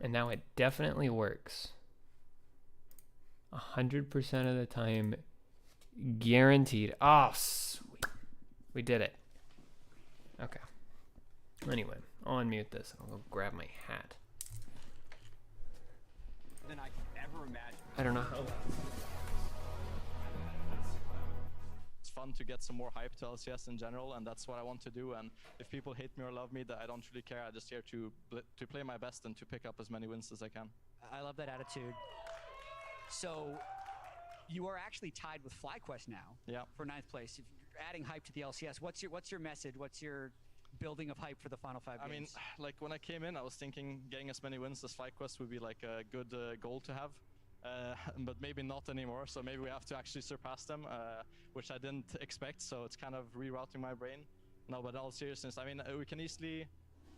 And now it definitely works. 100% of the time, guaranteed. Oh, sweet. We did it. Okay. Anyway, I'll unmute this and I'll go grab my hat. Than I could ever imagine. I don't know how. It's fun to get some more hype to LCS in general, and that's what I want to do. And if people hate me or love me, that I don't really care. I'm just here to play my best and to pick up as many wins as I can. I love that attitude. So you are actually tied with FlyQuest now for 9th place. If you're adding hype to the LCS, what's your message? What's your building of hype for the final 5 games? I mean, like when I came in, I was thinking getting as many wins as FlyQuest would be like a good goal to have. But maybe not anymore, so maybe we have to actually surpass them, which I didn't expect, so it's kind of rerouting my brain. No, but in all seriousness, I mean, we can easily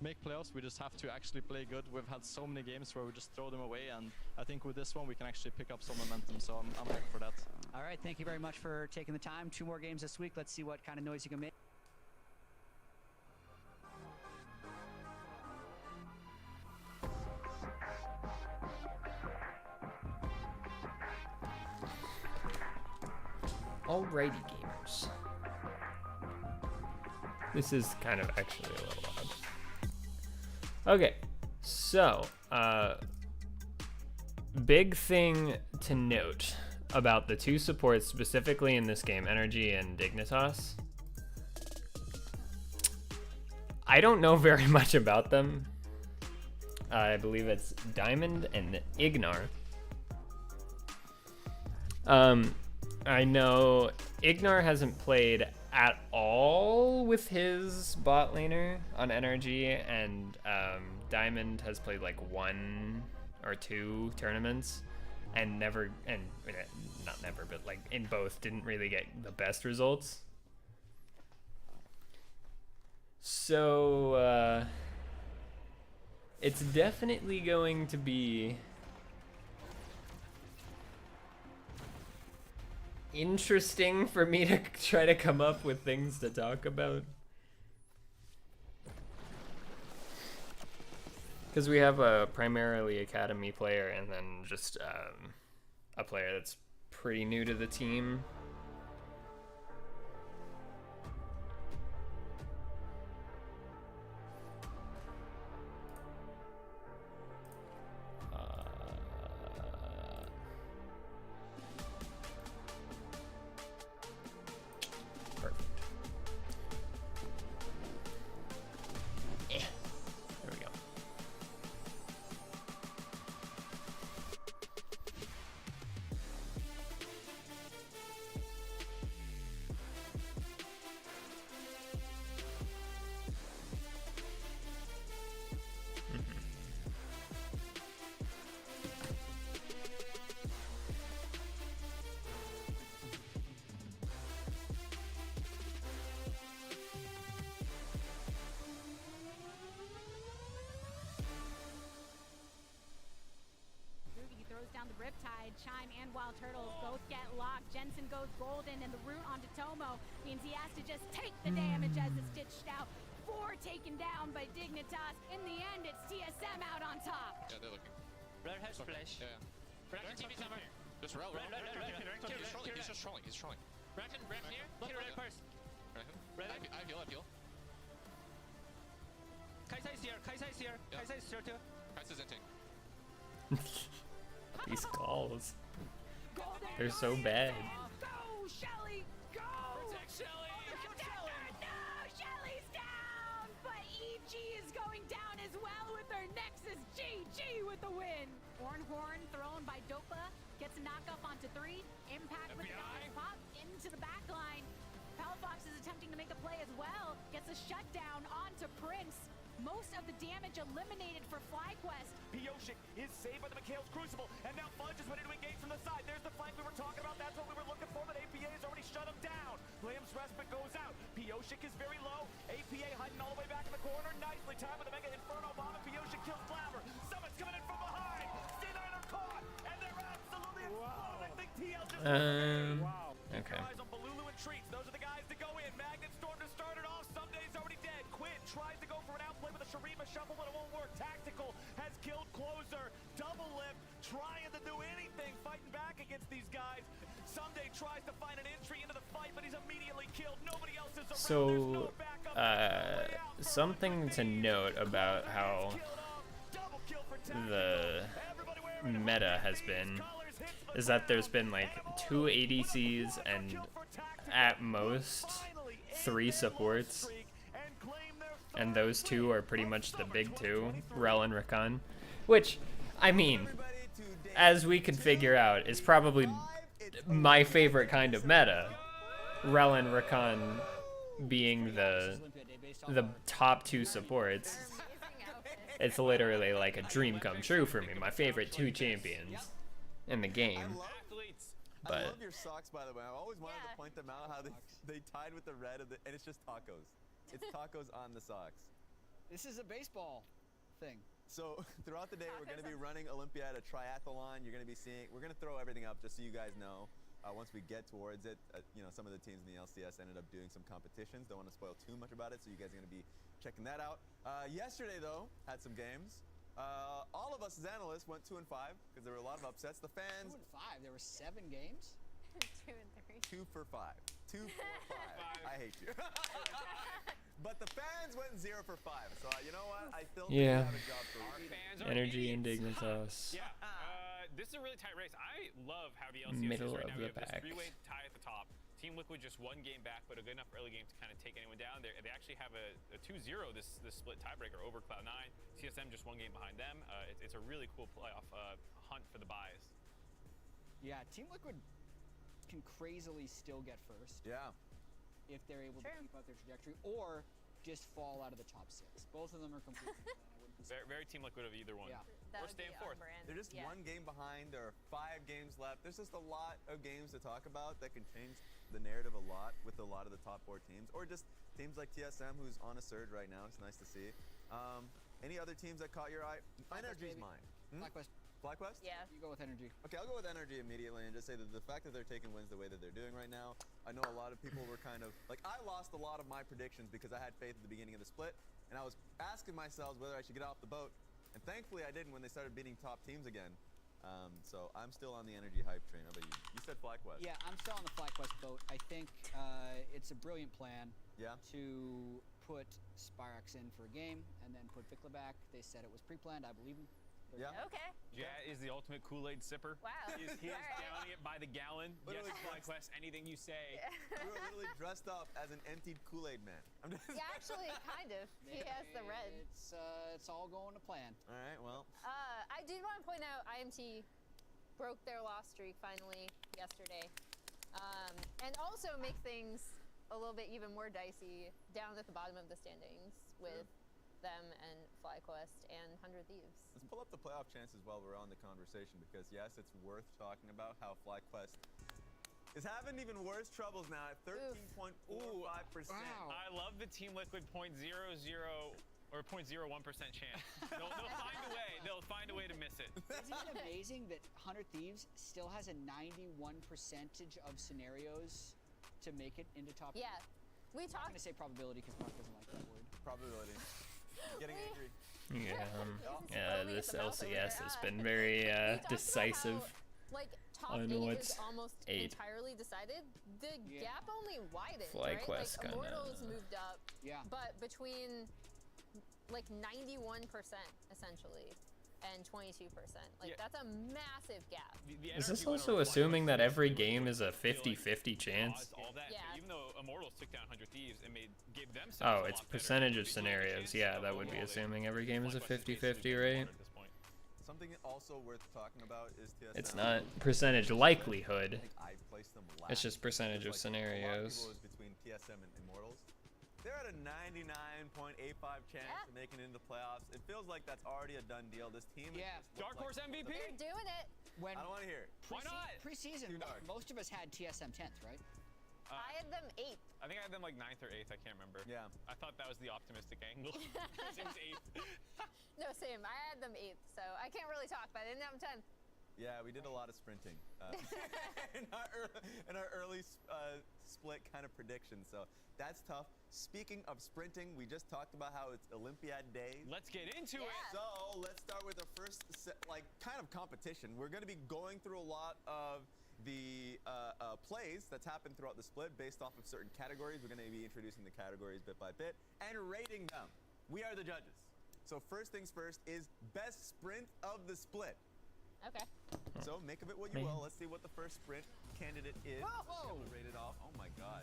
make playoffs, we just have to actually play good. We've had so many games where we just throw them away, and I think with this one we can actually pick up some momentum, so I'm hyped for that. All right, thank you very much for taking the time. 2 more games this week. Let's see what kind of noise you can make. Alrighty, gamers. This is kind of actually a little odd. Okay, so, big thing to note about the 2 supports specifically in this game, Energy and Dignitas. I don't know very much about them. I believe it's Diamond and Ignar. I know Ignar hasn't played at all with his bot laner on Energy, and Diamond has played like 1 or 2 tournaments and not never, but like in both didn't really get the best results. So it's definitely going to be interesting for me to try to come up with things to talk about, because we have a primarily academy player and then just a player that's pretty new to the team. Down the Riptide, Chime and Wild Turtles both get locked. Jensen goes golden, and the root onto Tomo means he has to just take the damage as it's stitched out. 4 taken down by Dignitas. In the end, it's TSM out on top. Yeah, they're looking. Red has flash. Yeah. Bracken TV somewhere. Just roll. He's just trolling. He's trolling. Bracken here. Kill red first. Red. I heal. Kaisa is here. Yeah. Kaisa is here too. Kaisa's inting. These calls, they're so bad. Go, Shelly, go! Protect Shelly! No, Shelly's down! But EG is going down as well with her Nexus. GG with the win. Horn thrown by Dopa. Gets a knock up onto 3. Impact with the nice pop into the back line. Palafox is attempting to make a play as well. Gets a shutdown onto Prince. Most of the damage eliminated for FlyQuest. Pioshik is saved by the McHale's Crucible, and now Fudge is ready to engage from the side. There's the flank we were talking about. That's what we were looking for, but APA has already shut him down. Liam's respite goes out. Pioshik is very low. APA hiding all the way back in the corner. Nicely timed with a Mega Inferno bomb, and Pioshik kills Flammer. Summit's coming in from behind. C9 are caught, and they're absolutely exploded. I think TL just okay. Eyes on Balulu and Treats. Those are the guys to go in. Magnet Storm to start it off. Sunday's already dead. Quinn tries to go for an outplay with a Shurima shuffle, but it won't work. Tactical has killed Clozo. trying to do anything, fighting back against these guys. Someday tries to find an entry into the fight, but he's immediately killed. Nobody else is around. There's no So, backup. No way out for something to note about how Double kill for Tactical. the Everybody wearing meta has been is that there's been like 2 ADCs and at most 3 supports, and those 2 are pretty much the big 2, Rel and Rakan, which, I mean, as we could figure out, is probably my favorite kind of meta. Rel and Rakan being the top 2 supports. It's literally like a dream come true for me. My favorite 2 champions in the game. I But love your socks, by the way. I always wanted to point them out how they tied with the red of the, and it's just tacos. It's tacos on the socks. This is a baseball thing. So throughout the day, we're going to be running Olympiad, a triathlon. You're going to be seeing. We're going to throw everything up just so you guys know. Once we get towards it, you know, some of the teams in the LCS ended up doing some competitions. Don't want to spoil too much about it, so you guys are going to be checking that out. Yesterday, though, had some games. All of us as analysts went 2 and 5 because there were a lot of upsets. The fans 2 and 5. There were 7 games. 2 and 3. 2 for 5. 2 for 5. I hate you. But the fans went 0 for 5. So you know what? I still think we Yeah. have a job for Our you. fans are Energy and idiots. Dignitas. Yeah. This is a really tight race. I love how the LCS Middle is right of now. the We have pack. this 3-way tie at the top. Team Liquid just 1 game back, but a good enough early game to kind of take anyone down. They actually have a 2-0 this split tiebreaker over Cloud9. TSM just 1 game behind them. It's a really cool playoff hunt for the buys. Yeah, Team Liquid can crazily still get first Yeah. if they're able to True. keep up their trajectory, or just fall out of the top 6. Both of them are completely fine. I wouldn't be Very, very Team Liquid of either one. Yeah. That Or would stay be in 4th. on brand. They're just Yeah. 1 game behind. There are 5 games left. There's just a lot of games to talk about that can change the narrative a lot with a lot of the top 4 teams, or just teams like TSM, who's on a surge right now. It's nice to see. Any other teams that caught your eye? Energy's baby. mine. FlyQuest, FlyQuest? Yeah. you go with Energy. Okay, I'll go with Energy immediately and just say that the fact that they're taking wins the way that they're doing right now, I know a lot of people were kind of, like, I lost a lot of my predictions because I had faith at the beginning of the split, and I was asking myself whether I should get off the boat, and thankfully I didn't when they started beating top teams again. So I'm still on the Energy hype train. How about you? You said FlyQuest. Yeah, I'm still on the FlyQuest boat. I think it's a brilliant plan Yeah? to put Spyrax in for a game and then put Vikla back. They said it was pre-planned. I believe them. Yeah? Okay. Jet is the ultimate Kool-Aid sipper. Wow. He is All right. downing it by the gallon. Literally Yes, FlyQuest, anything you say. You were literally dressed up as an emptied Kool-Aid man. I'm just Yeah, actually, kind of. He has the red. It's all going to plan. All right, well, I did want to point out IMT broke their loss streak finally yesterday. And also make things a little bit even more dicey down at the bottom of the standings with them and FlyQuest and 100 Thieves. let's pull up the playoff chances while we're on the conversation because, yes, it's worth talking about how FlyQuest is having even worse troubles now at 13.45%. Wow. I love the Team Liquid 0.00 or 0.01% chance. They'll find a way. They'll find a way to miss it. Isn't it amazing that 100 Thieves still has a 91% of scenarios to make it into top? Yeah. We I'm not talked. going to say probability because Mark doesn't like that word. Probability. Getting angry. Yeah, Foaming at this the mouth over LCS there. has been very We talked about decisive. how, like, top on 8 what's is almost 8. entirely decided. The Yeah. gap only widened, FlyQuest right? Like, kinda- Immortals moved up, Yeah. but between like 91% essentially and 22%. Like, Yeah. that's a massive gap. The Is energy this went also over assuming FlyQuest that every was game is a feel like 50-50 chance? caused all that. Yeah. Even though Immortals took down 100 Thieves and gave themselves Oh, a it's lot better percentage of visual scenarios. chance, Yeah, but that would be overall, assuming every game is a FlyQuest basically 50-50, been right? at this point. Something also worth talking about is TSM. It's not percentage likelihood. I think I placed them last. It's just percentage of Like, a lot of scenarios. people was between TSM and Immortals. They're at a 99.85 chance Yeah. of making it into playoffs. It feels like that's already a done deal. This team is Yeah. just Dark looks Horse like MVP? They're doing it. When I don't want to hear it. Why not? Preseason, Too dark. most of us had TSM 10th, right? I had them 8th. I think I had them like 9th or 8th. I can't remember. Yeah. I thought that was the optimistic angle. Because it was 8th. No, same. I had them 8th, so I can't really talk, but I didn't have them 10th. Yeah, we did a lot of sprinting in our early split kind of predictions. So that's tough. speaking of sprinting, we just talked about how it's Olympiad days. Let's get into it. So let's start with our first kind of competition. We're going to be going through a lot of the plays that's happened throughout the split based off of certain categories. We're going to be introducing the categories bit by bit and rating them. We are the judges. So first things first is best sprint of the split. Okay. So make of it what you will. Let's see what the first sprint candidate is. Whoa! Rate it off. Oh my God.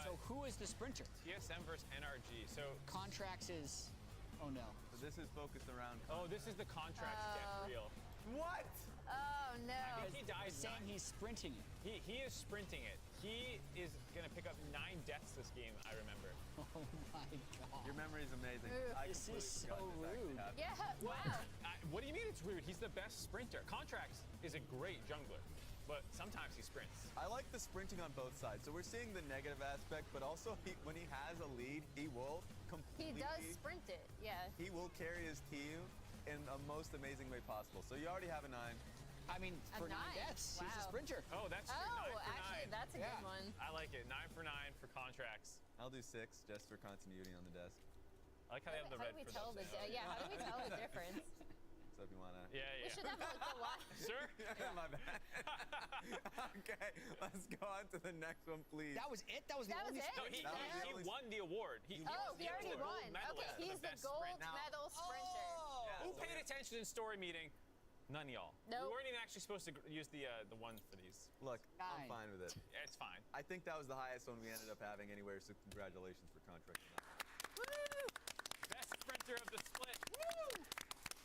So who is the sprinter? TSM versus NRG. So Contracts is. Oh no. So this is focused around. this is the contract deck reel. What? Oh no. I think he died Saying he's sprinting it. He is sprinting it. He is gonna pick up 9 deaths this game, I remember. Oh my god. Your memory is amazing. Ooh. I This is completely so forgot this actually rude. happened. Yeah. Wow. What do you mean it's rude? He's the best sprinter. Contracts is a great jungler, but sometimes he sprints. I like the sprinting on both sides. So we're seeing the negative aspect, but also when he has a lead, he will He completely. does sprint it. Yeah. He will carry his team in a most amazing way possible. So you already have a 9. I mean, A for 9 9. deaths, he's a Wow. sprinter. Oh, that's true. 9 Oh, for actually, 9. that's a Yeah. good one. I like it. 9 for 9 for contracts. I'll do 6 just for continuity on the desk. I like how they have the How red do we for tell those. yeah, how do we tell the difference? So if you wanna. Yeah. We should have like the lot. Sir? My bad. Okay, let's go on to the next one, please. That was it? That was the That was only it? No, sprint? he, That was the he only- won the award. He Oh, was he already the gold won. medalist Okay, for he's the best gold sprint. medal sprinter. Who paid attention in story meeting? None of y'all. Nope. We weren't even actually supposed to use the ones for these. Look, I'm 9. fine with it. It's fine. I think that was the highest one we ended up having anywhere, so congratulations for contracting that. Best sprinter of the split.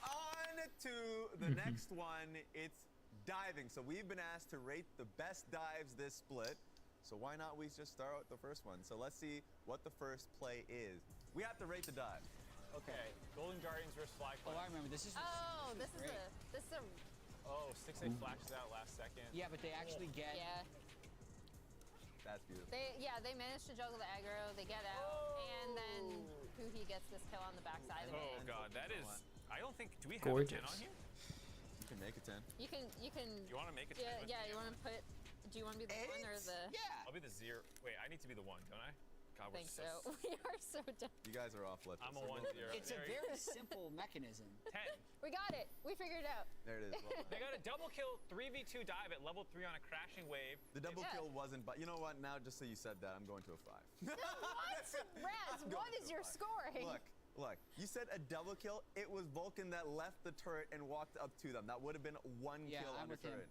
On to the next one. It's diving. So we've been asked to rate the best dives this split. So why not we just start with the first one? So let's see what the first play is. We have to rate the dive. Okay. Golden Guardians versus Fly Oh, I Quest. remember. This is This is a Oh, 6A flashes out last second. Yeah, but they actually get. yeah. That's beautiful. They managed to juggle the aggro. They get out, and then Huhi gets this kill on the backside of Oh it. god, that is. I don't think. Do we have Gorgeous. a 10 on here? You can make a 10. You can. You want to make a 10? Yeah, with yeah. me? You want to put? Do you want to be the one or the? Yeah. I'll be the 0. Wait, I need to be the 1, don't I? God, I think so. We are so dumb. You guys are off left. I'm a So 1-0. It's a very simple mechanism. 10. We got it. We figured it out. There it is. Well, They got a double kill 3v2 dive at level 3 on a crashing wave. the double Yeah. kill wasn't, but you know what? Now, just so you said that, I'm going to a 5. What? Raz, I'm what going is to your a 5. scoring? Look. You said a double kill. It was Vulcan that left the turret and walked up to them. That would have been 1 Yeah, kill I'm under with him. turret.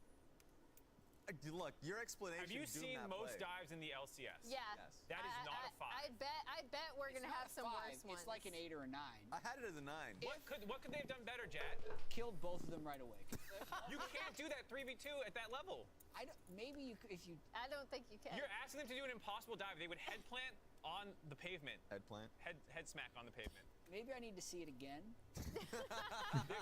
Look, your explanation. Have you doomed seen that most play. dives in the LCS? Yeah. Yes. That is not a 5. I bet we're It's gonna not have a some 5, worse ones. It's like an 8 or a 9. I had it as a 9. What could they have done better, Jet? Killed both of them right away. You can't do that 3v2 at that level. I don't. Maybe you could, if you. I don't think you can. You're asking them to do an impossible dive. They would head plant on the pavement. Head plant. Head smack on the pavement. Maybe I need to see it again.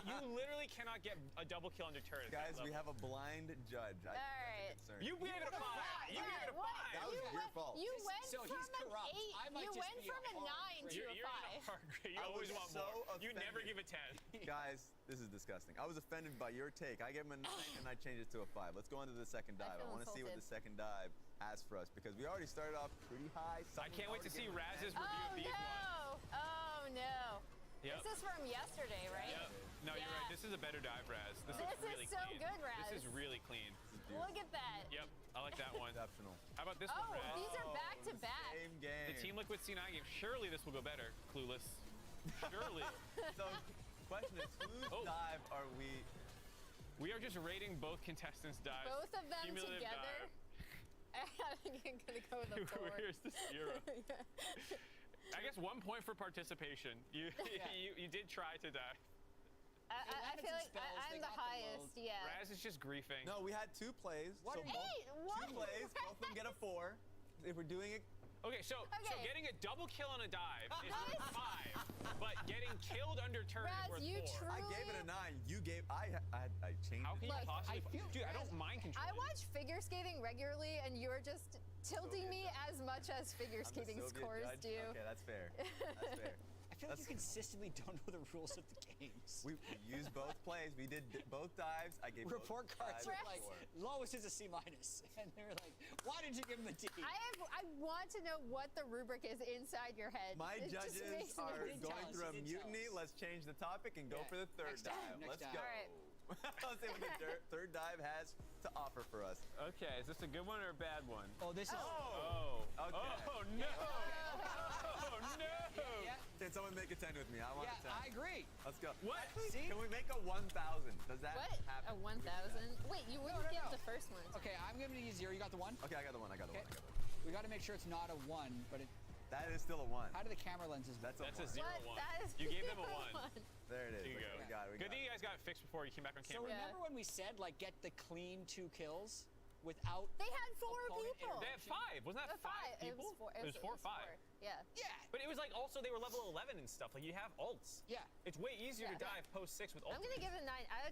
You literally cannot get a double kill under turret. at Guys, that we level. have a blind judge. All right. You gave it a 5. You gave it a 5. That was your fault. You went So from he's an corrupt. 8. I might You just went be from a a hard 9 to You're a in 5. a hard grade. You I always was want so more. You never offended. give a 10. Guys, this is disgusting. I was offended by your take. I gave him a 9 and I changed it to a 5. Let's go on to the second dive. I feel want to see what the insulted. second dive has for us because we already started off pretty high. I can't wait to see Raz's Oh review of these ones. no! Oh no! Yep. This is from yesterday, right? Yep. No, you're Yeah. right. This is a better dive, Raz. This This looks is really so clean. good, Raz. This is really clean. Look at that. Yep, I like that one. Exceptional. How about this Oh, one, Raz? these are back to back. Same game. The Team Liquid C9 game. Surely this will go better. Clueless. Surely. So, question is, whose Oh. dive are we? We are just rating both contestants' dives. Both of them Cumulative together. dive. I think I'm gonna go with a 4. Where's the 0? I guess 1 point for participation. You you did try to dive. I feel like spells, I'm they the got the highest. low. Yeah. Raz is just griefing. No, we had 2 plays. What so are you- both, Hey, what? 2 plays. Both of them get a 4. If we're doing it, Okay, so Okay. getting a double kill on a dive is worth 5, but getting killed under turret is Raz, worth you 4. I gave it a 9. You gave. I changed How it. can you Look, possibly? I feel Dude, I Raz- don't mind controlling. I watch figure skating regularly, and you're just tilting me as much as figure I'm the skating Soviet scores judge. do. Okay, that's fair. That's fair. I feel like you consistently don't know the rules of the games. We use both plays. We did both dives. I gave Report both cards dives are like, four. lowest is a C-, and they're like, why did you give him a D? I want to know what the rubric is inside your head. My It just judges makes me- are He didn't tell going us, through a he didn't tell mutiny. us. Let's change the topic and go Yeah. for the third Next dive, dive. next Let's dive. go. All right. Let's see what the third dive has to offer for us. Okay, is this a good one or a bad one? Oh, this is. Oh. Okay. Oh no. Oh no. Yeah, Can someone make a 10 with me? I want yeah, a 10. I agree. Let's go. What? See? Can we make a 1,000? Does that What? happen? A 1,000? Wait, you wouldn't no, give no. the first one. Okay, I'm giving you 0. You got the 1? Okay, I got the one. Okay. We got to make sure it's not a 1, but it. That is still a 1. How do the camera lenses work? That's That's a one. 0-1. What? That is You gave them a 1. There it is. There you go. We got it. Good thing you guys got it fixed before you came back on So camera. remember when we said like get the clean 2 kills without? They had 4 opponent people. They had 5. Wasn't that 5 It people? was 4. It was 4 or 5. Yeah. Yeah. But it was like also they were level 11 and stuff. Like you have ults. Yeah. It's way easier to Yeah. dive post 6 with ults. I'm gonna give it a 9. I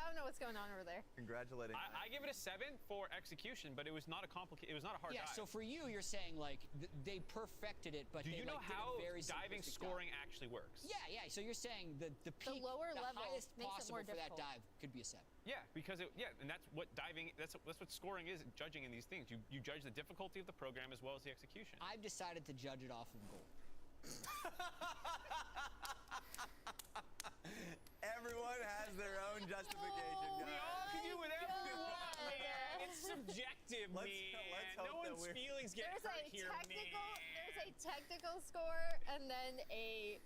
don't know what's going on over there. Congratulating. I give it a 7 for execution, but it was not a complicated. It was not a hard Yeah. dive. So for you, you're saying like they perfected it, but do they you know like, did how a very diving simplistic scoring dive. actually works? Yeah, yeah. So you're saying the peak, lower level highest makes it possible more for that difficult. dive could be a 7. Yeah, because and that's what diving. That's what scoring is. Judging in these things, you judge the difficulty of the program as well as the execution. I've decided to judge it off of goal. Everyone has their own justification, Oh, We guys. all can do whatever we God. want, man. It's subjective, Let's man. hope No that one's we're- feelings get There's hurt a here, technical score and then a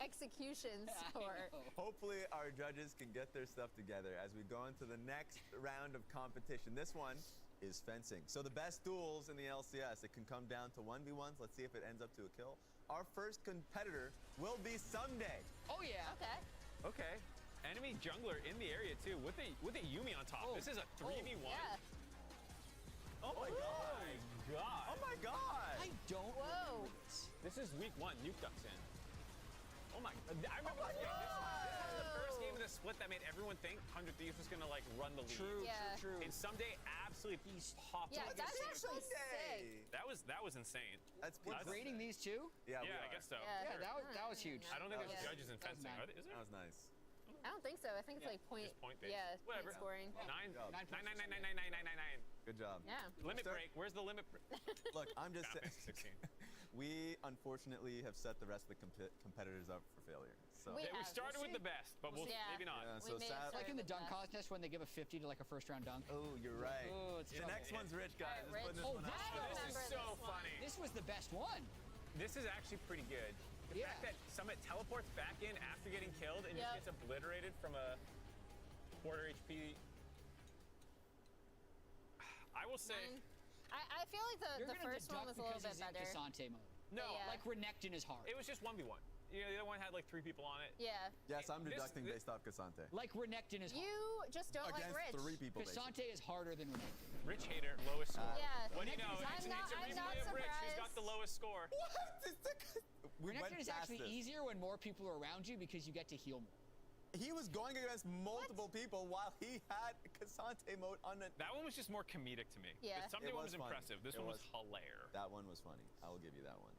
execution score. Hopefully our judges can get their stuff together as we go into the next round of competition. This one is fencing. So the best duels in the LCS, it can come down to 1v1s. Let's see if it ends up to a kill. Our first competitor will be Someday. Oh yeah. Okay. Okay. Enemy jungler in the area too, with a Yumi on top. Oh. This is a 3v1. Yeah. Oh my god. God. Oh my god. I don't Whoa. remember this. This is week 1. Nuke Duck's in. Oh my! I remember this was the first game of the split that made everyone think 100 Thieves was gonna like run the league. True, Yeah. true, true. And Someday absolutely popped Yeah, up. that's actually Someday. sick. That was insane. That's We're Pizza. grading these two? Yeah, we Yeah, I are. guess so. Yeah. Yeah, that was huge. I don't think there's Yeah. judges in That was fencing. mad. Is there? That was nice. I don't think so. I think it's like point. Just point based. Yeah. Whatever. Point scoring. Nine. job. 9. Good job. Yeah. Limit Sir? break. Where's the limit break? Look, I'm just Nah, saying. 16. We unfortunately have set the rest of the competitors up for failure. So We Yeah, we have. started with the best, but we'll Yeah. maybe not. Yeah, We so may sad. have Like in the started dunk with that. contest when they give a 50 to like a first round dunk. Oh, you're right. Oh, it's the tough. next one's Rich, guys. All Let's right, put this Rich. one Oh, out. I This remember is so this one. funny. This was the best one. This is actually pretty good. The Yeah. fact that Summit teleports back in after getting killed and Yep. just gets obliterated from a quarter HP. I will say, Nine. I feel like You're the gonna first one deduct was a little because bit he's better. in Cassante mode. no, Yeah. Like Renekton is hard. it was just 1v1. You know, the other one had like 3 people on it. Yeah. Yes, I'm This- deducting this- based off Cassante. Like Renekton is hard. You just don't Against like Rich. 3 people, basically. Cassante is harder than Renekton. Rich hater, lowest score. Yeah. What do you know? I'm It's, not- it's a I'm reason not we have Rich who's got surprised. the lowest score. We went Renekton is past actually this. easier when more people are around you because you get to heal more. He was going against multiple people while he had Cassante mode on the. That one was just more comedic to me. Yeah. The Someday It one was was funny. impressive. This It one was was. hilarious. That one was funny. I will give you that one.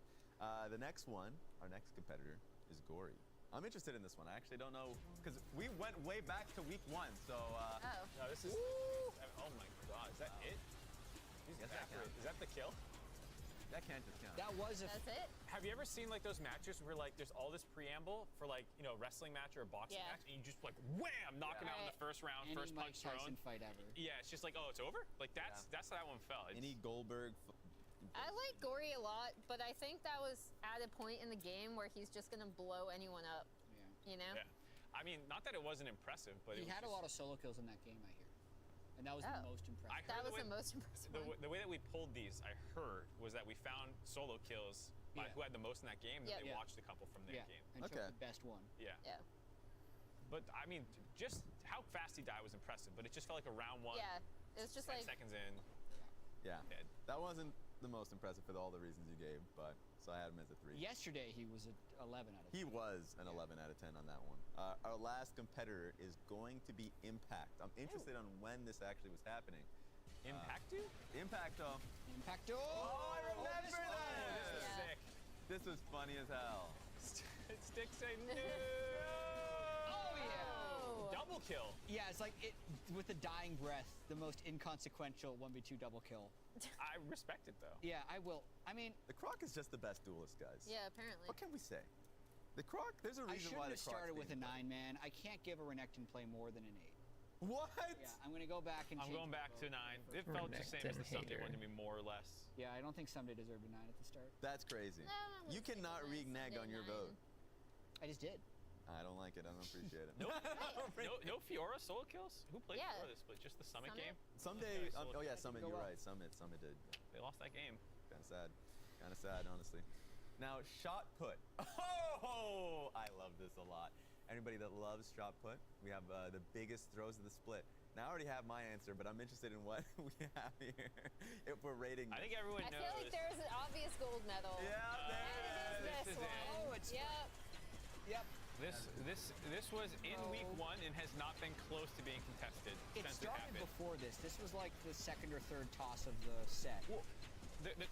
The next one, our next competitor, is Gory. I'm interested in this one. I actually don't know because we went way back to week 1. So Oh. No, this is. Oh my God, is that it? He's Yes, that evaporated. counts. Is that the kill? that can't just count. That was a That's it. Have you ever seen like those matches where like there's all this preamble for like a wrestling match or a boxing Yeah. match and you just like wham knock him out in the Right. first round, any first Mike punch Tyson thrown. fight ever. Yeah, it's just like it's over. Like that's how that one felt. It's, Any Goldberg. I like Gory a lot, but I think that was at a point in the game where he's just gonna blow anyone up. Yeah. You know? yeah. I mean, not that it wasn't impressive, but He it was had a just- lot of solo kills in that game, I hear. And that was Oh. the most impressive. I heard That the was way- the most impressive The, one. the way that we pulled these, I heard, was that we found solo kills by Yeah. who had the most in that game. That Yeah. they Yeah. watched a couple from their yeah, game. and Okay. chose the best one. Yeah. Yeah. But I mean, just how fast he died was impressive. But it just felt like a round one. Yeah. It was just 10 like seconds in. Yeah. Dead. That wasn't the most impressive for all the reasons you gave, but so I had him as a 3. Yesterday, he was at 11 out of 10. He was an 11 out of 10 on that one. Our last competitor is going to be Impact. I'm interested on when this actually was happening. Impact you? Impacto. Impacto! Oh, I remember This was Yeah. sick. This was funny as hell. Stick say no. Oh, yeah! Oh. kill. Yeah, it's like with the dying breath, the most inconsequential 1v2 double kill. I respect it though. Yeah, I will. I mean, The Croc is just the best duelist, guys. Yeah, apparently. What can we say? The Croc, there's a I reason shouldn't why the have Croc's started with a being played. 9, man. I can't give a Renekton play more than an 8. What? Yeah, I'm gonna go back and I'm change going my back to vote 9. for- It felt the same as the Renekton Sunday one to hater. me, more or less. Yeah, I don't think Someday deserved a 9 at the start. That's crazy. No, I You wouldn't say cannot that. renege on Sunday your 9. vote. I just did. I don't like it. I don't appreciate it. No Fiora solo kills? Who played Yeah. Fiora this split? Just the Summit, Summit? game? Someday, Yeah, oh yeah, didn't Summit, go you're well. right. Summit did. They lost that game. Kind of sad. Kind of sad, honestly. Now, shot put. Oh, I love this a lot. Anybody that loves shot put, we have the biggest throws of the split. Now, I already have my answer, but I'm interested in what we have here if we're rating this. I think everyone I knows. feel like there's an obvious gold medal. Yeah, And it this is is this it. one. Oh, it's- Yep. Yep. This was in week 1 and has not been close to being contested It since it started happened. before this. This was like the second or third toss of the set. Well,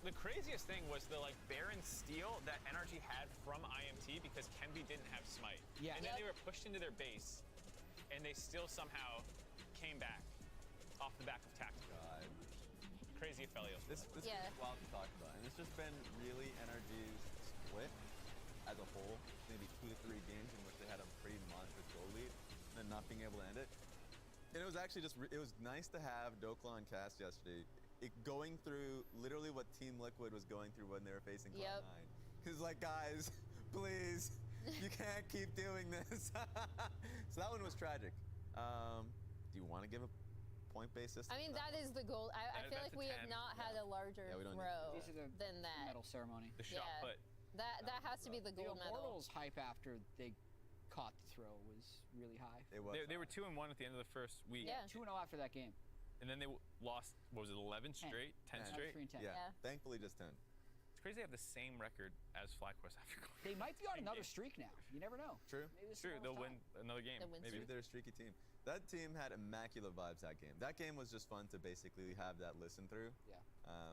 the craziest thing was the like Baron steal that NRG had from IMT because Kenby didn't have smite. Yeah. And then Yep. they were pushed into their base, and they still somehow came back off the back of Tactical. God. Crazy Aphelios. This Yeah. is wild to talk about, and it's just been really NRG's split as a whole. Maybe 2 to 3 games in which they had a pretty monstrous goal lead, and then not being able to end it. And it was actually just it was nice to have Dokla and Cast yesterday, going through literally what Team Liquid was going through when they were facing Cloud9. Yep. Because like, guys, please, you can't keep doing this. So that one was tragic. Do you want to give a point-based system? I mean, that is the goal. I feel That's like a we 10. have not had a larger Yeah, we don't need throw These are the than that. medal ceremony. The shot Yeah. put. That has to be the The gold medal. Immortals hype after they caught the throw was really high. It was. They were 2-1 at the end of the first week. Yeah. 2-0 after that game. And then they lost, what was it, 11 10. straight? 10 10. straight? 3 and 10. Yeah. Yeah. Thankfully, just 10. It's crazy they have the same record as FlyQuest after going. They might be on Same another game. streak now. You never know. True. Maybe this is True, Immortals' they'll time. win another game. They'll win Maybe. Maybe they're a streaky team. That team had immaculate vibes that game. That game was just fun to basically have that listen through. Yeah.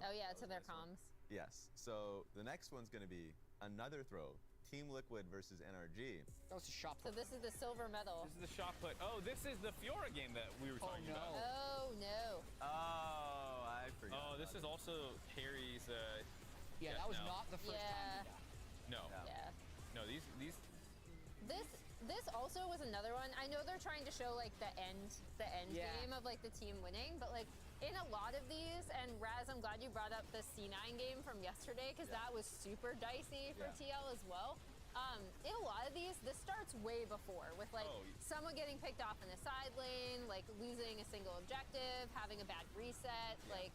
Oh yeah, that to was their a nice one. comms. Yes. So the next one's going to be another throw. Team Liquid versus NRG. That was a shot So put. this is the silver medal. This is the shot put. Oh, this is the Fiora game that we were talking no. about. Oh no. Oh, I forgot. Oh, this about is also Harry's. Yeah, Yeah, that was no. not the first time Yeah. he died. No, Yeah. no. These. This also was another one. I know they're trying to show like the end Yeah. game of like the team winning, but like in a lot of these, and Raz, I'm glad you brought up the C9 game from yesterday because that was super dicey for Yeah. TL as well. In a lot of these, this starts way before with like Oh. someone getting picked off in a side lane, like losing a single objective, having a bad reset. Like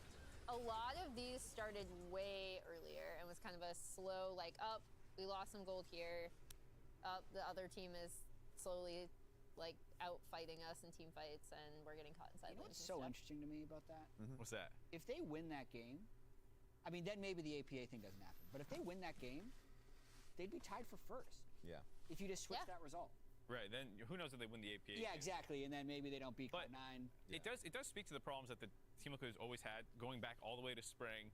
a lot of these started way earlier and was kind of a slow like up. We lost some gold here. The other team is slowly like out fighting us in team fights, and we're getting caught in side You know lanes what's and so stuff. interesting to me about that? What's that? If they win that game, I mean, then maybe the APA thing doesn't happen. But if they win that game, they'd be tied for first. Yeah. If you just switch Yeah. that result. Right. Then who knows if they win the APA? Yeah, game. exactly. And then maybe they don't beat But Cloud9. it does speak to the problems that the Team Liquid has always had, going back all the way to spring,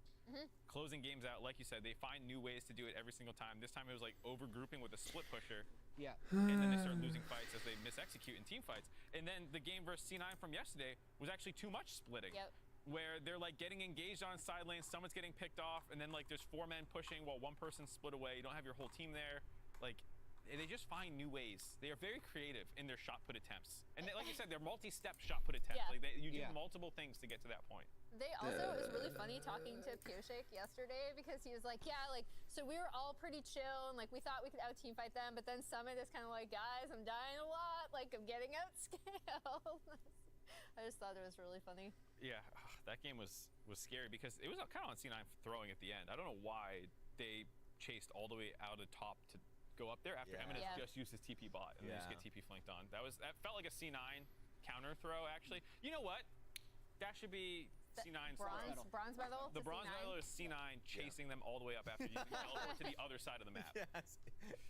closing games out. Like you said, they find new ways to do it every single time. This time it was like over grouping with a split pusher, Yeah. and then they start losing fights as they misexecute in team fights. And then the game versus C9 from yesterday was actually too much splitting. Yep. Where they're like getting engaged on side lanes, someone's getting picked off, and then like there's 4 men pushing while 1 person's split away. You don't have your whole team there. Like, they just find new ways. They are very creative in their shot put attempts. And they, like you said, they're multi-step shot put attempts. Yeah. Like you do Yeah. multiple things to get to that point. They also, it was really funny talking to Pioshik yesterday because he was like, yeah, like, so we were all pretty chill and like we thought we could out team fight them, but then Summit is kind of like, guys, I'm dying a lot, like I'm getting outscaled. I just thought it was really funny. Yeah, that game was scary because it was kind of on C9 throwing at the end. I don't know why they chased all the way out of top to go up there after Yeah. Eminence Yeah. just used his TP bot and they just Yeah. get TP flanked on. That felt like a C9 counter throw actually. You know what? That should be C9's throw. Bronze medal. The to bronze C9. medal is C9 chasing them all the way up after you can teleport to the other side of the map. Yes.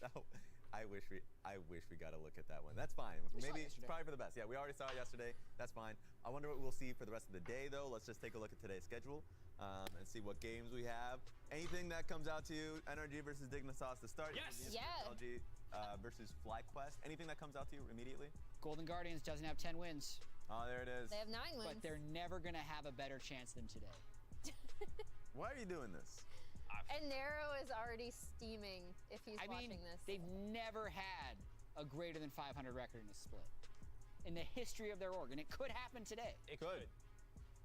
No, I wish we got a look at that one. That's fine. We saw it Maybe it's yesterday. probably for the best. Yeah, we already saw it yesterday. That's fine. I wonder what we'll see for the rest of the day, though. Let's just take a look at today's schedule and see what games we have. Anything that comes out to you, NRG versus Dignitas to start. Yes! Yeah. LG versus FlyQuest. Anything that comes out to you immediately? Golden Guardians doesn't have 10 wins, Oh, there it is. They have 9 wins. but they're never going to have a better chance than today. Why are you doing this? And Nero is already steaming if he's I watching mean, this. they've never had a greater than 500 record in a split in the history of their org, and it could happen today. It could.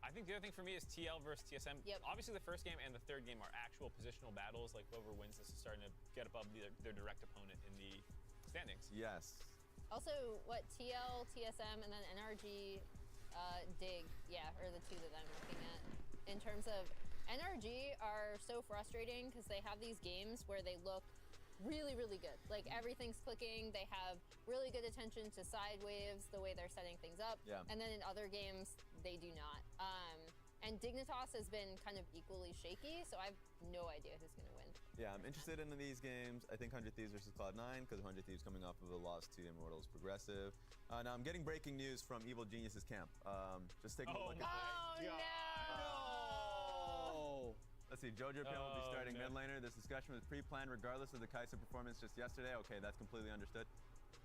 I think the other thing for me is TL versus TSM. Yep. Obviously, the first game and the third game are actual positional battles. Like whoever wins this is starting to get above their direct opponent in the standings. Yes. Also, what TL, TSM, and then NRG, Dig, yeah, are the two that I'm looking at. In terms of NRG are so frustrating because they have these games where they look really, really good. Like everything's clicking. They have really good attention to side waves, the way they're setting things up. Yeah. And then in other games, they do not. And Dignitas has been kind of equally shaky, so I have no idea who's going to win. Yeah, I'm interested in these games. I think 100 Thieves versus Cloud9 because 100 Thieves coming off of a loss to Immortals Progressive. Now I'm getting breaking news from Evil Genius's camp. Just taking a look at Oh, this. Oh, Let's see, Jojo Pale will be Oh, starting no. mid laner. This discussion was pre-planned regardless of the Kai'Sa performance just yesterday. Okay, that's completely understood.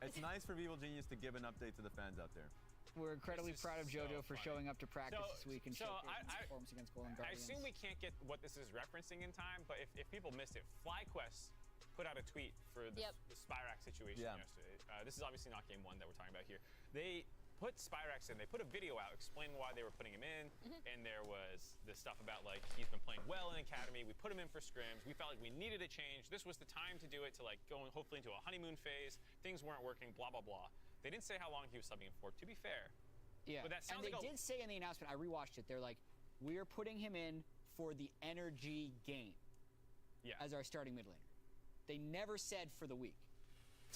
It's nice for Evil Genius to give an update to the fans out there. we're incredibly This is proud of so JoJo for funny. showing up to practice So- this week and so showcasing his I- performance against Golden I Guardians. assume we can't get what this is referencing in time, but if people missed it, FlyQuest put out a tweet for the, Yep. the Spyrax situation Yeah. yesterday. This is obviously not game 1 that we're talking about here. They put Spyrax in, they put a video out explaining why they were putting him in, and there was this stuff about like, he's been playing well in Academy, we put him in for scrims, we felt like we needed a change, this was the time to do it, to like go hopefully into a honeymoon phase, things weren't working, blah, blah, blah. They didn't say how long he was subbing for, to be fair. Yeah, But that sounds and they like a- did say in the announcement, I rewatched it, they're like, we're putting him in for the energy game Yeah. as our starting mid laner. They never said for the week.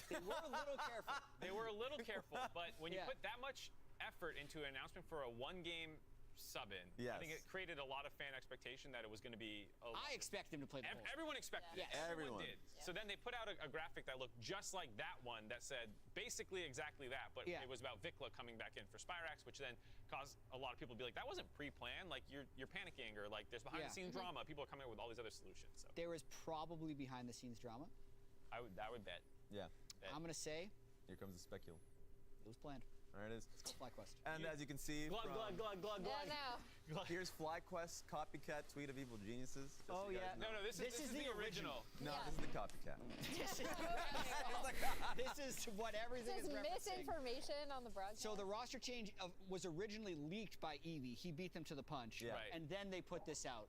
They were a little careful. They were a little careful, but when you Yeah. put that much effort into an announcement for a one-game sub-in, I think Yes. it created a lot of fan expectation that it was going to be a I expect him to play the whole. Everyone expected Yeah. it. Yeah. Everyone Everyone. did. So then they put out a graphic that looked just like that one that said basically exactly that, but Yeah. it was about Vikla coming back in for Spyrax, which then caused a lot of people to be like, that wasn't pre-planned, like you're panicking, or like there's behind-the-scenes drama. People are coming up with all these other solutions. So There was probably behind the scenes drama. I would bet. Yeah, I'm gonna say here comes the speculum. it was planned. There it is. FlyQuest. And as you can see, Glug, from, glug, glug, glug, Yeah, glug. no. here's FlyQuest's copycat tweet of Evil Geniuses. just so Oh, you guys yeah. know. No, this is the original. No, Yeah. this is the copycat. This is what everything This is is referencing. misinformation on the broadcast. So the roster change was originally leaked by Eevee. He beat them to the punch. Yeah. Right. And then they put this out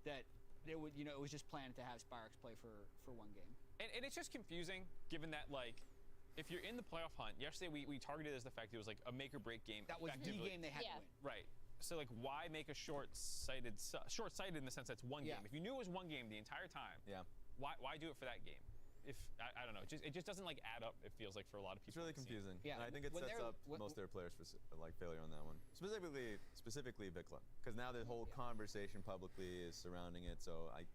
that it would, it was just planned to have Spyrax play for one game. And it's just confusing, given that, like, if you're in the playoff hunt, yesterday we targeted as the fact it was like a make or break game. That was the effectively. game they had Yeah. to win. Right. So, like, why make a short-sighted in the sense that it's one Yeah. game? If you knew it was one game the entire time, Yeah. why do it for that game? If I don't know, it just doesn't like add up. It feels like for a lot of people. It's really on the scene. confusing. Yeah, And I think it when sets they're- up most of their players for like failure on that one. Specifically Vikla, because now the whole conversation publicly is surrounding it. So I,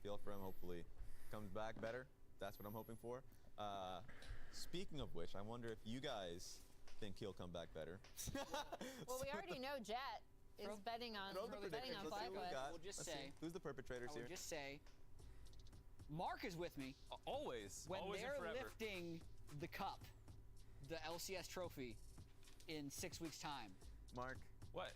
feel for him. Hopefully, comes back better. That's what I'm hoping for. Speaking of which, I wonder if you guys think he'll come back better. Well, we already know Jet is betting on Throw the betting on predictions. Let's see who we FlyQuest. got. We'll just Let's see. say- Who's the perpetrators I here? would just say, Mark is with me Always. when Always and they're forever. lifting the cup, the LCS trophy, in 6 weeks' time. Mark. What?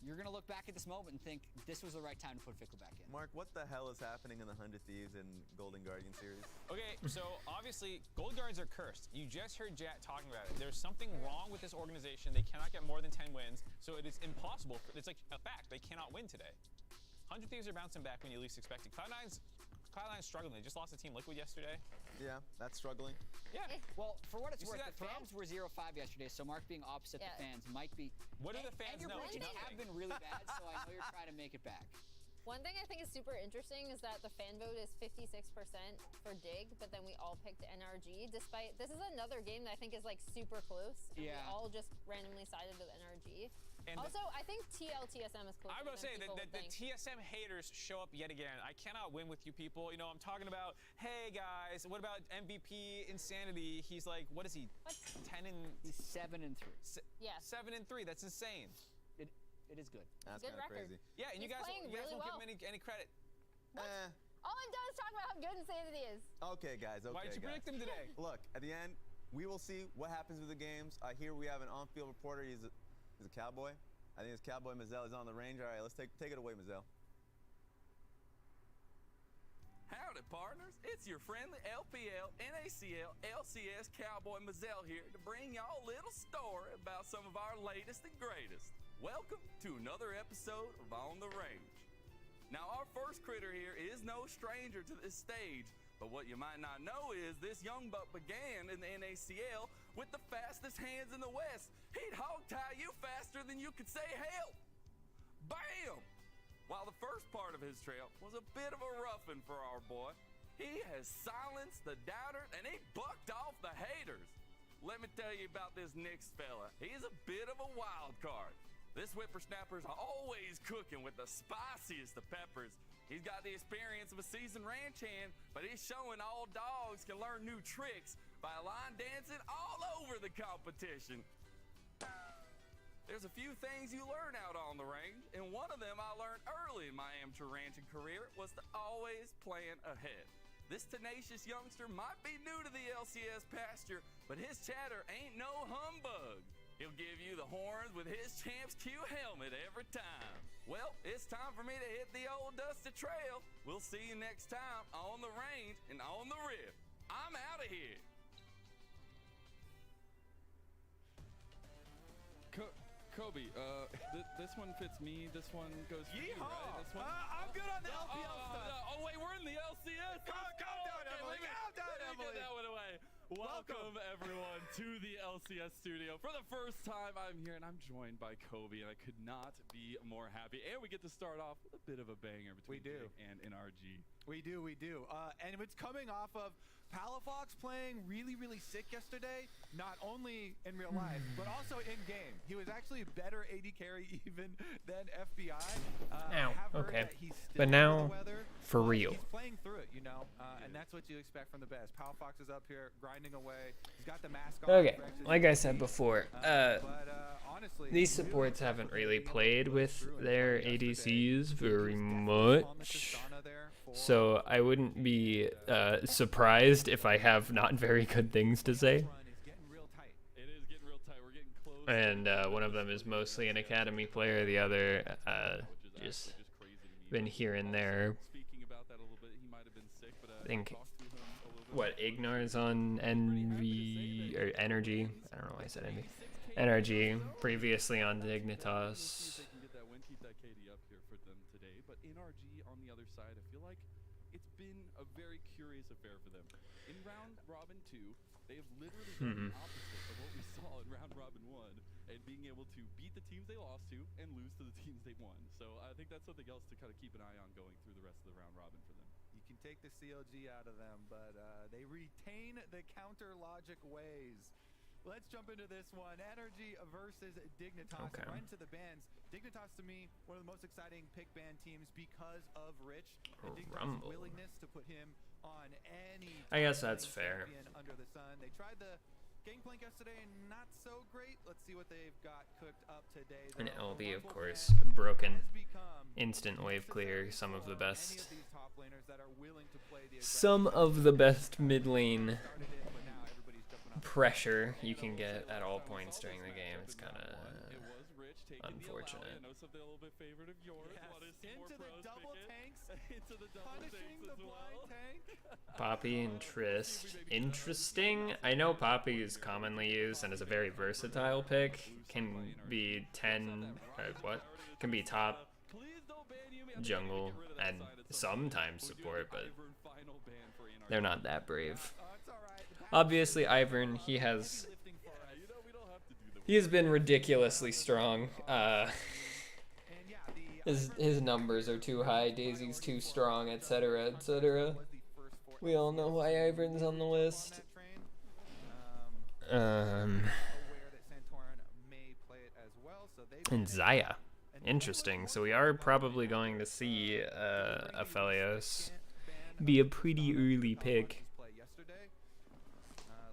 You're gonna look back at this moment and think this was the right time to put Fickle back in. Mark, what the hell is happening in the 100 Thieves and Golden Guardian series? Okay, so obviously, Gold Guardians are cursed. You just heard Jat talking about it. There's something wrong with this organization. They cannot get more than 10 wins, so it is impossible. It's like a fact. They cannot win today. 100 Thieves are bouncing back when you least expect it. Cloud9's struggling. They just lost to Team Liquid yesterday. Yeah, that's struggling. Yeah. Well, for what it's You see worth, that the throw? fans were 0-5 yesterday, so Mark being opposite Yeah. the fans might be. What do the And fans your know? predictions have Nothing. been really bad, so I know you're trying to make it back. One thing I think is super interesting is that the fan vote is 56% for Dig, but then we all picked NRG. Despite this is another game that I think is like super close. And Yeah. We all just randomly sided with NRG. And also, I think TL TSM is closer I'm about to than say people that would the think. TSM haters show up yet again. I cannot win with you people. I'm talking about, hey guys, what about MVP Insanity? He's like, what is he? 10 and He's 7-3. Yeah. 7 and 3. That's insane. It is good. That's Good kind of record. crazy. Yeah, and He's you guys playing really won't well. give him any credit. Eh, All I've done is talk about how good Insanity is. okay, guys. Okay, Why did you guys. predict him today? Look, at the end, we will see what happens with the games. Here we have an on-field reporter. He's a cowboy. I think it's Cowboy Mazel is on the range. All right, let's take it away, Mazel. Howdy, partners. It's your friendly LPL, NACL, LCS Cowboy Mazel here to bring y'all a little story about some of our latest and greatest. Welcome to another episode of On the Range. Now, our first critter here is no stranger to this stage, but what you might not know is this young buck began in the NACL with the fastest hands in the West. He'd hog tie you faster than you could say help. Bam! While the first part of his trail was a bit of a roughing for our boy, he has silenced the doubters and he bucked off the haters. Let me tell you about this next fella. He's a bit of a wild card. This whippersnapper's always cooking with the spiciest of peppers. He's got the experience of a seasoned ranch hand, but he's showing all dogs can learn new tricks by line dancing all over the competition. There's a few things you learn out on the range, and one of them I learned early in my amateur ranching career was to always plan ahead. This tenacious youngster might be new to the LCS pasture, but his chatter ain't no humbug. He'll give you the horns with his Champs Q helmet every time. Well, it's time for me to hit the old dusty trail. We'll see you next time on the range and on the rip. I'm out of here. Kobe, this one fits me. This one goes for you, Yeehaw! right? This one? I'm good on the LPL stuff. Oh, wait, we're in the LCS. Calm down, Emily. Calm down, Let me Emily. get that one away. Welcome, everyone, to the LCS studio. For the first time, I'm here, and I'm joined by Kobe, and I could not be more happy. And we get to start off with a bit of a banger between Big and NRG. We do. And it's coming off of Palafox playing really, really sick yesterday, not only in real life, but also in-game. He was actually better AD carry even than FBI. Okay. But now, for real. He's playing through it, and that's what you expect from the best. Palafox is up here grinding away. He's got the mask on. Okay, like I said before, honestly, these supports haven't really played with their ADCs very much. So I wouldn't be surprised if I have not very good things to say. It is getting real tight. We're getting close. And one of them is mostly an academy player. The other just been here and there. Speaking about that a little bit, he might have been sick, but I think what Ignor's on Envy or Energy. I don't know why I said Envy. Energy previously on Dignitas. Keep that KD up here for them today, but NRG on the other side, I feel like it's been a very curious affair for them. In round robin 2, they have literally done the opposite of what we saw in round robin 1, and being able to beat the teams they lost to and lose to the teams they won. So I think that's something else to kind of keep an eye on going through the rest of the round robin for them. You can take the CLG out of them, but they retain the counter logic ways. Let's jump into this one. Energy versus Dignitas. Okay. Right into the bans. Dignitas, to me, one of the most exciting pick ban teams because of Rich. And Dignitas' willingness to put him on any I guess that's fair. under the sun. They tried the Gangplank yesterday and not so great. Let's see what they've got cooked up today. And LB, of course, broken. Instant wave clear. Some of the best. Some of the best mid lane pressure you can get at all points during the game. It's kind of unfortunate. I know something a little bit favorite of yours. Into the double tanks. Into the double Punishing tanks the as blind well. tank. Poppy and Trist. Interesting. I know Poppy is commonly used and is a very versatile pick. Can be 10, can be top jungle and sometimes support, but they're not that brave. Obviously, Ivern, he has been ridiculously strong. His numbers are too high, Daisy's too strong, etc., etc. We all know why Ivern's on the list. And Zaya. Interesting. So we are probably going to see Aphelios be a pretty early pick.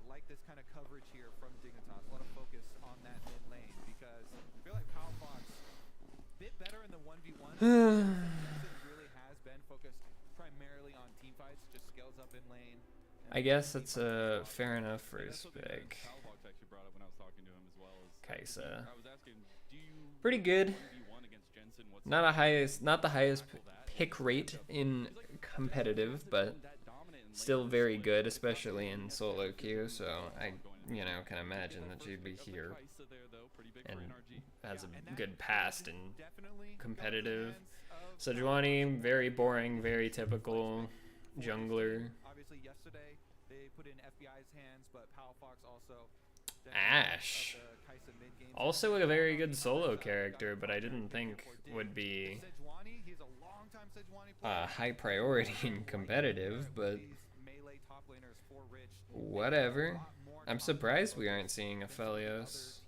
Like this kind of coverage here from Dignitas. A lot of focus on that mid lane because I feel like Palafox a bit better in the 1v1. Really has been focused primarily on team fights, just scales up in lane, I guess that's a fair enough first pick. Palafox actually brought up when I was talking to him as well. Kaisa. I was asking, do you Pretty good. 1v1 against Jensen? What's Not the highest pick rate in competitive, but still very good, especially in solo queue. So I, can imagine that she'd be here and has a good past in competitive. Sejuani, very boring, very typical jungler. Obviously, yesterday they put in FBI's hands, but Palafox also. Ash, also a very good solo character, but I didn't think would be high priority in competitive, but whatever. I'm surprised we aren't seeing Aphelios,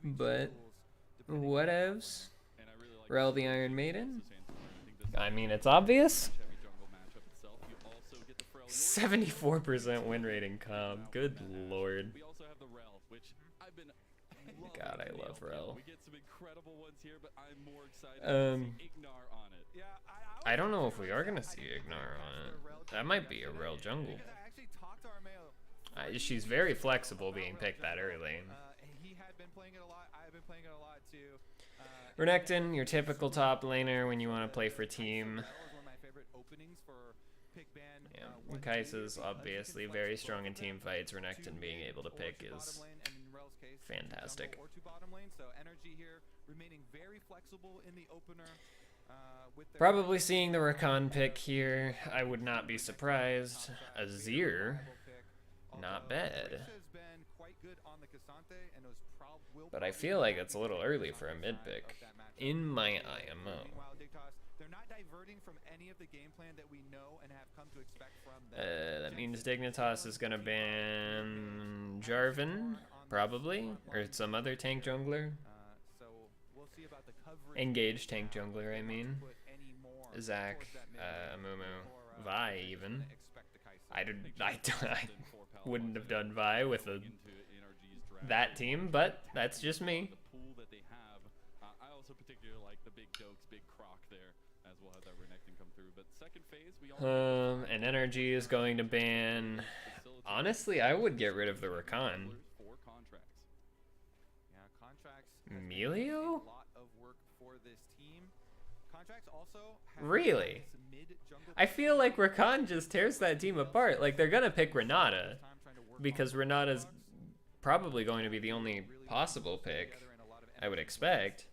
but whatevs. Rel the Iron Maiden? I mean, it's obvious. 74% win rate in comp. Good lord. We also have the Rel, which I've been God, I love Rel. We get some incredible ones here, but I'm more excited to see Ignar on it. Yeah, I don't know if we are gonna see Ignar on it. That might be a Rel jungle. She's very flexible being picked that early. He had been playing it a lot. I've been playing it a lot too. Renekton, your typical top laner when you want to play for team. Yeah, Kai'Sa's obviously very strong in team fights. Renekton being able to pick is fantastic. Probably seeing the Rakan pick here. I would not be surprised. Azir, not bad. But I feel like it's a little early for a mid pick in my IMO. They're not diverting from any of the game plan that we know and have come to expect from them. That means Dignitas is gonna ban Jarvan, probably, or some other tank jungler. So we'll see about the coverage. Engage tank jungler, I mean. Zach, Amumu, Vi even. I wouldn't have done Vi with that team, but that's just me. The pool that they have, I also particularly like the big Dokes, big Croc there, as we'll have that Renekton come through. But second phase, we all And Energy is going to ban. Honestly, I would get rid of the Rakan. for contracts. Yeah, contracts. Melio? A lot of work for this team. Contracts also have Really? I feel like Rakan just tears that team apart. Like, they're gonna pick Renata because Renata's probably going to be the only possible pick, I would expect.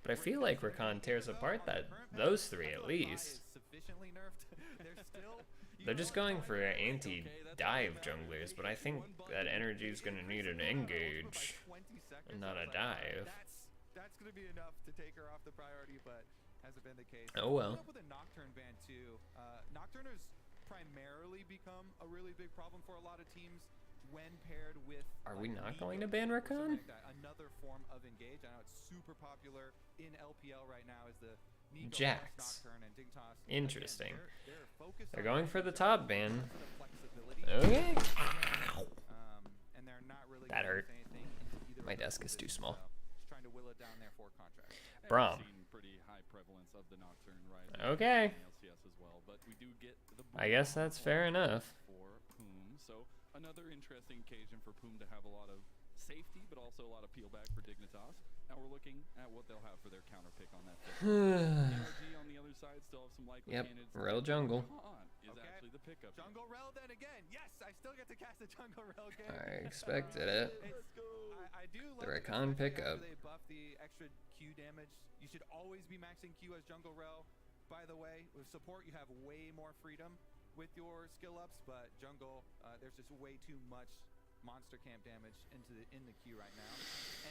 But I feel like Rakan tears apart those three at least. They're just going for anti-dive junglers, but I think that Energy is going to need an engage and not a dive. That's going to be enough to take her off the priority, but hasn't been the case. Oh well. Up with a Nocturne ban too. Nocturne has primarily become a really big problem for a lot of teams when paired with. Are we not going to ban Rakan? Another form of engage. I know it's super popular in LPL right now. Is the Jax. Nocturne and Dignitas. Interesting. They're They're going for the top ban. Okay. And they're not really That hurt. anything into either My of those desk is too positions, small. so just trying to will it down there for contract. Braum. Seen pretty high prevalence of the Nocturne rising Okay. in LCS as well, but we do get the I guess that's fair enough. for Poom. So another interesting occasion for Poom to have a lot of safety, but also a lot of peel back for Dignitas. Now we're looking at what they'll have for their counter pick on that. NRG on the other side still have some likely Yep, candidates. Rel jungle. Khan is actually the pickup. here. Jungle Rel then again. Yes, I still get to cast a Jungle Rel game. I expected it. I do The like Rakan fact that pickup. They buff the extra Q damage. You should always be maxing Q as Jungle Rel. By the way, with support you have way more freedom with your skill ups, but jungle, there's just way too much monster camp damage in the queue right now.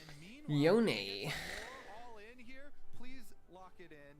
And meanwhile, Yone. more all in here. Please lock it in.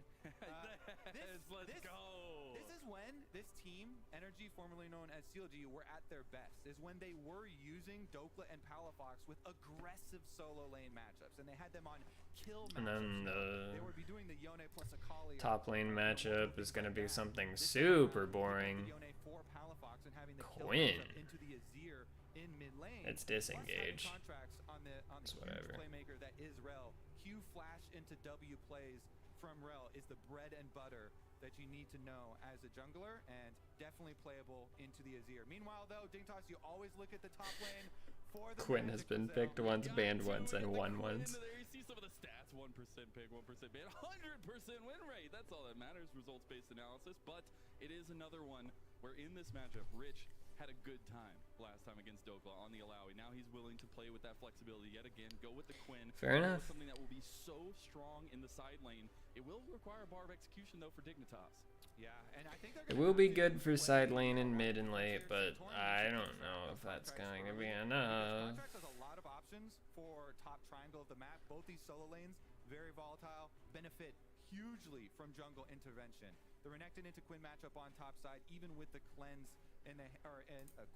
Let's go. This is when this team, Energy, formerly known as CLG, were at their best. Is when they were using Dokla and Palafox with aggressive solo lane matchups, and they had them on kill matchups. And then They would be doing the Yone plus Akali. top lane matchup is going to be something super boring. Yone for Palafox and having the kill Quinn. matchup into the Azir in mid lane. It's plus having disengage. contracts on the It's huge whatever. playmaker that is Rel. Q flash into W plays from Rel is the bread and butter that you need to know as a jungler, and definitely playable into the Azir. Meanwhile, though, Dignitas, you always look at the top lane for the Quinn has been picked once, banned once, and won once. There you see some of the stats: 1% pick, 1% ban, 100% win rate. That's all that matters. Results-based analysis. But it is another one where in this matchup, Rich had a good time last time against Dokla on the Alawi. Now he's willing to play with that flexibility yet again. Go with the Quinn. Fair enough. Something that will be so strong in the side lane. It will require a bar of execution though for Dignitas. Yeah, and I think It will be good for side lane and mid and late, but I don't know if that's going to be enough. Contracts has a lot of options for top triangle of the map. Both these solo lanes, very volatile, benefit hugely from jungle intervention. The Renekton into Quinn matchup on top side, even with the cleanse in the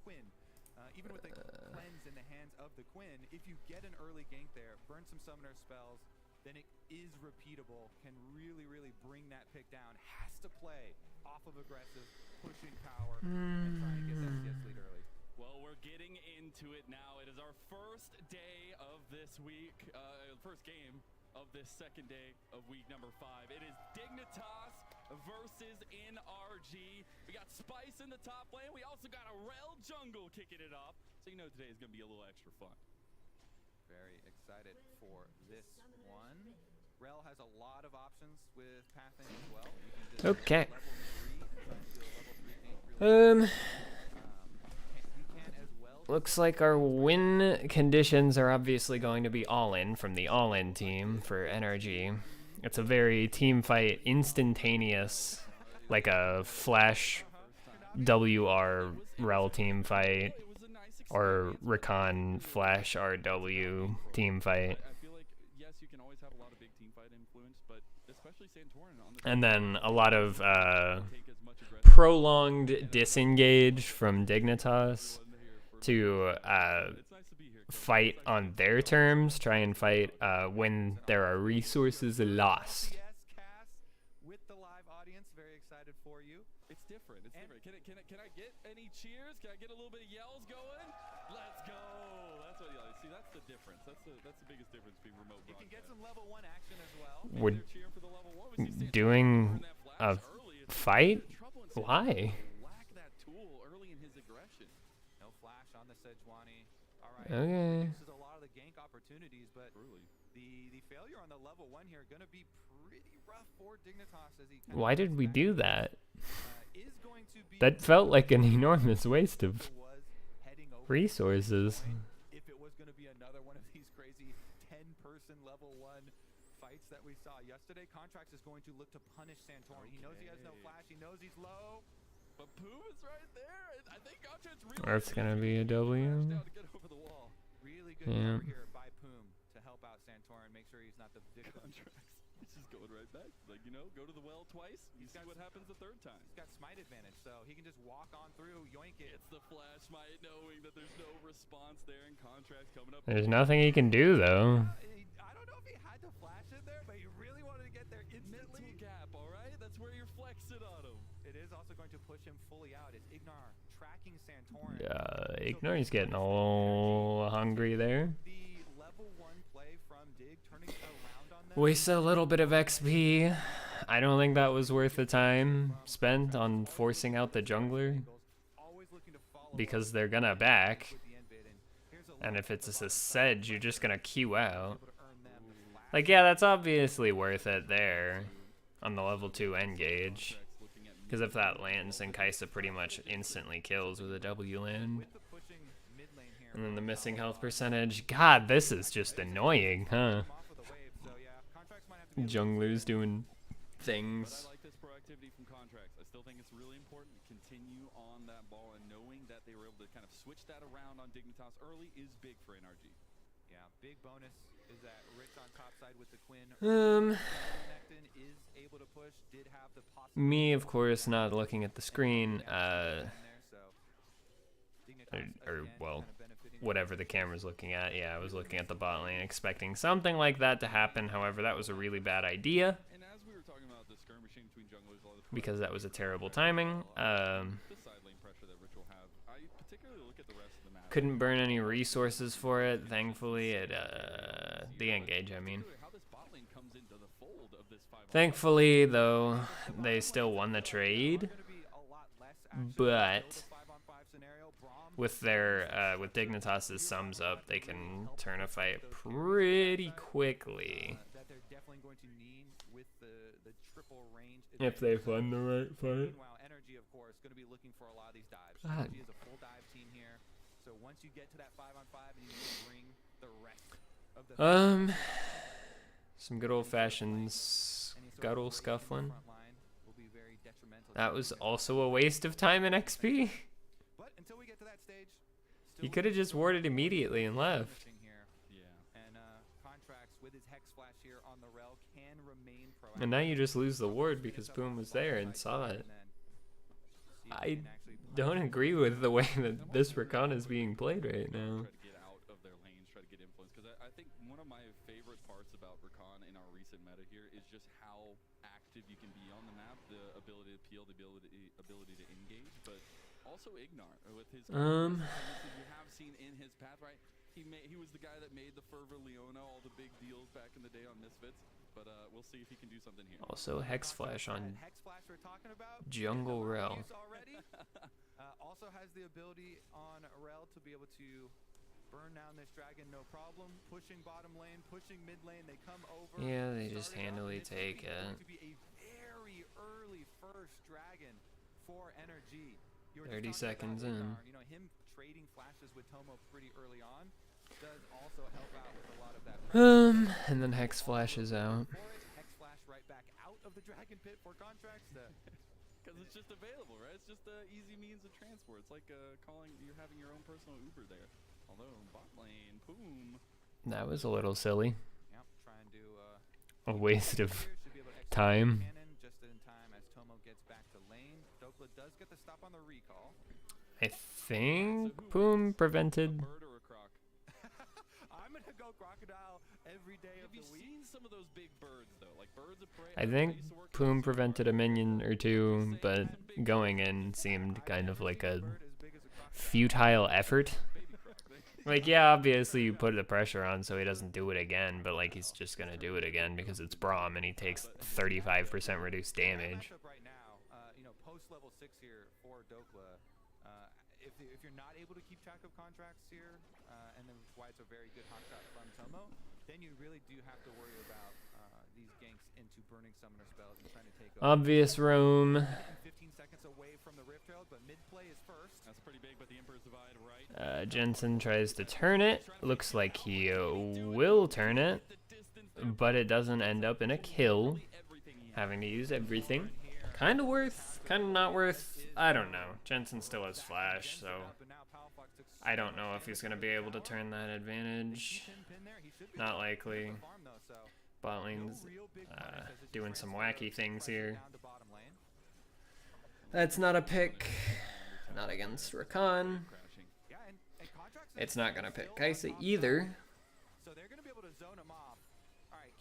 Quinn, even with the cleanse in the hands of the Quinn, if you get an early gank there, burn some summoner spells, then it is repeatable, can really, really bring that pick down. Has to play off of aggressive, pushing power, and try and get that CS lead early. Well, we're getting into it now. It is our first day of this week, first game of this second day of week number 5. It is Dignitas versus NRG. We got Spice in the top lane. We also got a Rel jungle kicking it off. So you know today is going to be a little extra fun. Very excited for this one. Rel has a lot of options with pathing as well. You can just Okay. level 3 and try and do a level 3 gank really you can as well. Looks like our win conditions are obviously going to be all-in from the all-in team for NRG. It's a very team fight, instantaneous, like a Flash WR Rel team fight, or Recon Flash RW team fight. I feel like, yes, you can always have a lot of big team fight influence, but especially Santorin on the And then a lot of prolonged disengage from Dignitas to fight on their terms, try and fight when there are resources lost. With the live audience, very excited for you. It's different. It's different. Can I get any cheers? Can I get a little bit of yells going? Let's go. That's what. See, that's the difference. That's the biggest difference between remote You can broadcast. get some level 1 action as well. We're doing a fight? Why? Lack that tool early in his aggression. No flash on the Sejuani. All right. Okay. This is a lot of the gank opportunities, but the failure on the level 1 here going to be pretty rough for Dignitas as he Why did we do that? is going to be That felt like an enormous waste of was heading over resources. if it was going to be another one of these crazy 10-person level 1 fights that we saw yesterday. Contracts is going to look to punish Santorin. He knows he has no flash. He knows he's low. But Poom is right there. I think Contract's really That's gonna be a W. now to get over the wall. Really good Yeah. cover here by Poom to help out Santorin. Make sure he's not the victim. Contracts. He's just going right back. Like, you know, go to the well twice. You see what happens the third time. He's got smite advantage, so he can just walk on through, yoink it. It's the flash might knowing that there's no response there and Contracts coming up. There's nothing he can do though. I don't know if he had to flash in there, but he really wanted to get there instantly. Mental gap, all right? That's where you're flexing on him. It is also going to push him fully out. It's Ignar tracking Santorin. Ignor's getting a little hungry there. The level 1 play from Dig turning around on them. Waste a little bit of XP. I don't think that was worth the time spent on forcing out the jungler Always looking to follow because they're gonna back. with the invade, and here's a And if it's a Sedge, you're just gonna queue out. able to earn them the flash. Like, yeah, that's obviously worth it there on the level 2 engage. Because if that lands, then Kaisa pretty much instantly kills with a W land. With the pushing mid lane here. And then the missing health percentage. God, this is just annoying, huh? Off with a wave, so yeah, contracts might have to be Junglers doing But things. I like this proactivity from Contracts. I still think it's really important to continue on that ball, and knowing that they were able to kind of switch that around on Dignitas early is big for NRG. Yeah, big bonus is that Rich on top side with the Quinn. Renekton is able to push, did have the Me, of course, not looking at the screen, well, whatever the camera's looking at. Yeah, I was looking at the bot lane, expecting something like that to happen. However, that was a really bad idea And as we were talking about the skirmishing between junglers, a lot of the because that was a terrible timing. the side lane pressure that Rich will have. I particularly look at the rest of the map. Couldn't burn any resources for it, thankfully. The engage, I mean. How this bot lane comes into the fold of this this 5-on-5. Thankfully, though, they still won the trade. But with their with Dignitas's sums up, they can turn a fight pretty quickly. That they're definitely going to need with the triple range. If they fund the right fight. Meanwhile, Energy, of course, going to be looking for a lot of these dives. God. Energy is a full dive team here. So once you get to that 5-on-5, and you need to bring the rest of the some good old-fashioned scuttle scuffling. That was also a waste of time and XP. But until we get to that stage, He could have just warded immediately and left. And contracts with his Hex Flash here on the rel can remain proactive. And now you just lose the ward because Boom was there and saw it. I don't agree with the way that this Rakan is being played right now. Try to get out of their lanes, try to get influence. Because I think one of my favorite parts about Rakan in our recent meta here is just how active you can be on the map, the ability to peel, the ability to engage, but also Ignar with his you have seen in his path, right? He was the guy that made the Fervor Leona, all the big deals back in the day on Misfits, but we'll see if he can do something here. Also Hex Flash on Hex Flash we're talking about. Jungle Rel. Also has the ability on Rel to be able to burn down this dragon, no problem. Pushing bottom lane, pushing mid lane, they come over. Yeah, they just handily take it. To be a very early first dragon for NRG. 30 seconds in. You know, him trading flashes with Tomo pretty early on does also help out with a lot of that. And then Hex flashes out. Hex Flash right back out of the dragon pit for contracts. Because it's just available, right? It's just an easy means of transport. It's like you're having your own personal Uber there. Although bot lane, boom. That was a little silly. Yep, trying to A waste of time. just in time as Tomo gets back to lane. Dokla does get the stop on the recall. I think Boom prevented. Bird or a croc? I'm gonna go crocodile every day of the week. Seen some of those big birds though, like birds of prey. I think Poom prevented a minion or two, but going in seemed kind of like a futile effort. Like, yeah, obviously you put the pressure on so he doesn't do it again, but like he's just gonna do it again because it's Braum and he takes 35% reduced damage. Right now, you know, post level 6 here for Dokla. If you're not able to keep track of contracts here, and then why it's a very good hot shot from Tomo, then you really do have to worry about these ganks into burning summoner spells and trying to take over. Obvious roam. 15 seconds away from the Rift Herald, but mid play is first. That's pretty big, but the Emperor's Divide, right? Jensen tries to turn it. Looks like he will turn it, but it doesn't end up in a kill. Having to use everything. Kind of worth, kind of not worth. I don't know. Jensen still has flash, so I don't know if he's going to be able to turn that advantage. Not likely. Bot lane's doing some wacky things here. That's not a pick. Not against Rakan. It's not going to pick Kaisa either.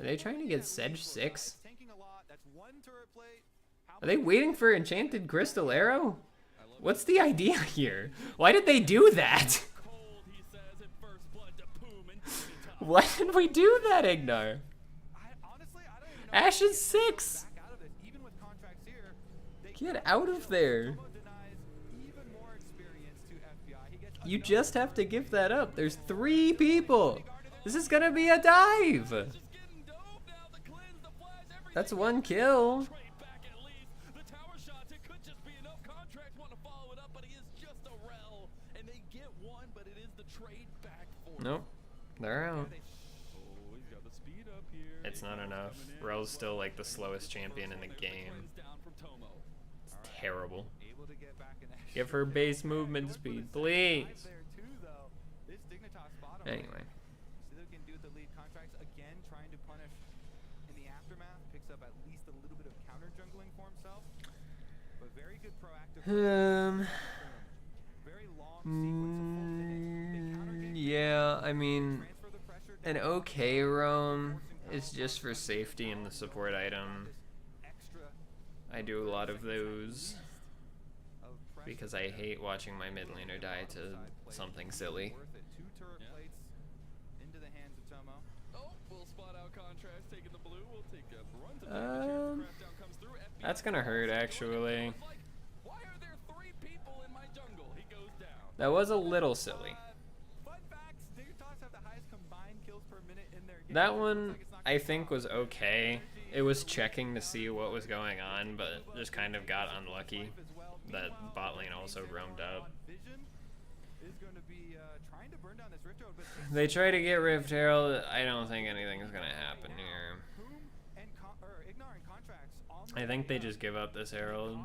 Are they trying to get Sedge 6? Are they waiting for Enchanted Crystal Arrow? What's the idea here? Why did they do that? Why did we do that, Ignar? Ash is 6! Get out of there. You just have to give that up. There's 3 people. This is gonna be a dive. That's 1 kill. Nope. They're out. It's not enough. Rel's still like the slowest champion in the game. It's terrible. Give her base movement speed, please. Anyway. Yeah, I mean, an okay roam is just for safety in the support item. I do a lot of those because I hate watching my mid laner die to something silly. Oh, we'll spot out Contrast taking the blue. We'll take a brunt of damage here. Crackdown comes through. FBI That's gonna hurt actually. Why are there 3 people in my jungle? He goes down. That was a little silly. Fun facts, Dignitas have the highest combined kills per minute in their game. That one I think was okay. It was checking to see what was going on, but just kind of got unlucky that bot lane also roamed up. They try to get Rift Herald. I don't think anything is gonna happen here. I think they just give up this Herald.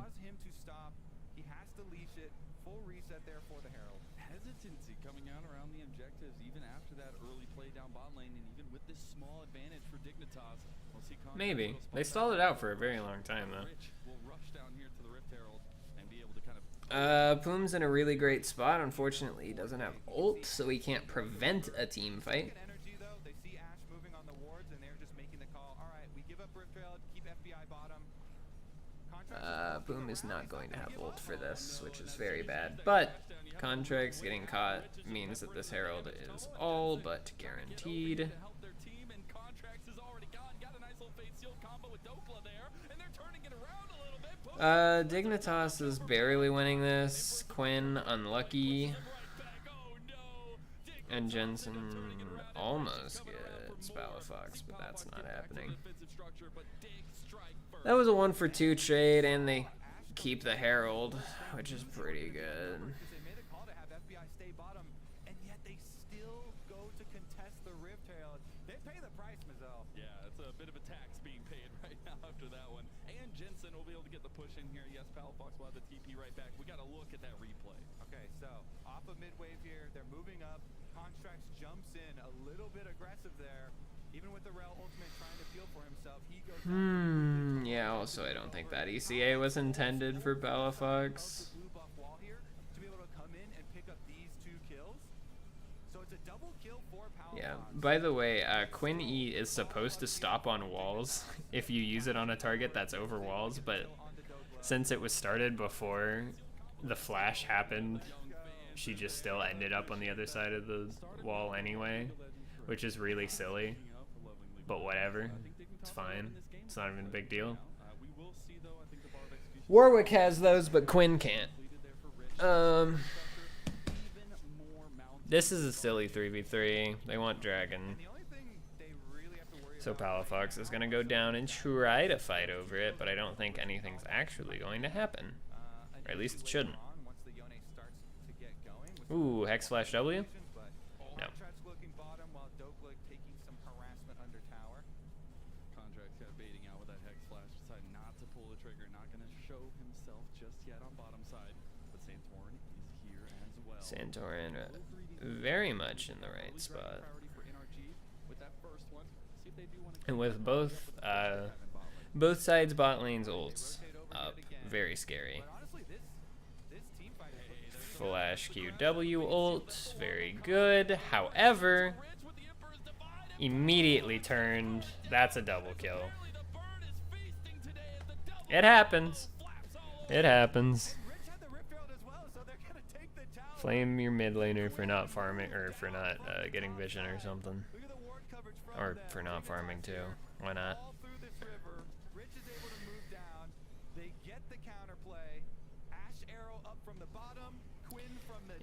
He has to leash it. Full reset there for the Herald. Hesitancy coming out around the objectives even after that early play down bot lane, and even with this small advantage for Dignitas. We'll see Maybe. They stalled it out for a very long time though. Will rush down here to the Rift Herald and be able to kind of Poom's in a really great spot. Unfortunately, he doesn't have ult, so he can't prevent a team fight. Energy though, they see Ashe moving on the wards, and they're just making the call. All right, we give up Rift Herald, keep FBI bottom. Boom is not going to have ult for this, which is very bad. But Contracts getting caught means that this Herald is all but guaranteed. Dignitas is barely winning this. Quinn unlucky. And Jensen almost gets Palafox, but that's not happening. That was a 1-for-2 trade, and they keep the Herald, which is pretty good. They made a call to have FBI stay bottom, and yet they still go to contest the Rift Herald. They pay the price, Mazel. Yeah, it's a bit of a tax being paid right now after that one. And Jensen will be able to get the push in here. Yes, Palafox will have the TP right back. We got to look at that replay. Okay, so off of mid-wave here, they're moving up. Contracts jumps in a little bit aggressive there. Even with the Rel ultimate trying to feel for himself, he goes Yeah, also I don't think that ECA was intended for Palafox. blue buff wall here to be able to come in and pick up these 2 kills. So it's a double kill for Palafox. Yeah, by the way, Quinn E is supposed to stop on walls if you use it on a target that's over walls, but since it was started before the flash happened, she just still ended up on the other side of the wall anyway, which is really silly. But whatever, it's fine. It's not even a big deal. Warwick has those, but Quinn can't. This is a silly 3v3. They want Dragon. So Palafox is going to go down and try to fight over it, but I don't think anything's actually going to happen. Or at least it shouldn't. Ooh, Hex Flash W? No. Contracts got baiting out with that Hex Flash. Decided not to pull the trigger. Not going to show himself just yet on bottom side. But Santorin is here as well. Santorin very much in the right spot. And with both sides bot lanes ults up, very scary. Flash QW ult, very good. However, immediately turned. That's a double kill. It happens. It happens. Flame your mid laner for not farming, or for not getting vision or something. Or for not farming too. Why not?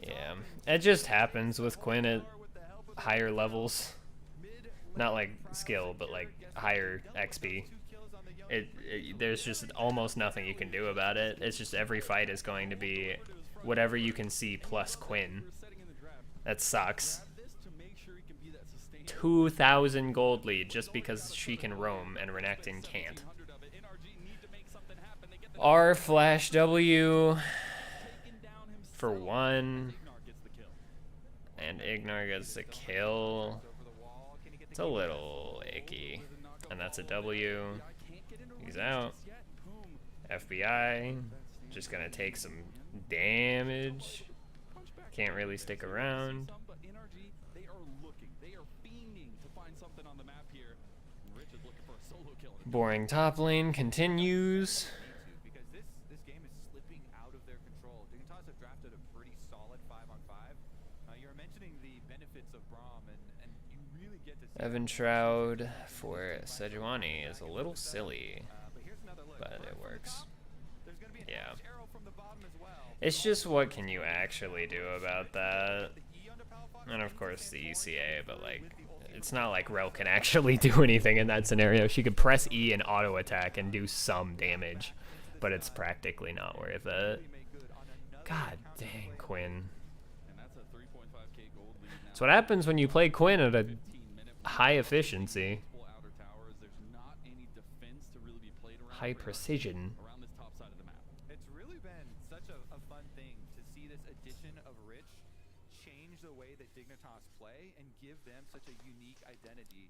Yeah, it just happens with Quinn at higher levels. Not like skill, but like higher XP. There's just almost nothing you can do about it. It's just every fight is going to be whatever you can see plus Quinn. That sucks. 2,000 gold lead just because she can roam and Renekton can't. R Flash W for 1. And Ignar gets a kill. It's a little icky. And that's a W. He's out. FBI just gonna take some damage. Can't really stick around. Boring top lane continues. Because this game is slipping out of their control. Dignitas have drafted a pretty solid 5-on-5. You were mentioning the benefits of Braum, and you really get to see Evan Shroud for Sejuani is a little silly, but here's another look. but it works. There's going to be an Yeah. edge arrow from the bottom as well. It's just what can you actually do about that? And of course the ECA, but like, it's not like Rel can actually do anything in that scenario. She could press E and auto attack and do some damage, but it's practically not worth it. God dang, Quinn. That's what happens when you play Quinn at a high efficiency. High precision. It's really been such a fun thing to see this addition of Rich change the way that Dignitas play and give them such a unique identity.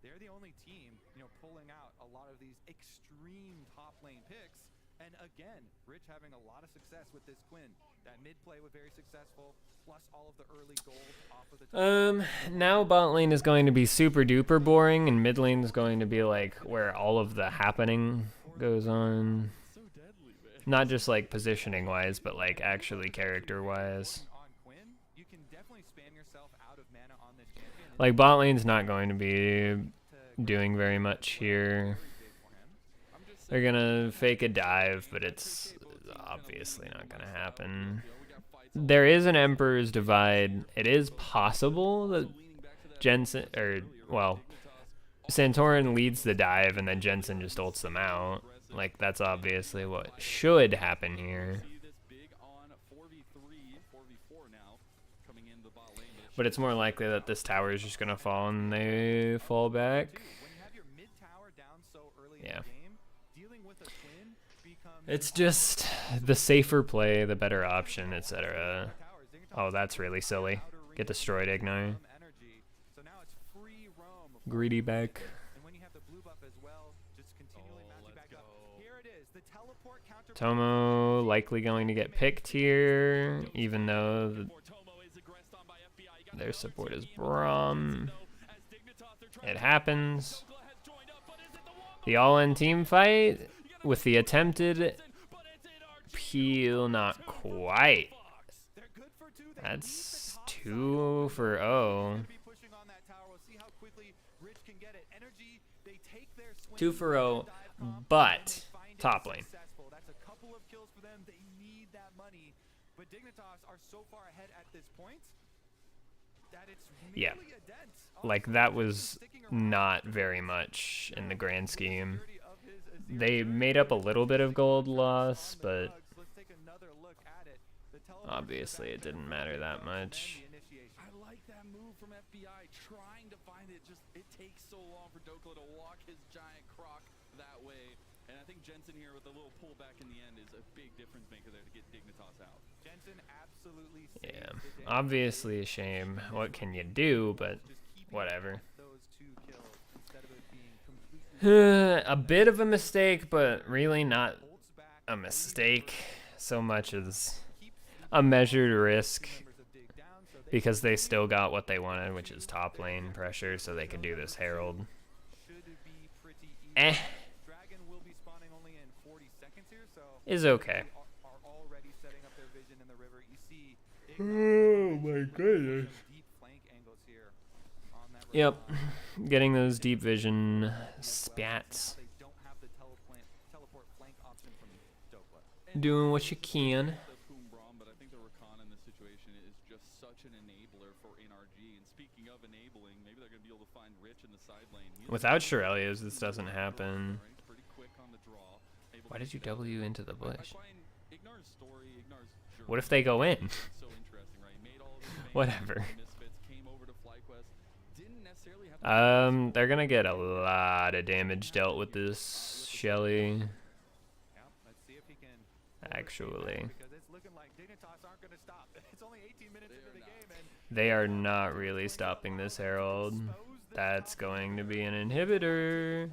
They're the only team, pulling out a lot of these extreme top lane picks. And again, Rich having a lot of success with this Quinn. That mid play was very successful, plus all of the early gold off of the top. Now bot lane is going to be super duper boring, and mid lane is going to be like where all of the happening goes on. Not just like positioning wise, but like actually character wise. Like bot lane's not going to be doing very much here. They're gonna fake a dive, but it's obviously not gonna happen. There is an Emperor's Divide. It is possible that Jensen, Santorin leads the dive and then Jensen just ults them out. Like, that's obviously what should happen here. But it's more likely that this tower is just gonna fall and they fall back. Yeah. It's just the safer play, the better option, etc. Oh, that's really silly. Get destroyed, Ignite. Greedy back. Tomo likely going to get picked here, even though their support is Braum. It happens. The all-in team fight with the attempted peel, not quite. That's 2 for 0. 2 for 0, but top lane. That's a couple of kills for them. They need that money, but Dignitas are so far ahead at this point that it's really a dent. Like that was not very much in the grand scheme. They made up a little bit of gold loss, but obviously it didn't matter that much. I like that move from FBI, trying to find it. Just it takes so long for Dokla to walk his giant croc that way. And I think Jensen here with a little pullback in the end is a big difference maker there to get Dignitas out. Jensen absolutely Obviously a shame. What can you do? But whatever. A bit of a mistake, but really not a mistake so much as a measured risk, because they still got what they wanted, which is top lane pressure, so they could do this Herald. Is okay. Oh my goodness. Yep, getting those deep vision spats. Doing what you can. But I think the Rakan in this situation is just such an enabler for NRG. And speaking of enabling, maybe they're going to be able to find Rich in the side lane. Without Shirelios, this doesn't happen. Why did you W into the bush? What if they go in? Whatever. They're gonna get a lot of damage dealt with this Shelly. Actually, they are not really stopping this Herald. That's going to be an inhibitor.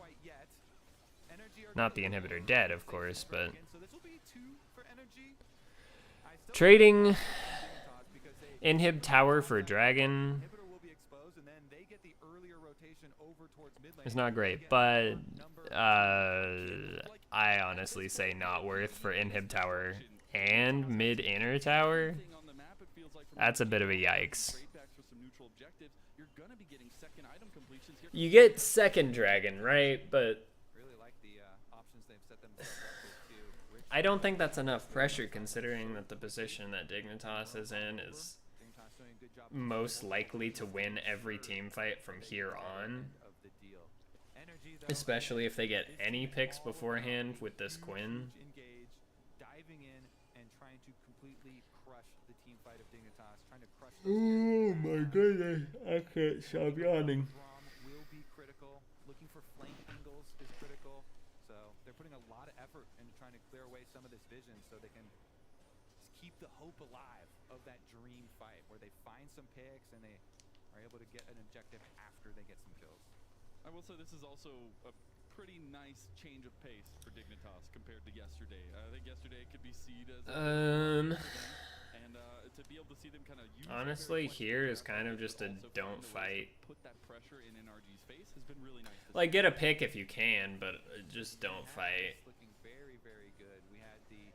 Not the inhibitor dead, of course, but trading inhib tower for dragon is not great, but I honestly say not worth for inhib tower and mid inner tower. That's a bit of a yikes. objectives, you're gonna be getting second item completions here. You get second dragon, right? But Really like the options they've set themselves up with too. Rich I don't think that's enough pressure considering that the position that Dignitas is in is Dignitas doing a good job most likely to win every team fight from here on. of the deal. Energy though, Especially if they get any picks beforehand with this Quinn. engage, diving in and trying to completely crush the team fight of Dignitas, trying to crush those Oh my goodness, I can't stop yawning. Rom will be critical. Looking for flank angles is critical. So they're putting a lot of effort into trying to clear away some of this vision so they can just keep the hope alive of that dream fight where they find some picks and they are able to get an objective after they get some kills. I will say this is also a pretty nice change of pace for Dignitas compared to yesterday. I think yesterday it could be seen as and to be able to see them kind of use Honestly, here is kind of just a don't fight. put that pressure in NRG's face has been really nice to Like, get a pick if you can, but just don't fight. It's looking very, very good. We had the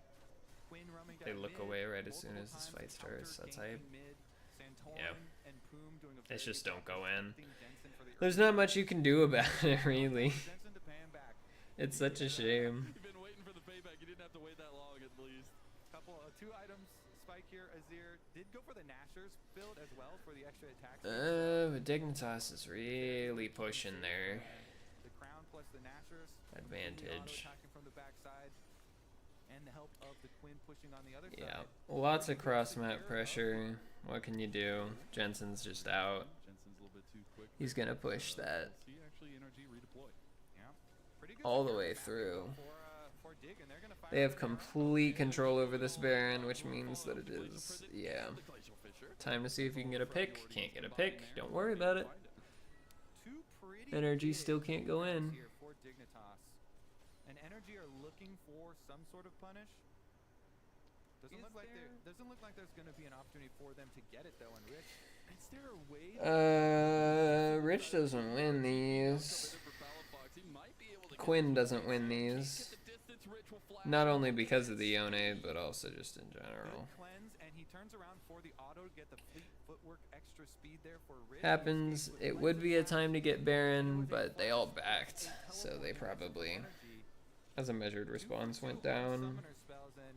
Quinn roaming They down look mid, away right as soon multiple as this times fight encounter starts. That's ganking hype. mid, Santorin Yeah. and Poom doing a It's very just good don't job go in. protecting Jensen for the There's early not much you can do about it, really. Jensen to pay him back. It's such a shame. You've been waiting for the payback. You didn't have to wait that long at least. Couple two items. Spike here. Azir did go for the Nashers build as well for the extra attack. But Dignitas is really pushing their The crown plus the Nashers. advantage. Attacking from the backside. And the help of the Quinn pushing on the other Yeah, side. lots of cross map pressure. What can you do? Jensen's just out. Jensen's a little bit too quick. He's gonna push that We'll see actually NRG redeploy. Yeah. Pretty good all the security way map through. for Dig, and they're gonna fire They have another round. complete control over this Baron, which means that it is, yeah. Time to see if you can get a pick. Can't get a pick. Don't worry about it. Two pretty NRG big still can't go in. here for Dignitas. And Energy are looking for some sort of punish. Doesn't look like there's going to be an opportunity for them to get it though. And Rich, Is there a way? Rich doesn't win these. Quinn doesn't win these. Not only because of the Yone, but also just in general. good cleanse, and he turns around for the auto to get the fleet footwork extra speed there for Rich. Happens. It would be a time to get Baron, but they all backed, so they probably, as a measured response, went down. Summoner spells and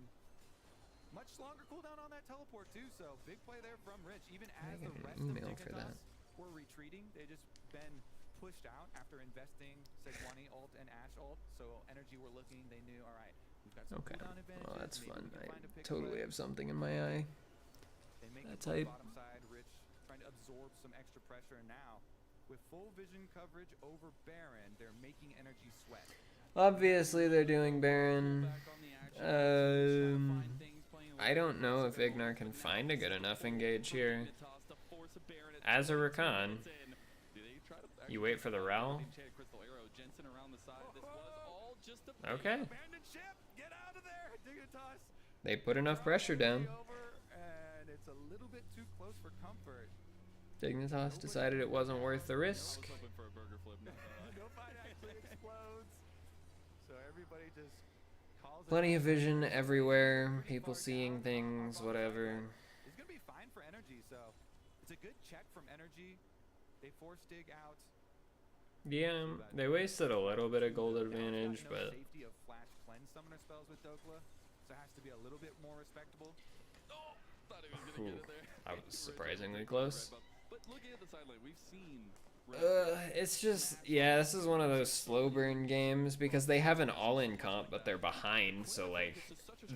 much longer cooldown on that teleport too. So big play there from Rich. Even as the get an rest of email for that. Dignitas were retreating, they just been pushed out after investing Sejuani ult and Ashe ult. So Energy were looking. They knew, all right, we've got some Okay, cooldown advantages. well that's maybe fun. we can I find a pick totally away. have something in my eye. They make That's it to the hype. bottom side. Rich trying to absorb some extra pressure, and now with full vision coverage over Baron, they're making Energy sweat. Obviously, they're doing Baron. I don't know if Ignar can find a good enough engage here. As a Rakan, you wait for the Rel. Okay. Abandoned ship, get out of there, Dignitas. They put enough pressure down. Over, and it's a little bit too close for comfort. Dignitas decided it wasn't worth the risk. No fight actually explodes. So everybody just calls it. Plenty of vision everywhere, people seeing things, whatever. It's gonna be fine for Energy, so it's a good check from Energy. They force Dig out. Yeah, they wasted a little bit of gold advantage, No but safety of flash cleanse summoner spells with Dokla, so it has to be a little bit more respectable. ooh, that was surprisingly close. But looking at the sideline, we've seen. It's just, yeah, this is one of those slow burn games because they have an all-in comp, but they're behind, so like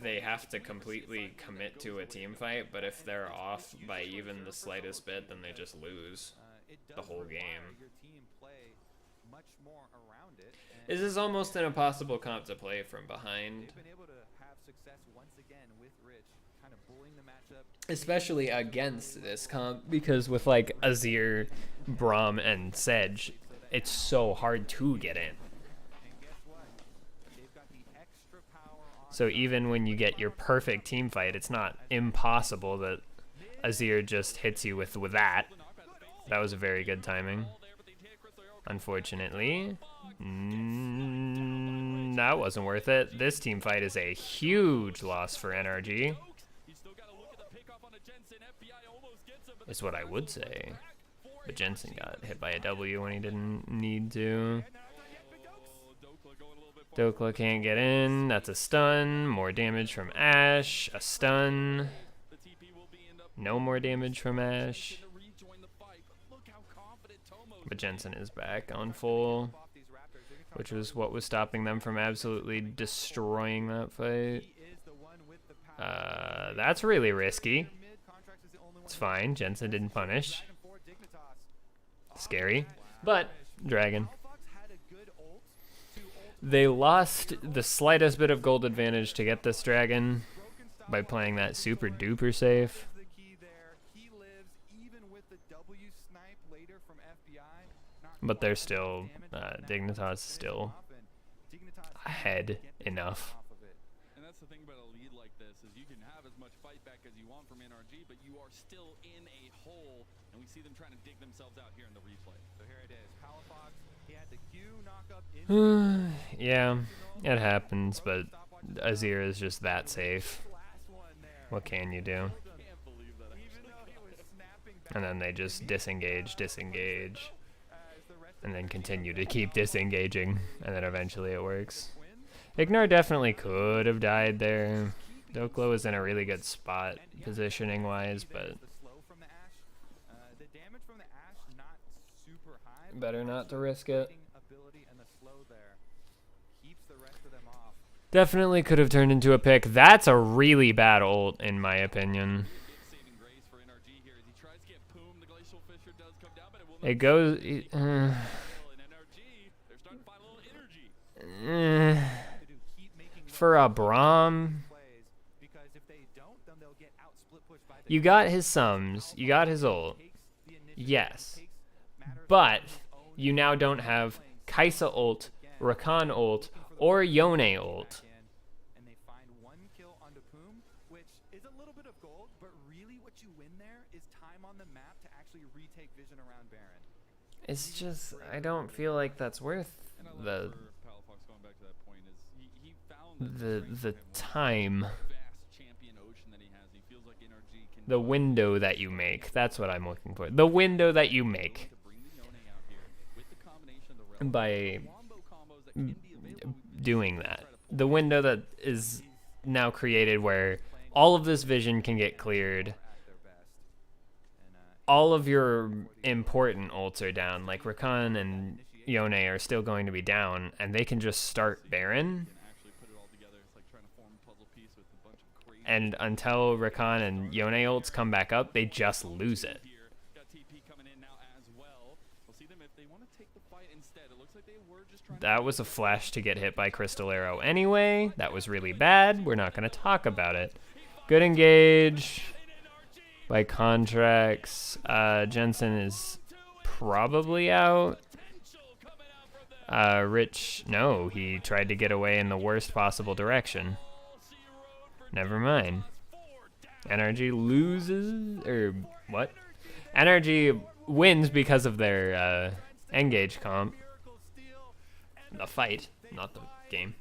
they have to completely commit to a team fight. But if they're off by even the slightest bit, then they just lose It the does whole require game. your team play much more around it. And This is almost an impossible comp to play from behind, they've been able to have success once again with Rich, kind of bullying the matchup. especially against this comp, because with like Azir, Braum, and Sedge, it's so hard to get in. And guess what? They've got the extra power on. So even when you get your perfect team fight, it's not impossible that Azir just hits you with that. That was a very good timing. Unfortunately, that wasn't worth it. This team fight is a huge loss for NRG. Is what I would say. But Jensen got hit by a W when he didn't need to. Dokla can't get in. That's a stun. More damage from Ashe. A stun. No more damage from Ashe. But Jensen is back on full, which was what was stopping them from absolutely destroying that fight. That's really risky. It's fine. Jensen didn't punish. Scary. But Dragon. They lost the slightest bit of gold advantage to get this Dragon by playing that super duper safe. But they're still, Dignitas is still ahead enough. And that's the thing about a lead like this, is you can have as much fight back as you want from NRG, but you are still in a hole, and we see them trying to dig themselves out here in the replay. So here it is. Palafox, he had the Q knock up Yeah, it happens, but Azir is just that safe. What can you do? And then they just disengage, and then continue to keep disengaging, and then eventually it works. Ignar definitely could have died there. Dokla was in a really good spot positioning-wise, but better not to risk it. Definitely could have turned into a pick. That's a really bad ult, in my opinion. It goes... for a Braum... You got his sums. You got his ult. Yes. But you now don't have Kaisa ult, Rakan ult, or Yone ult. And they find one kill on Poom, which is a little bit of gold, but really what you win there is time on the map to actually retake vision around Baron. It's just, I don't feel like that's worth the time. The window that you make. That's what I'm looking for. The window that you make by doing that. The window that is now created where all of this vision can get cleared. All of your important ults are down. Like Rakan and Yone are still going to be down, and they can just start Baron. And until Rakan and Yone ults come back up, they just lose it. That was a flash to get hit by Crystal Arrow anyway. That was really bad. We're not going to talk about it. Good engage by contracts. Jensen is probably out. Rich, no, he tried to get away in the worst possible direction. Never mind. NRG loses, or what? NRG wins because of their engage comp. The fight, not the game.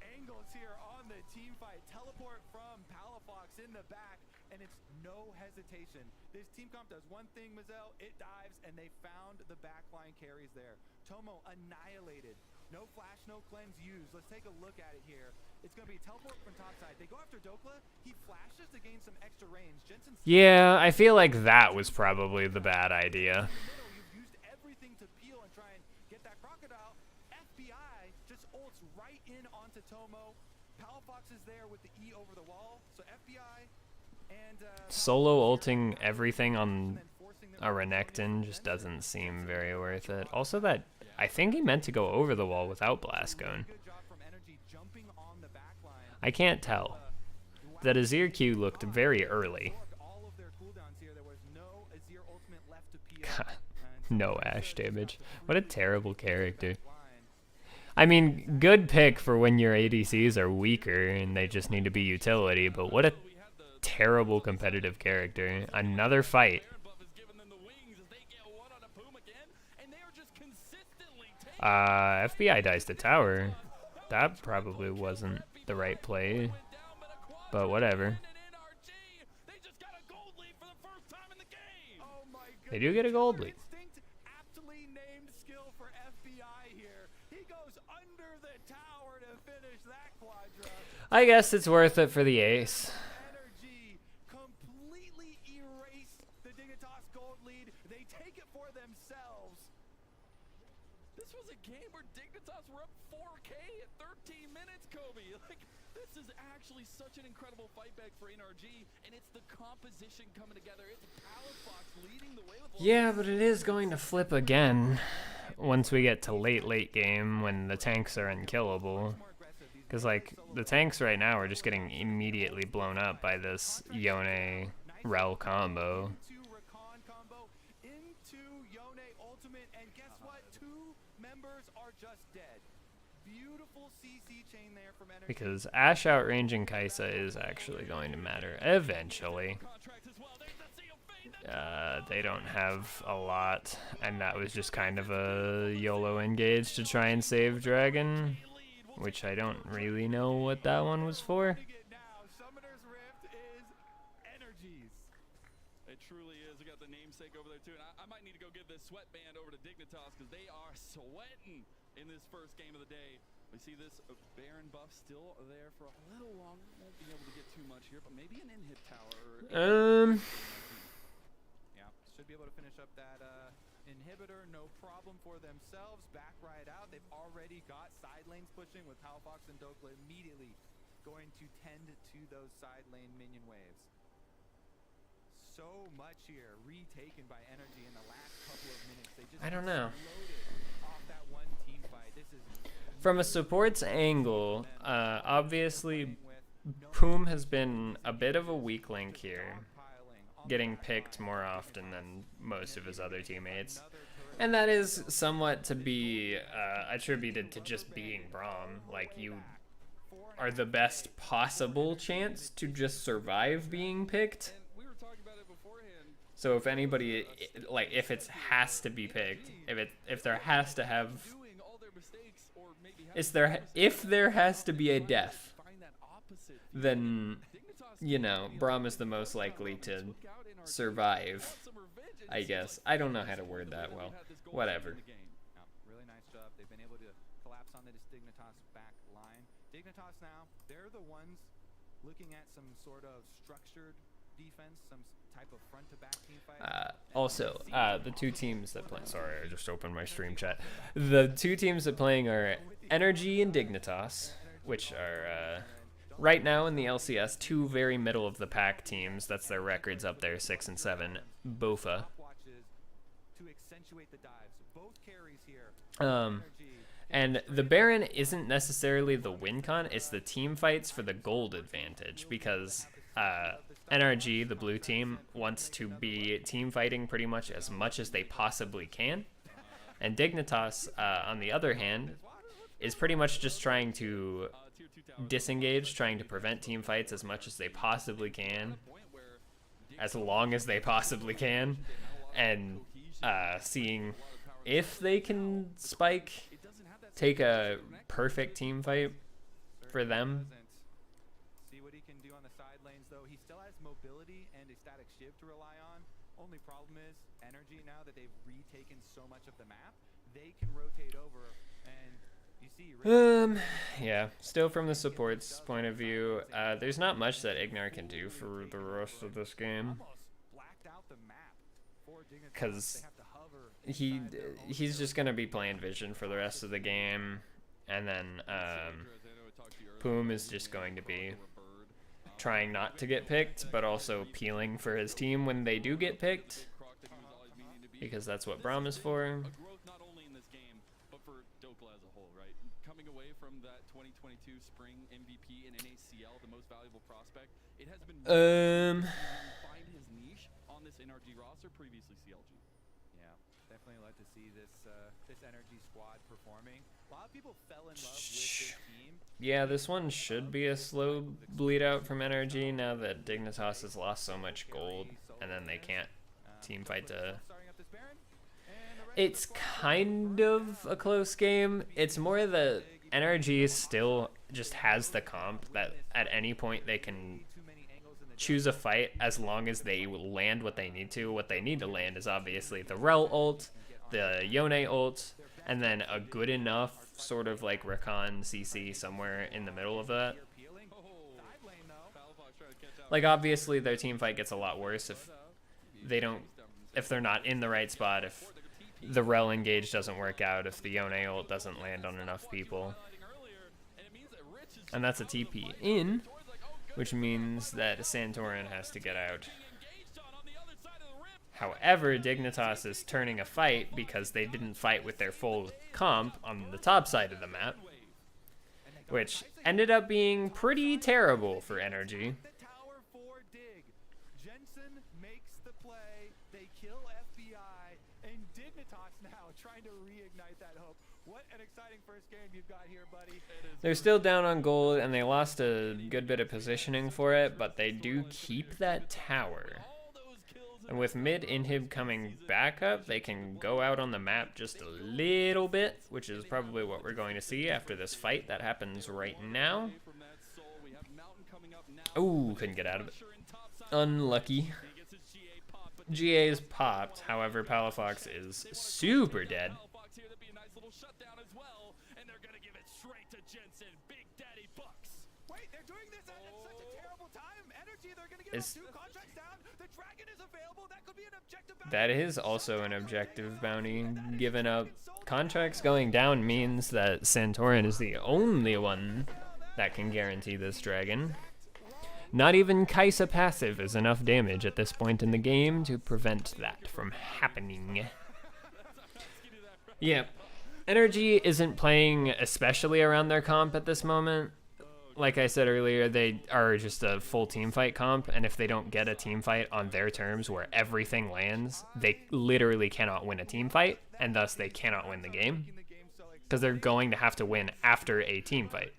Angles here on the team fight. Teleport from Palafox in the back, and it's no hesitation. This team comp does one thing, Mazel. It dives, and they found the backline carries there. Tomo annihilated. No flash, no cleanse used. Let's take a look at it here. It's going to be teleport from topside. They go after Dokla. He flashes to gain some extra range. Jensen's Yeah, I feel like that was probably the bad idea. You've used everything to peel and try and get that crocodile. FBI just ults right in onto Tomo. Palafox is there with the E over the wall. So FBI and Solo ulting everything on a Renekton just doesn't seem very worth it. Also, that I think he meant to go over the wall without Blast Cone. I can't tell. That Azir Q looked very early. God, no Ashe damage. What a terrible character. I mean, good pick for when your ADCs are weaker and they just need to be utility, but what a terrible competitive character. Another fight. FBI dies to tower. That probably wasn't the right play, but whatever. They do get a gold lead. Instinct, aptly named skill for FBI here. He goes under the tower to finish that quadra. I guess it's worth it for the ace. Energy completely erase the Dignitas gold lead. They take it for themselves. This was a game where Dignitas were up 4K at 13 minutes, Kobe. Like, this is actually such an incredible fight back for NRG, and it's the composition coming together. It's Palafox leading the way with... Yeah, but it is going to flip again once we get to late game when the tanks are unkillable. Because, like, the tanks right now are just getting immediately blown up by this Yone-Rel combo. Into Yone ultimate, and guess what? 2 members are just dead. Beautiful CC chain there from Energy. Because Ashe outranging Kaisa is actually going to matter eventually. They don't have a lot, and that was just kind of a YOLO engage to try and save Dragon, which I don't really know what that one was for. Summoner's Rift is Energy's. It truly is. We got the namesake over there too, and I might need to go give this sweatband over to Dignitas because they are sweating in this first game of the day. We see this Baron buff still there for a little longer. Won't be able to get too much here, but maybe an inhib tower. Yeah, should be able to finish up that inhibitor, no problem for themselves. Back right out. They've already got side lanes pushing with Palafox and Dokla immediately going to tend to those side lane minion waves. So much here retaken by Energy in the last couple of minutes. They just I don't know. exploded off that one team fight. This is From a support's angle, obviously Poom has been a bit of a weak link here, getting picked more often than most of his other teammates. And that is somewhat to be attributed to just being Braum. Like, you are the best possible chance to just survive being picked. So if anybody, like, if it has to be picked, if there has to have, if there has to be a death, then, you know, Braum is the most likely to survive, I guess. I don't know how to word that well. Whatever. really nice job. They've been able to collapse on the Dignitas back line. Dignitas now, they're the ones looking at some sort of structured defense, some type of front to back team fight. Also, the two teams that play, sorry, I just opened my stream chat. The two teams that playing are Energy and Dignitas, which are right now in the LCS, 2 very middle of the pack teams. That's their records up there, 6 and 7. Bofa. To accentuate the dives. Both carries here. And the Baron isn't necessarily the win con, it's the team fights for the gold advantage, because NRG, the blue team, wants to be team fighting pretty much as they possibly can. And Dignitas, on the other hand, is pretty much just trying to disengage, trying to prevent team fights as much as they possibly can, as long as they possibly can, and seeing if they can spike, take a perfect team fight for them. See what he can do on the side lanes, though. He still has mobility and a static shiv to rely on. Only problem is Energy, now that they've retaken so much of the map, they can rotate over, and you see... Yeah, still from the support's point of view, there's not much that Ignar can do for the rest of this game. Because he's just going to be playing Vision for the rest of the game, and then Poom is just going to be trying not to get picked, but also peeling for his team when they do get picked, because that's what Braum is for. Not only in this game, but for Dokla as a whole, right? Coming away from that 2022 spring MVP in NACL, the most valuable prospect, it has been find his niche on this NRG roster, previously CLG. Yeah, definitely love to see this this Energy squad performing. A lot of people fell in love with this team. Yeah, this one should be a slow bleed out from NRG now that Dignitas has lost so much gold, and then they can't team fight to... It's kind of a close game. It's more that NRG still just has the comp that at any point they can choose a fight as long as they land what they need to. What they need to land is obviously the Rel ult, the Yone ult, and then a good enough sort of like Rakan CC somewhere in the middle of that. Like, obviously their team fight gets a lot worse if they're not in the right spot, if the Rel engage doesn't work out, if the Yone ult doesn't land on enough people. And that's a TP in, which means that Santorin has to get out. However, Dignitas is turning a fight because they didn't fight with their full comp on the top side of the map, which ended up being pretty terrible for Energy. Trying to reignite that hope. What an exciting first game you've got here, buddy. They're still down on gold, and they lost a good bit of positioning for it, but they do keep that tower. And with mid inhib coming back up, they can go out on the map just a little bit, which is probably what we're going to see after this fight that happens right now. Ooh, couldn't get out of it. Unlucky. GA's popped, however, Palafox is super dead. That is also an objective bounty given up. Contracts going down means that Santorin is the only one that can guarantee this dragon. Not even Kaisa passive is enough damage at this point in the game to prevent that from happening. Yeah, Energy isn't playing especially around their comp at this moment. Like I said earlier, they are just a full team fight comp, and if they don't get a team fight on their terms where everything lands, they literally cannot win a team fight, and thus they cannot win the game. Because they're going to have to win after a team fight.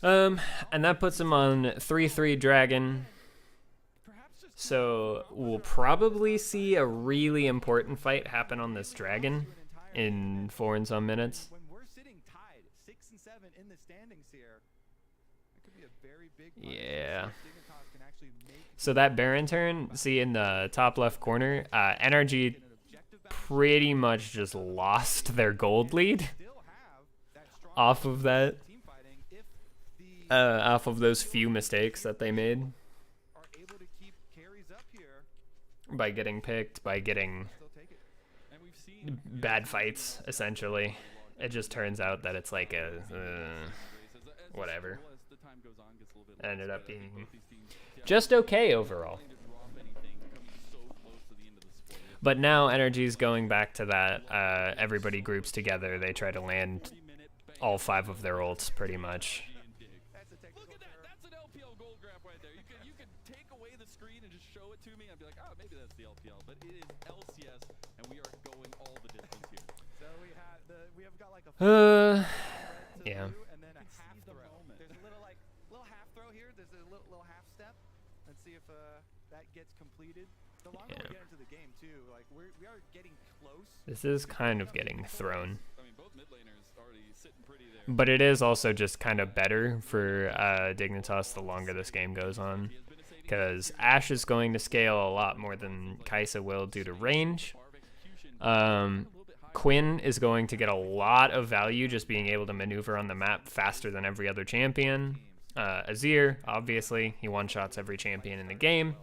And that puts him on 3-3 Dragon. So we'll probably see a really important fight happen on this Dragon in 4 and some minutes. When we're sitting tied 6 and 7 in the standings here, it could be a very big yeah. So that Baron turn, see in the top left corner, Energy pretty much just lost their gold lead off of that. Off of those few mistakes that they made by getting picked, by getting bad fights, essentially. It just turns out that it's like a whatever. Ended up being just okay overall. But now Energy's going back to that everybody groups together, they try to land all 5 of their ults pretty much. Maybe that's the LPL, but it is LCS, and we are going all the distance here. So we have got like a yeah. And then a half throw. There's a little half throw here. There's a little half step. Let's see if that gets completed. The longer we get into the game too, like we are getting close. This is kind of getting thrown. I mean, both mid laners already sitting pretty there. But it is also just kind of better for Dignitas the longer this game goes on. Because Ashe is going to scale a lot more than Kaisa will due to range. Quinn is going to get a lot of value just being able to maneuver on the map faster than every other champion. Azir, obviously, he one-shots every champion in the game.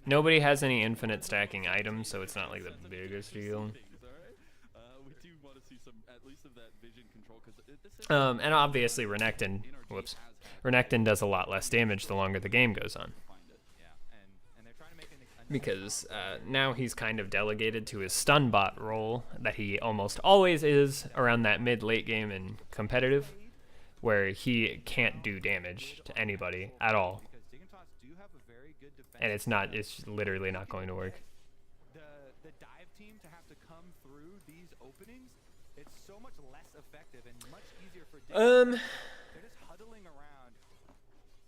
Nobody has any infinite stacking items, so it's not like the biggest deal. And obviously Renekton does a lot less damage the longer the game goes on. Because now he's kind of delegated to his stun bot role that he almost always is around that mid-late game in competitive, where he can't do damage to anybody at all. And it's literally not going to work. The dive team to have to come through these openings, it's so much less effective and much easier for they're just huddling around.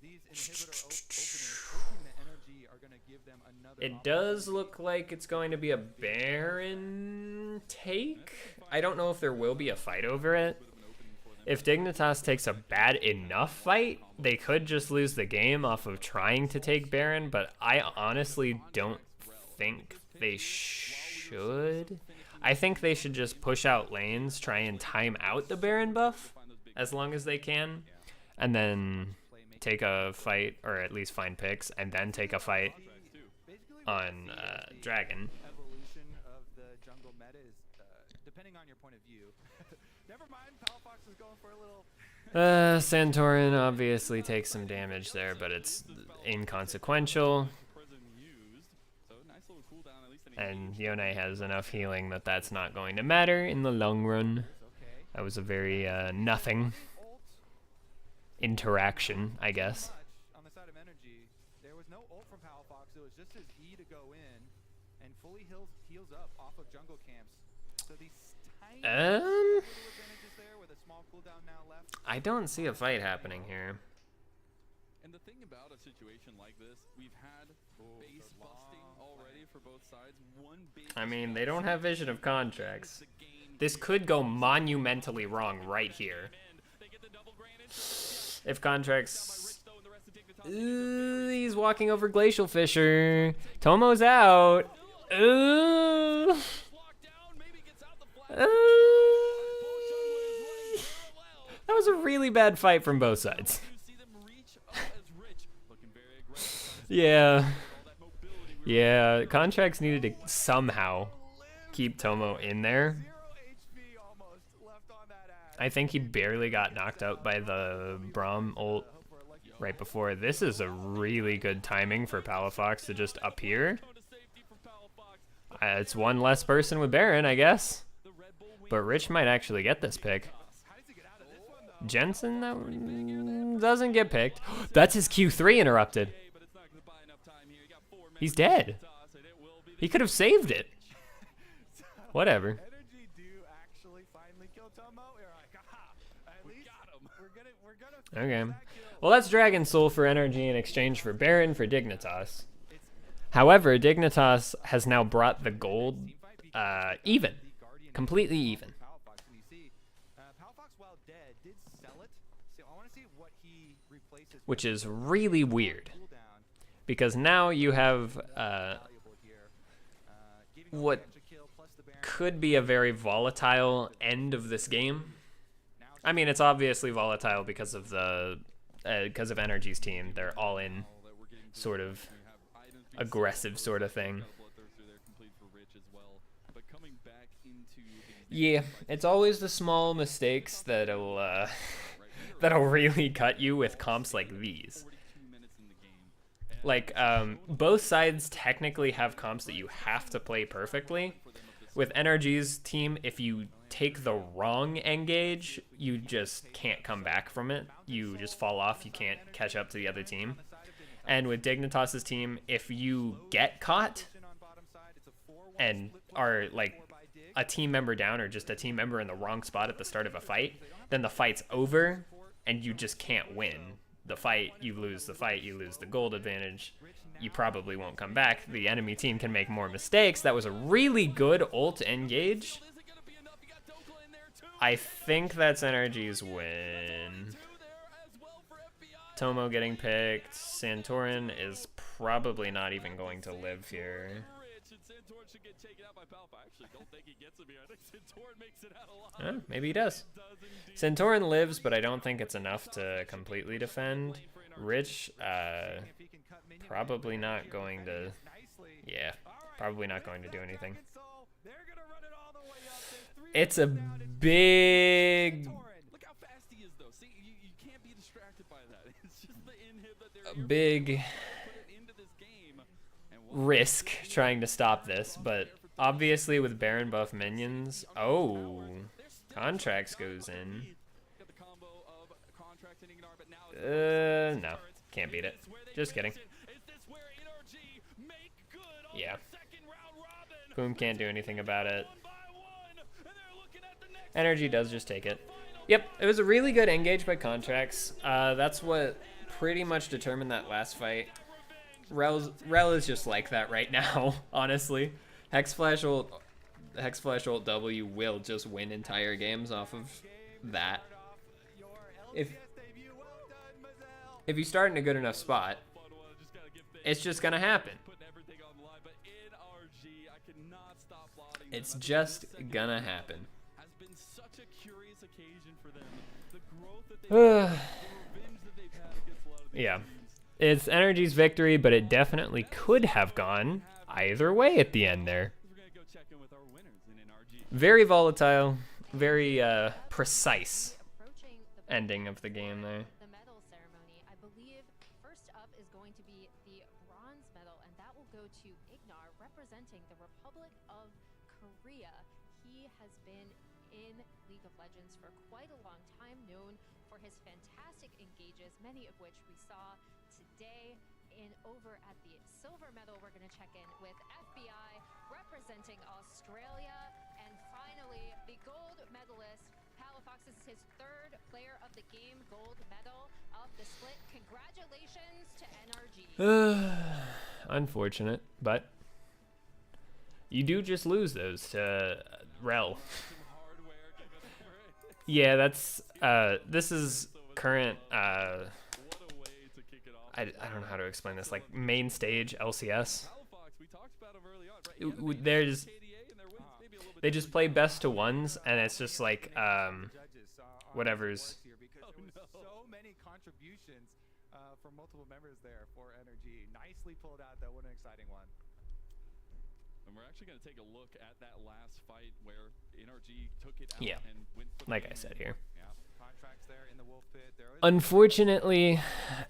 these inhibitor openings, forcing the energy, are going to give them another. It does look like it's going to be a Baron take. I don't know if there will be a fight over it. If Dignitas takes a bad enough fight, they could just lose the game off of trying to take Baron, but I honestly don't think they should. I think they should just push out lanes, try and time out the Baron buff as long as they can, and then take a fight, or at least find picks, and then take a fight on Dragon. Evolution of the jungle meta is depending on your point of view. Never mind, Palafox is going for a little. Santorin obviously takes some damage there, but it's inconsequential. And Yone has enough healing that that's not going to matter in the long run. That was a very nothing interaction, I guess. On the side of energy, there was no ult from Palafox. It was just his E to go in and fully heals up off of jungle camps. So these tiny little advantages there with a small cooldown now left. I don't see a fight happening here. And the thing about a situation like this, we've had base busting already for both sides. I mean, they don't have vision of contracts. This could go monumentally wrong right here. If contracts... Ooh, he's walking over Glacial Fisher. Tomo's out. Ooh. That was a really bad fight from both sides. Yeah. Yeah, contracts needed to somehow keep Tomo in there. I think he barely got knocked out by the Braum ult right before. This is a really good timing for Palafox to just appear. It's one less person with Baron, I guess. But Rich might actually get this pick. Jensen doesn't get picked. That's his Q3 interrupted. He's dead. He could have saved it. Whatever. Okay. Well, that's Dragon Soul for energy in exchange for Baron for Dignitas. However, Dignitas has now brought the gold even. Completely even. Which is really weird. Because now you have what could be a very volatile end of this game. I mean, it's obviously volatile because of the Energy's team. They're all in sort of aggressive sort of thing. Yeah, it's always the small mistakes that'll really cut you with comps like these. Like, both sides technically have comps that you have to play perfectly. With Energy's team, if you take the wrong engage, you just can't come back from it. You just fall off. You can't catch up to the other team. And with Dignitas's team, if you get caught and are like a team member down or just a team member in the wrong spot at the start of a fight, then the fight's over and you just can't win the fight. You lose the fight, you lose the gold advantage. You probably won't come back. The enemy team can make more mistakes. That was a really good ult engage. I think that's Energy's win. Tomo getting picked. Santorin is probably not even going to live here. Maybe he does. Santorin lives, but I don't think it's enough to completely defend. Rich, probably not going to... Yeah, probably not going to do anything. It's a big... big risk trying to stop this, but obviously with Baron buff minions... Oh, Contracts goes in. No, can't beat it. Just kidding. Yeah. Boom can't do anything about it. Energy does just take it. Yep, it was a really good engage by Contracts. That's what pretty much determined that last fight. Rel is just like that right now, honestly. Hex Flash ult W will just win entire games off of that. If you start in a good enough spot, it's just gonna happen. It's just gonna happen. Yeah. It's Energy's victory, but it definitely could have gone either way at the end there. Very volatile, very precise ending of the game there. The medal ceremony, I believe first up is going to be the bronze medal, and that will go to Ignar, representing the Republic of Korea. He has been in League of Legends for quite a long time, known for his fantastic engages, many of which we saw today. Over at the silver medal, we're going to check in with FBI representing Australia. And finally, the gold medalist, Palafox, is his third player of the game gold medal of the split. Congratulations to NRG. Unfortunate, but you do just lose those to Rel. Yeah, that's this is current I don't know how to explain this, like main stage LCS. They just play best to ones, and it's just like whatever's. So many contributions from multiple members there for NRG. Nicely pulled out, though. What an exciting one. And we're actually going to take a look at that last fight where NRG took it out Yeah, and went for like I said here. Unfortunately,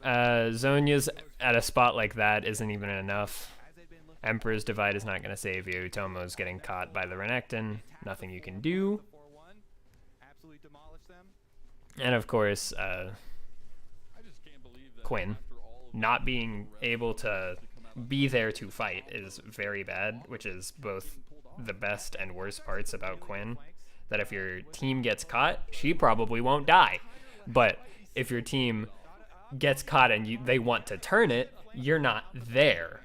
Zhonya's at a spot like that isn't even enough. Emperor's Divide is not going to save you. Tomo's getting caught by the Renekton. Nothing you can do. And of course, Quinn not being able to be there to fight is very bad, which is both the best and worst parts about Quinn. That if your team gets caught, she probably won't die. But if your team gets caught and they want to turn it, you're not there.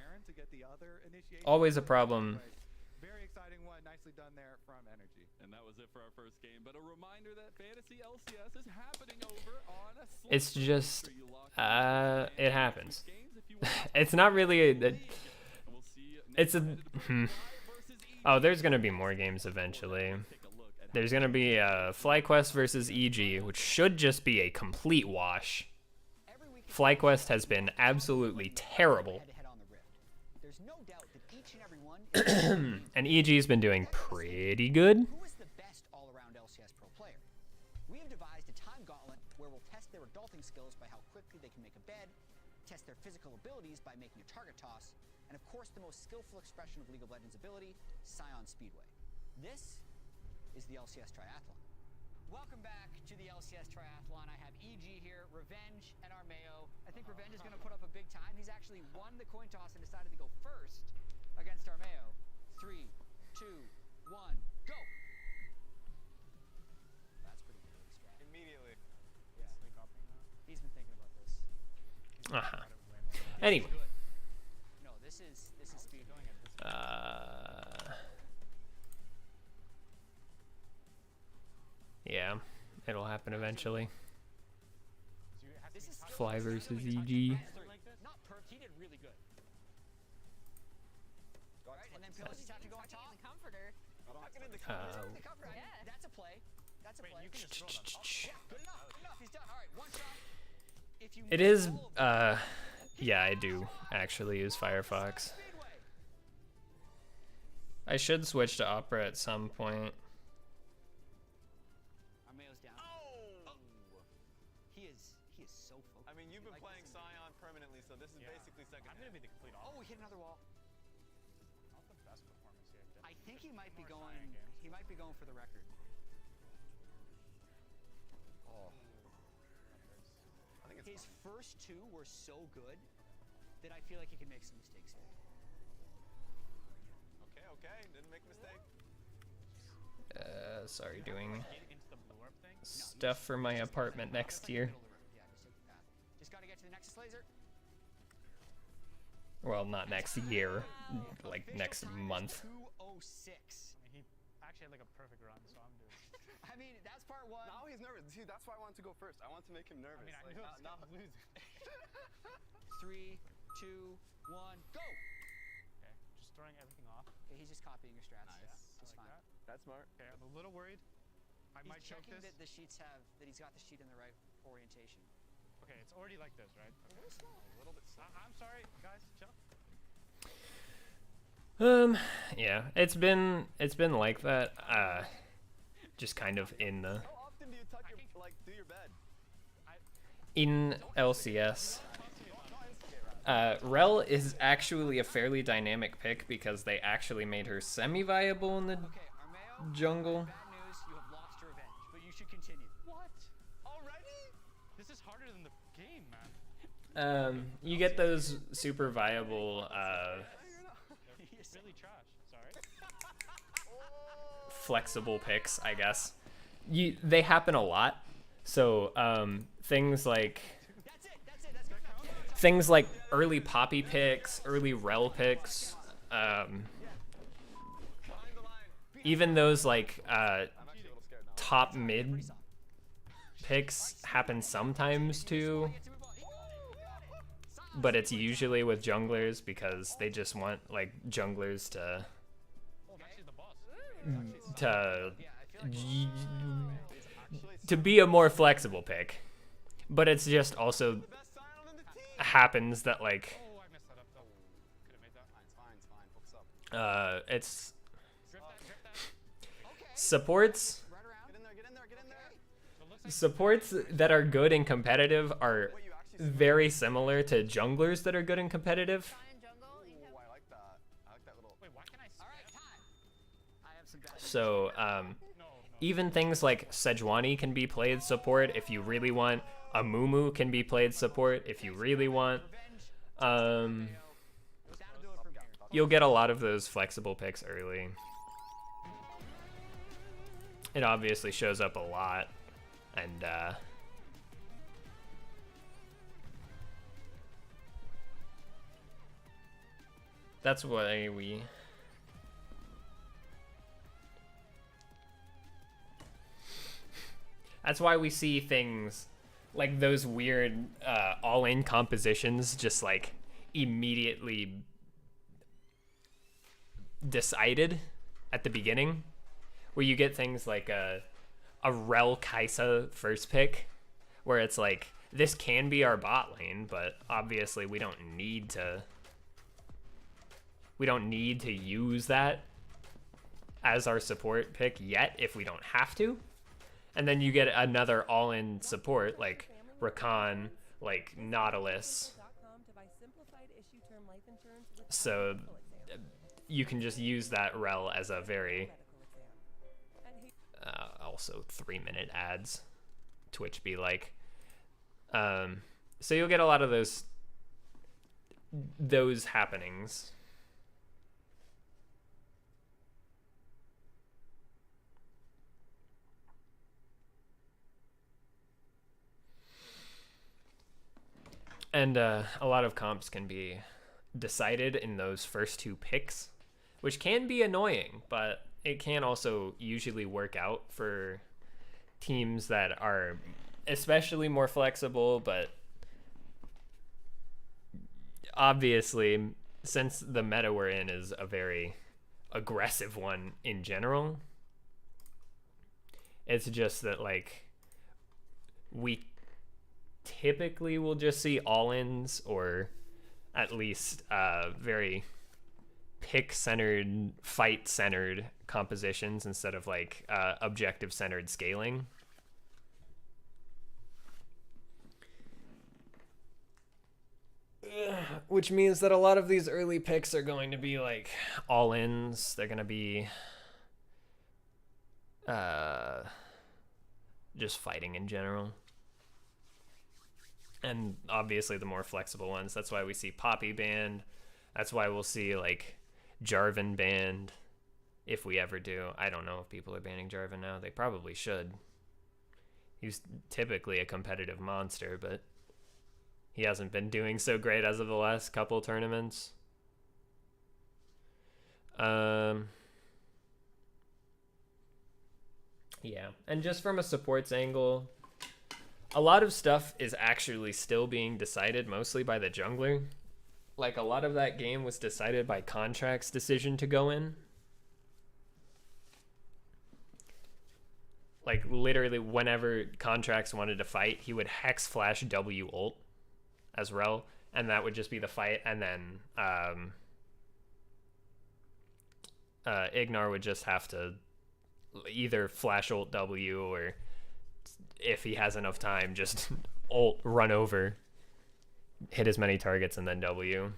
Always a problem. Very exciting one. Nicely done there from NRG. And that was it for our first game. But a reminder that Fantasy LCS is happening over on a It's just, it happens. It's not really it's a, oh, there's going to be more games eventually. There's going to be FlyQuest versus EG, which should just be a complete wash. FlyQuest has been absolutely terrible. And EG's been doing pretty good. Who is the best all-around LCS pro player? We have devised a time gauntlet where we'll test their adulting skills by how quickly they can make a bed, test their physical abilities by making a target toss, and of course the most skillful expression of League of Legends ability, Scion Speedway. This is the LCS Triathlon. Welcome back to the LCS Triathlon. I have EG here, Revenge, and Armeo. I think Revenge is going to put up a big time. He's actually won the coin toss and decided to go first against Armeo. 3, 2, 1, go! That's pretty good. Immediately. Yeah. He's been thinking about this. Anyway. No, this is speed. Yeah, it'll happen eventually. Fly versus EG. Not perked, he did really good. Alright, and then Pills have to go on top. The comforter. Yeah. That's a play. That's a play. You can just throw them. Yeah, good enough. Good enough. He's done. Alright, one shot. If you It is, yeah, I do actually use Firefox. I should switch to Opera at some point. Armeo's down. Oh! He is so focused. I mean, you've been playing Scion permanently, so this is basically second. I'm going to be the complete Oh, he hit another wall. Not the best performance yet. I think he might be going. He might be going for the record. Oh. I think it's His first two were so good that I feel like he can make some mistakes here. Okay, didn't make a mistake. Sorry, doing stuff for my apartment next year. Yeah, just take the path. Just got to get to the next Ice Laser. Well, not next year, like next month. 206. He actually had like a perfect run, so I'm doing. I mean, that's part one. Now he's nervous. See, that's why I wanted to go first. I want to make him nervous. I mean, I like, knew I was now, gonna lose. 3, 2, 1, go! Okay, just throwing everything off. Okay, he's just copying your strats. Nice. Yeah, he's I like fine. that. that's smart. Okay, I'm a little worried. I He's might choke checking this. that the sheets have, that he's got the sheet in the right orientation. Okay, it's already like this, right? Okay. A little bit slow. I'm sorry, guys. Chill. Yeah, it's been like that. Just kind of in the How often do you tuck your, like, do your bed? in LCS. Rel is actually a fairly dynamic pick because they actually made her semi-viable in the Okay, Armeo, jungle. bad news, you have lost your revenge, but you should continue. What? Already? This is harder than the game, man. You get those super viable Really trash. Sorry. flexible picks, I guess. They happen a lot. So things like early Poppy picks, early Rel picks, even those like top mid picks happen sometimes too. But it's usually with junglers because they just want like junglers to be a more flexible pick. But it's just also happens that like Oh, I messed that up though. Could have made that. It's fine. Focus up. it's Drip that. supports Get in there. supports that are good and competitive are very similar to junglers that are good and competitive. Ooh, I like that. I like that little. Wait, why can I spam? I have some bad news. So even things like Sejuani can be played support if you really want. Amumu can be played support if you really want. You'll get a lot of those flexible picks early. It obviously shows up a lot, and that's why we. That's why we see things like those weird all-in compositions just like immediately decided at the beginning, where you get things like a Rel Kaisa first pick, where it's like this can be our bot lane, but obviously we don't need to use that as our support pick yet if we don't have to. And then you get another all-in support like Rakan, like Nautilus. So you can just use that Rel as a very also 3-minute ads. Twitch be like. So you'll get a lot of those happenings. And a lot of comps can be decided in those first two picks, which can be annoying, but it can also usually work out for teams that are especially more flexible. But obviously, since the meta we're in is a very aggressive one in general, it's just that like we typically will just see all-ins or at least very pick-centered, fight-centered compositions instead of like objective-centered scaling. Which means that a lot of these early picks are going to be like all-ins. They're going to be just fighting in general. And obviously the more flexible ones. That's why we see Poppy banned. That's why we'll see like Jarvan banned if we ever do. I don't know if people are banning Jarvan now. They probably should. He's typically a competitive monster, but he hasn't been doing so great as of the last couple tournaments. Yeah, and just from a supports angle, a lot of stuff is actually still being decided mostly by the jungler. Like, a lot of that game was decided by Contract's decision to go in. Like, literally, whenever Contracts wanted to fight, he would Hex Flash W ult as Rel, and that would just be the fight, and then Ignar would just have to either Flash ult W, or if he has enough time, just ult, run over, hit as many targets, and then W.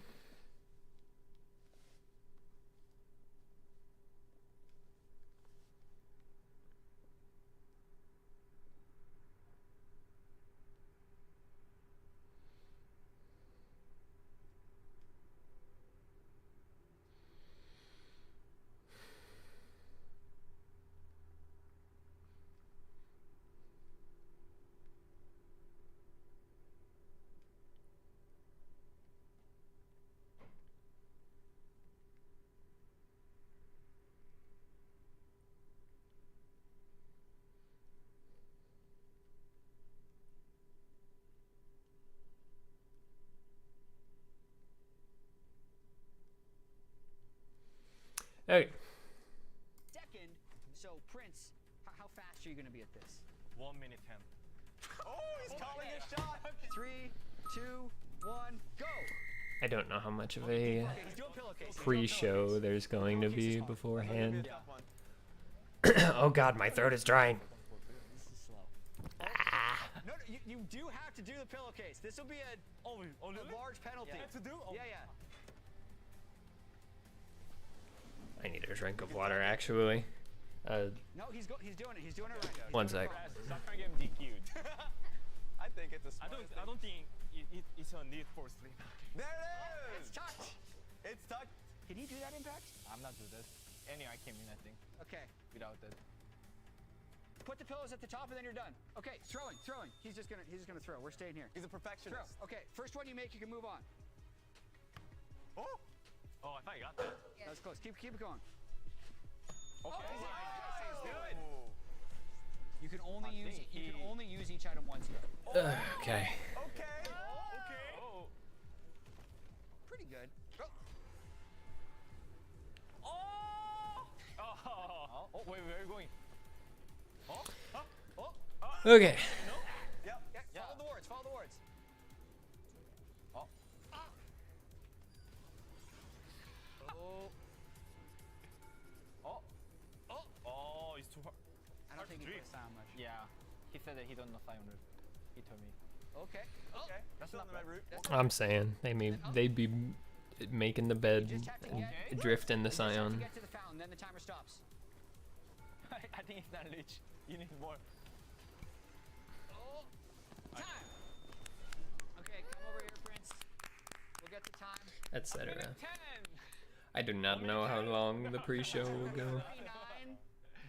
Hey. Second, so Prince, how fast are you going to be at this? 1 minute 10. Oh, he's calling his shot. 3, 2, 1, go. I don't know how much of a pre-show there's going to be beforehand. Oh god, my throat is drying. No, you do have to do the pillowcase. This will be a large penalty. Yeah. To do? Oh. Yeah. I need a drink of water, actually. No, he's doing it. He's doing it right. One sec. Stop trying to get him DQ'd. I think it's a smart I don't think it's a need for sleep. There it It's is! tucked. It's tucked. Can you do that, Impact? I'm not doing this. Anyway, I came in, I think, Okay. without that. Put the pillows at the top and then you're done. Okay, throwing. He's just gonna throw. We're staying here. He's a perfectionist. Throw. Okay, first one you make, you can move on. Oh, I thought you got that. That was close. Keep it going. Okay. Nice. Good. You can only use each item once here. Okay. Okay. Oh. Pretty good. Oh, wait, where are you going? Okay. Yep. Follow the words. Oh, it's too hard. I don't think he puts down much. Yeah, he said that he don't know 500. He told me. Okay. Okay. That's Still not on the right bad. route. I'm saying they'd be making the bed and drift in the You just have to Scion. get to the fountain, then the timer stops. I think it's not Lich. You need more. Time. Okay, come over here, Prince. We'll get the time. Etc. 10. I do not know how long the pre-show will go. 39,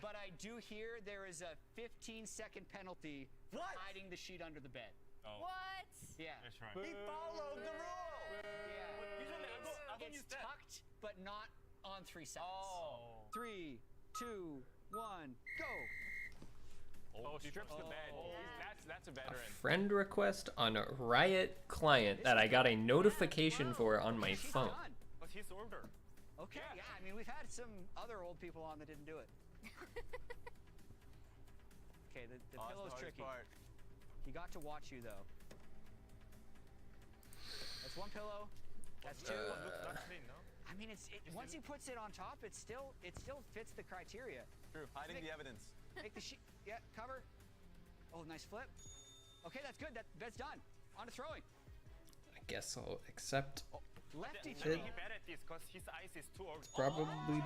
but I do hear there is a 15-second penalty for hiding the sheet under the bed. Oh. What? Yeah. That's right. He followed the rule. Yeah. Usually I don't use It's that. tucked, but not on 3 seconds. Oh. 3, 2, 1, go. Oh, she trips the bed. That's a veteran. Friend request on a Riot client that I got a notification for on my She's phone. done. What's his order? Okay, yeah, I mean, we've had some other old people on that didn't do it. Okay, the pillow's tricky. He got to watch you, though. That's one pillow. That's two. That's clean, no? I mean, once he puts it on top, it still fits the criteria. True. Hiding the evidence. Make the sheet. Yeah, cover. Oh, nice flip. Okay, that's good. That's done. On to throwing. I guess I'll accept. Lefty I throw. think he bad at this because his ice is too old. Probably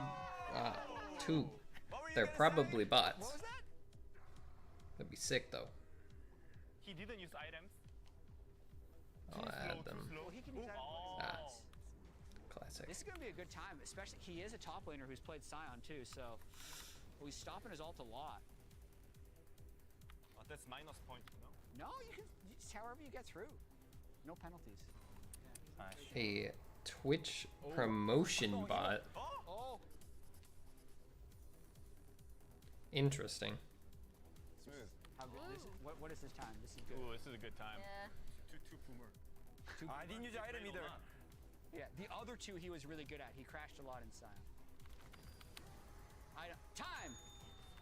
two. They're probably bots. What was that? That'd be sick though. He didn't use items. I'll add them. Well, he can use that. Ah, classic. This is going to be a good time, especially he is a top laner who's played Scion too, so he's stopping his ult a lot. Oh, that's minus point, no? No, you can it's however you get through. No penalties. A Twitch promotion bot. Oh. Interesting. Smooth. How good? What is this time? This is good. Ooh, this is a good time. Yeah. I didn't use your item either. Yeah, the other two he was really good at. He crashed a lot in Sion. Time!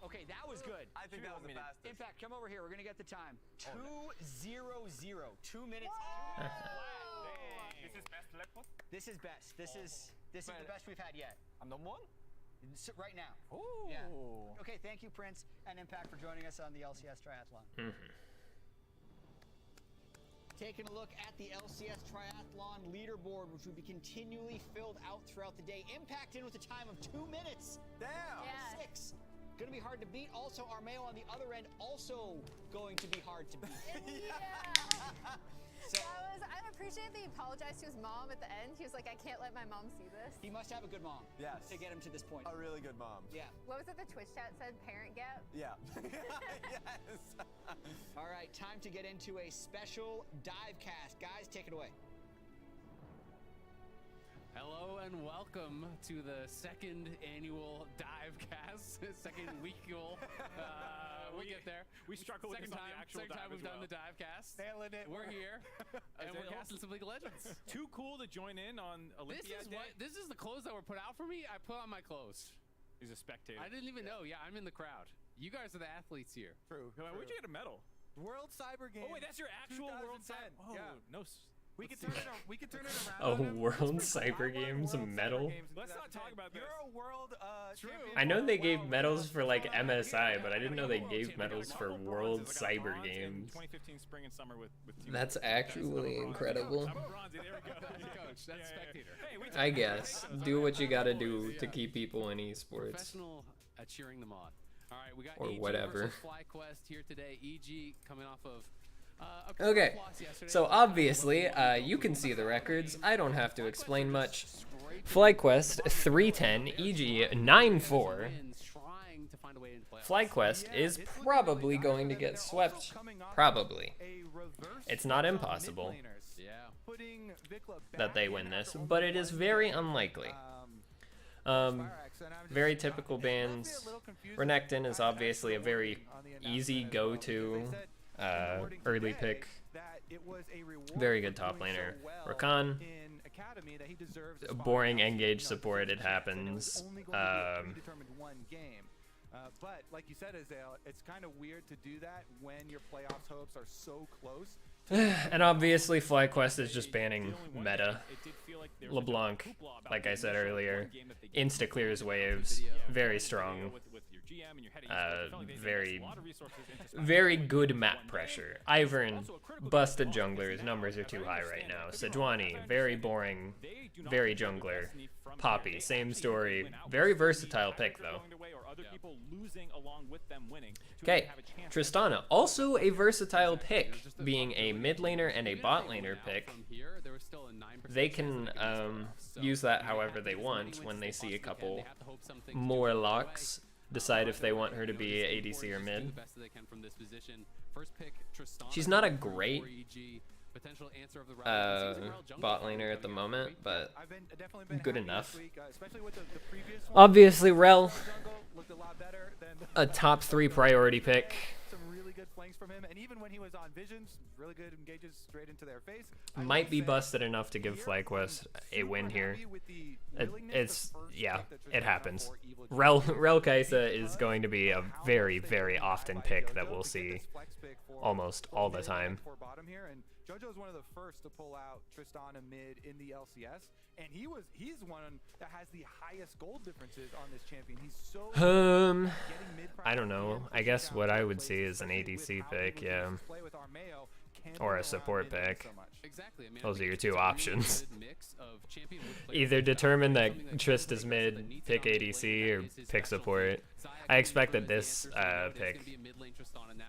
Okay, that was good. I think that was the fastest. Impact, come over here. We're going to get the time. 2:00. 2 minutes. This is best level? This is best. This is the best we've had yet. I'm number 1? Right now. Ooh. Yeah. Okay, thank you, Prince and Impact, for joining us on the LCS Triathlon. Taking a look at the LCS Triathlon leaderboard, which will be continually filled out throughout the day. Impact in with a time of 2 minutes. Damn. Yeah. 6. Going to be hard to beat. Also, Armeo on the other end, also going to be hard to beat. Yeah. I appreciate that he apologized to his mom at the end. He was like, I can't let my mom see this. He must have a good mom. Yes. To get him to this point. A really good mom. Yeah. What was it the Twitch chat said? Parent gap? Yeah. Yes. All right, time to get into a special dive cast. Guys, take it away. Hello and welcome to the second annual dive cast, second weekul. We'll get there. We struggle with this on the actual second time dive we've as done well. the dive cast. Nailing it. We're here, and we're casting some League of Legends. Too cool to join in on Olympiad Day. This is the clothes that were put out for me. I put on my clothes. He's a spectator. I didn't even know. Yeah, I'm in the crowd. You guys are the athletes here. True. Where'd you get a medal? World Cyber Games. Oh wait, that's your actual World 2010. Cyber. Oh Yeah. no. We could turn it around. We could turn it around. A on him. World Let's put Cyber I won Games World Cyber medal? Games in Let's not 2010. talk about this. You're a world champion. I know they for gave WoW. medals for like That's MSI, but I didn't know they World gave champion. I got medals a for couple World bronzes. I got a Cyber bronze in Games. 2015 spring and summer with Team That's Liquid. actually I'm a incredible. bronze. There we go. Coach, that's spectator. Hey, we I guess. Do what you gotta do to keep people in esports. Professional at cheering them on. All right, we got Or EG whatever. versus FlyQuest here today. EG coming off of a Okay, loss yesterday. so obviously, you can see the records. I don't have to explain much. FlyQuest 310, EG 9-4. FlyQuest is probably going to get swept. Probably. It's not impossible that they win this, but it is very unlikely. Very typical bans. Renekton is obviously a very easy go-to early pick. Very good top laner. Rakan, boring engage support, it happens. But like you said, Azale, it's kind of weird to do that when your playoffs hopes are so close. And obviously FlyQuest is just banning meta. LeBlanc, like I said earlier, insta clears waves, very strong, very good map pressure. Ivern, busted junglers, numbers are too high right now. Sejuani, very boring, very jungler. Poppy, same story, very versatile pick though. Okay, Tristana, also a versatile pick, being a mid laner and a bot laner pick. They can use that however they want when they see a couple more locks, decide if they want her to be ADC or mid. She's not a great bot laner at the moment, but good enough. Obviously, Rel, a top 3 priority pick. Some really good flanks from him, and even when he was on Visions, really good engages straight into their face. Might be busted enough to give FlyQuest a win here. Yeah, it happens. Rel Kaisa is going to be a very, very often pick that we'll see almost all the time. JoJo's one of the first to pull out Tristana mid in the LCS, and he's one that has the highest gold differences on this champion. He's so I don't know. I guess what I would see is an ADC pick, yeah. Or a support pick. Those are your two options. Either determine that Trist is mid, pick ADC, or pick support. I expect that this pick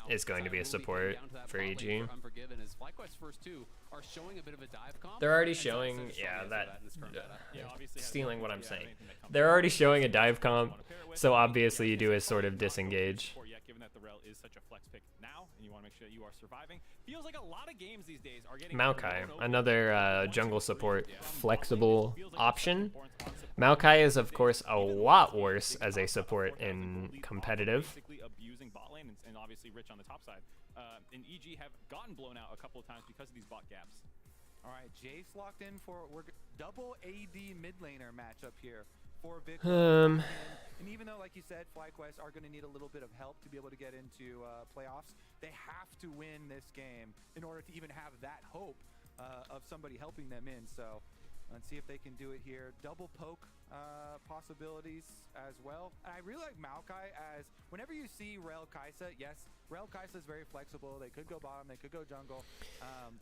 is going to be a support for EG. They're already showing, stealing what I'm saying. They're already showing a dive comp, so obviously you do a sort of disengage. that given that the Rel is such a flex pick now, and you want to make sure that you are surviving. Feels like a lot of games these days are getting Maokai, another jungle support flexible option. Maokai is of course a lot worse as a support in competitive. Basically abusing bot lane and obviously Rich on the top side. And EG have gotten blown out a couple of times because of these bot gaps. All right, Jace locked in for double AD mid laner matchup here for Vic. And even though, like you said, FlyQuest are going to need a little bit of help to be able to get into playoffs, they have to win this game in order to even have that hope of somebody helping them in. So let's see if they can do it here. Double poke possibilities as well. And I really like Maokai as whenever you see Rel Kaisa, yes, Rel Kaisa is very flexible. They could go bottom, they could go jungle.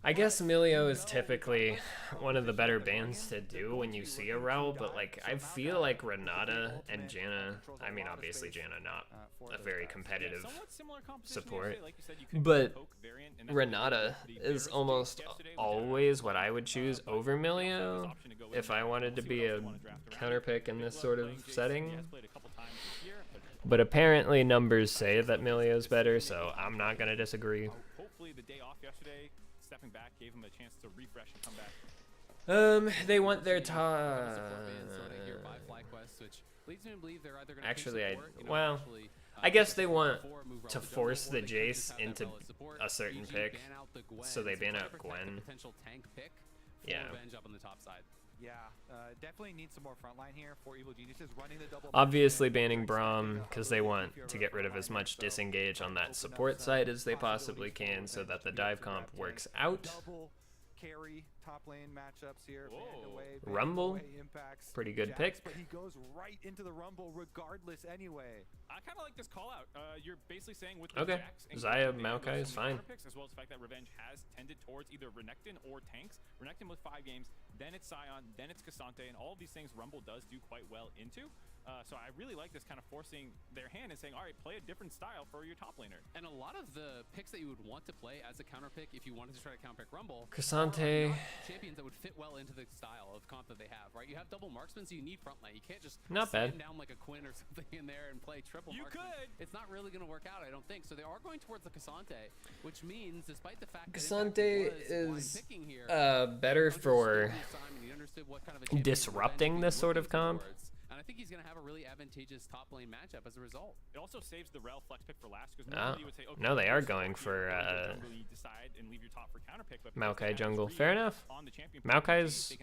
I guess Emilio is typically one of the better bands to do when you see a Rel, but like I feel like Renata and Janna, I mean obviously Janna not a very competitive support, but Renata is almost always what I would choose over Emilio if I wanted to be a counter pick in this sort of setting. But apparently numbers say that Emilio's better, so I'm not going to disagree. Hopefully the day off yesterday, stepping back, gave him a chance to refresh and come back. They want their top. Actually, I guess they want to force the Jace into a certain pick, so they ban out Gwen. Yeah. Yeah, definitely need some more frontline here for Evil Geniuses running the double. Obviously banning Braum because they want to get rid of as much disengage on that support side as they possibly can so that the dive comp works out. Double carry top lane matchups here. Rumble, pretty good pick. But he goes right into the Rumble regardless anyway. I kind of like this call out. You're basically saying with the Jax and Zaya Maokai is fine. Picks, as well as the fact that Revenge has tended towards either Renekton or tanks. Renekton with 5 games, then it's Sion, then it's Cassante, and all of these things Rumble does do quite well into. So I really like this kind of forcing their hand and saying, all right, play a different style for your top laner. And a lot of the picks that you would want to play as a counter pick if you wanted to try to counter pick Rumble Cassante, champions that would fit well into the style of comp that they have, right? You have double marksman, so you need front lane. You can't just stand down like a Quinn or something in there and play triple marksman. It's not really going to work out, I don't think. So they are going towards the Cassante, which means despite the fact that Cassante is better for disrupting this sort of comp. And I think he's going to have a really advantageous top lane matchup as a result. It also saves the Rel flex pick for last because normally you would say, okay, no, they are going for decide and leave your top for counter pick, but Maokai jungle. Fair enough. Maokai is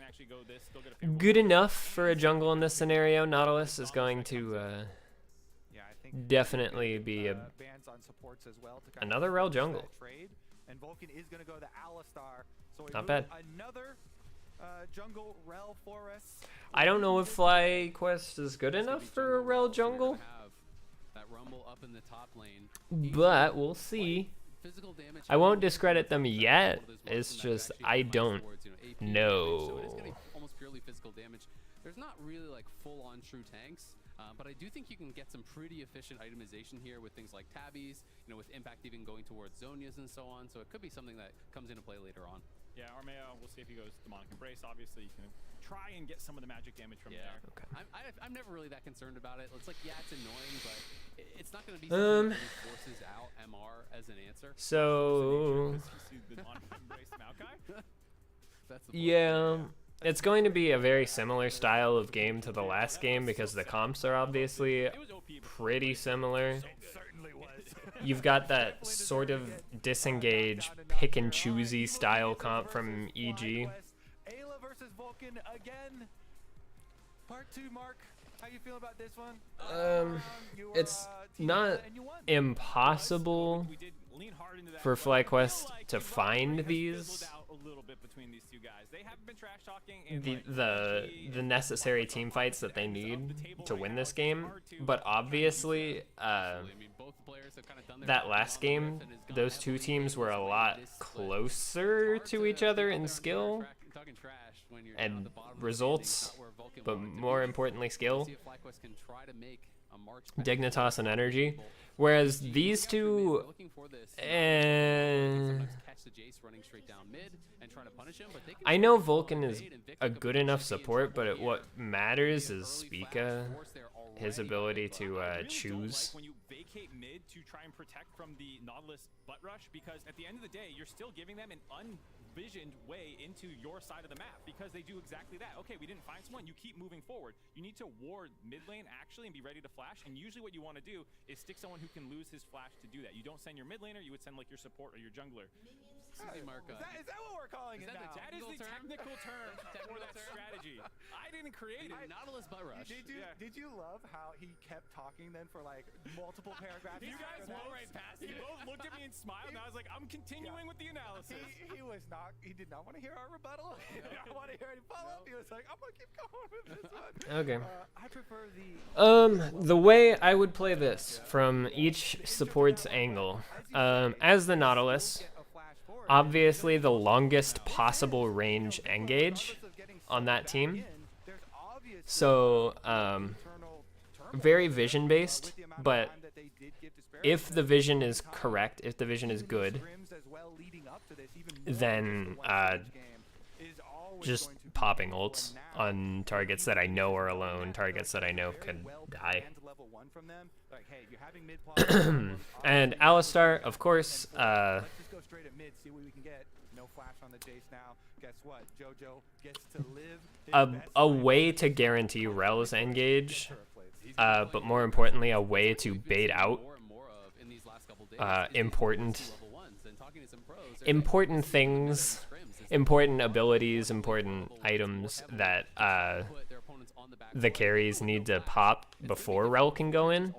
good enough for a jungle in this scenario. Nautilus is going to definitely be a another Rel jungle. And Vulcan is going to go to Alistar. So not bad. Another jungle Rel for us. I don't know if FlyQuest is good enough for a Rel jungle, but we'll see. I won't discredit them yet. It's just I don't know. Almost purely physical damage. There's not really like full-on true tanks, but I do think you can get some pretty efficient itemization here with things like tabbies, with impact even going towards Zonias and so on. So it could be something that comes into play later on. Yeah, Armeo, we'll see if he goes Demonic Embrace. Obviously, you can try and get some of the magic damage from there. Okay. I'm never really that concerned about it. It's like, yeah, it's annoying, but it's not going to be something that forces out MR as an answer. So, yeah, it's going to be a very similar style of game to the last game because the comps are obviously pretty similar. You've got that sort of disengage, pick and choosy style comp from EG. Ayla versus Vulcan again. Part 2, Mark. How you feel about this one? It's not impossible for FlyQuest to find these. The necessary team fights that they need to win this game, but obviously that last game those two teams were a lot closer to each other in skill and results, but more importantly skill, Dignitas and energy, whereas these two I know Vulcan is a good enough support, but what matters is Spica, his ability to choose vacate mid to try and protect from the Nautilus butt rush, because at the end of the day, you're still giving them an unvisioned way into your side of the map, because they do exactly that. Okay, we didn't find someone, you keep moving forward. You need to ward mid lane actually and be ready to flash, and usually what you want to do is stick someone who can lose his flash to do that. You don't send your mid laner, you would send like your support or your jungler. Is that what we're calling it now? That is the technical term for that strategy. I didn't create it. Nautilus butt rush. Did you love how he kept talking then for like multiple paragraphs? You guys both right past it. You both looked at me and smiled, and I was like, I'm continuing with the analysis. He was not. He did not want to hear our rebuttal. He did not want to hear any follow up. He was like, I'm gonna keep going with this one. Okay. I prefer the way I would play this from each support's angle, as the Nautilus, obviously the longest possible range engage on that team. So, very vision based, but if the vision is correct, if the vision is good, then just popping ults on targets that I know are alone, targets that I know could die. And Alistar, of course, a way to guarantee Rel's engage, but more importantly, a way to bait out important things, important abilities, important items that the carries need to pop before Rel can go in.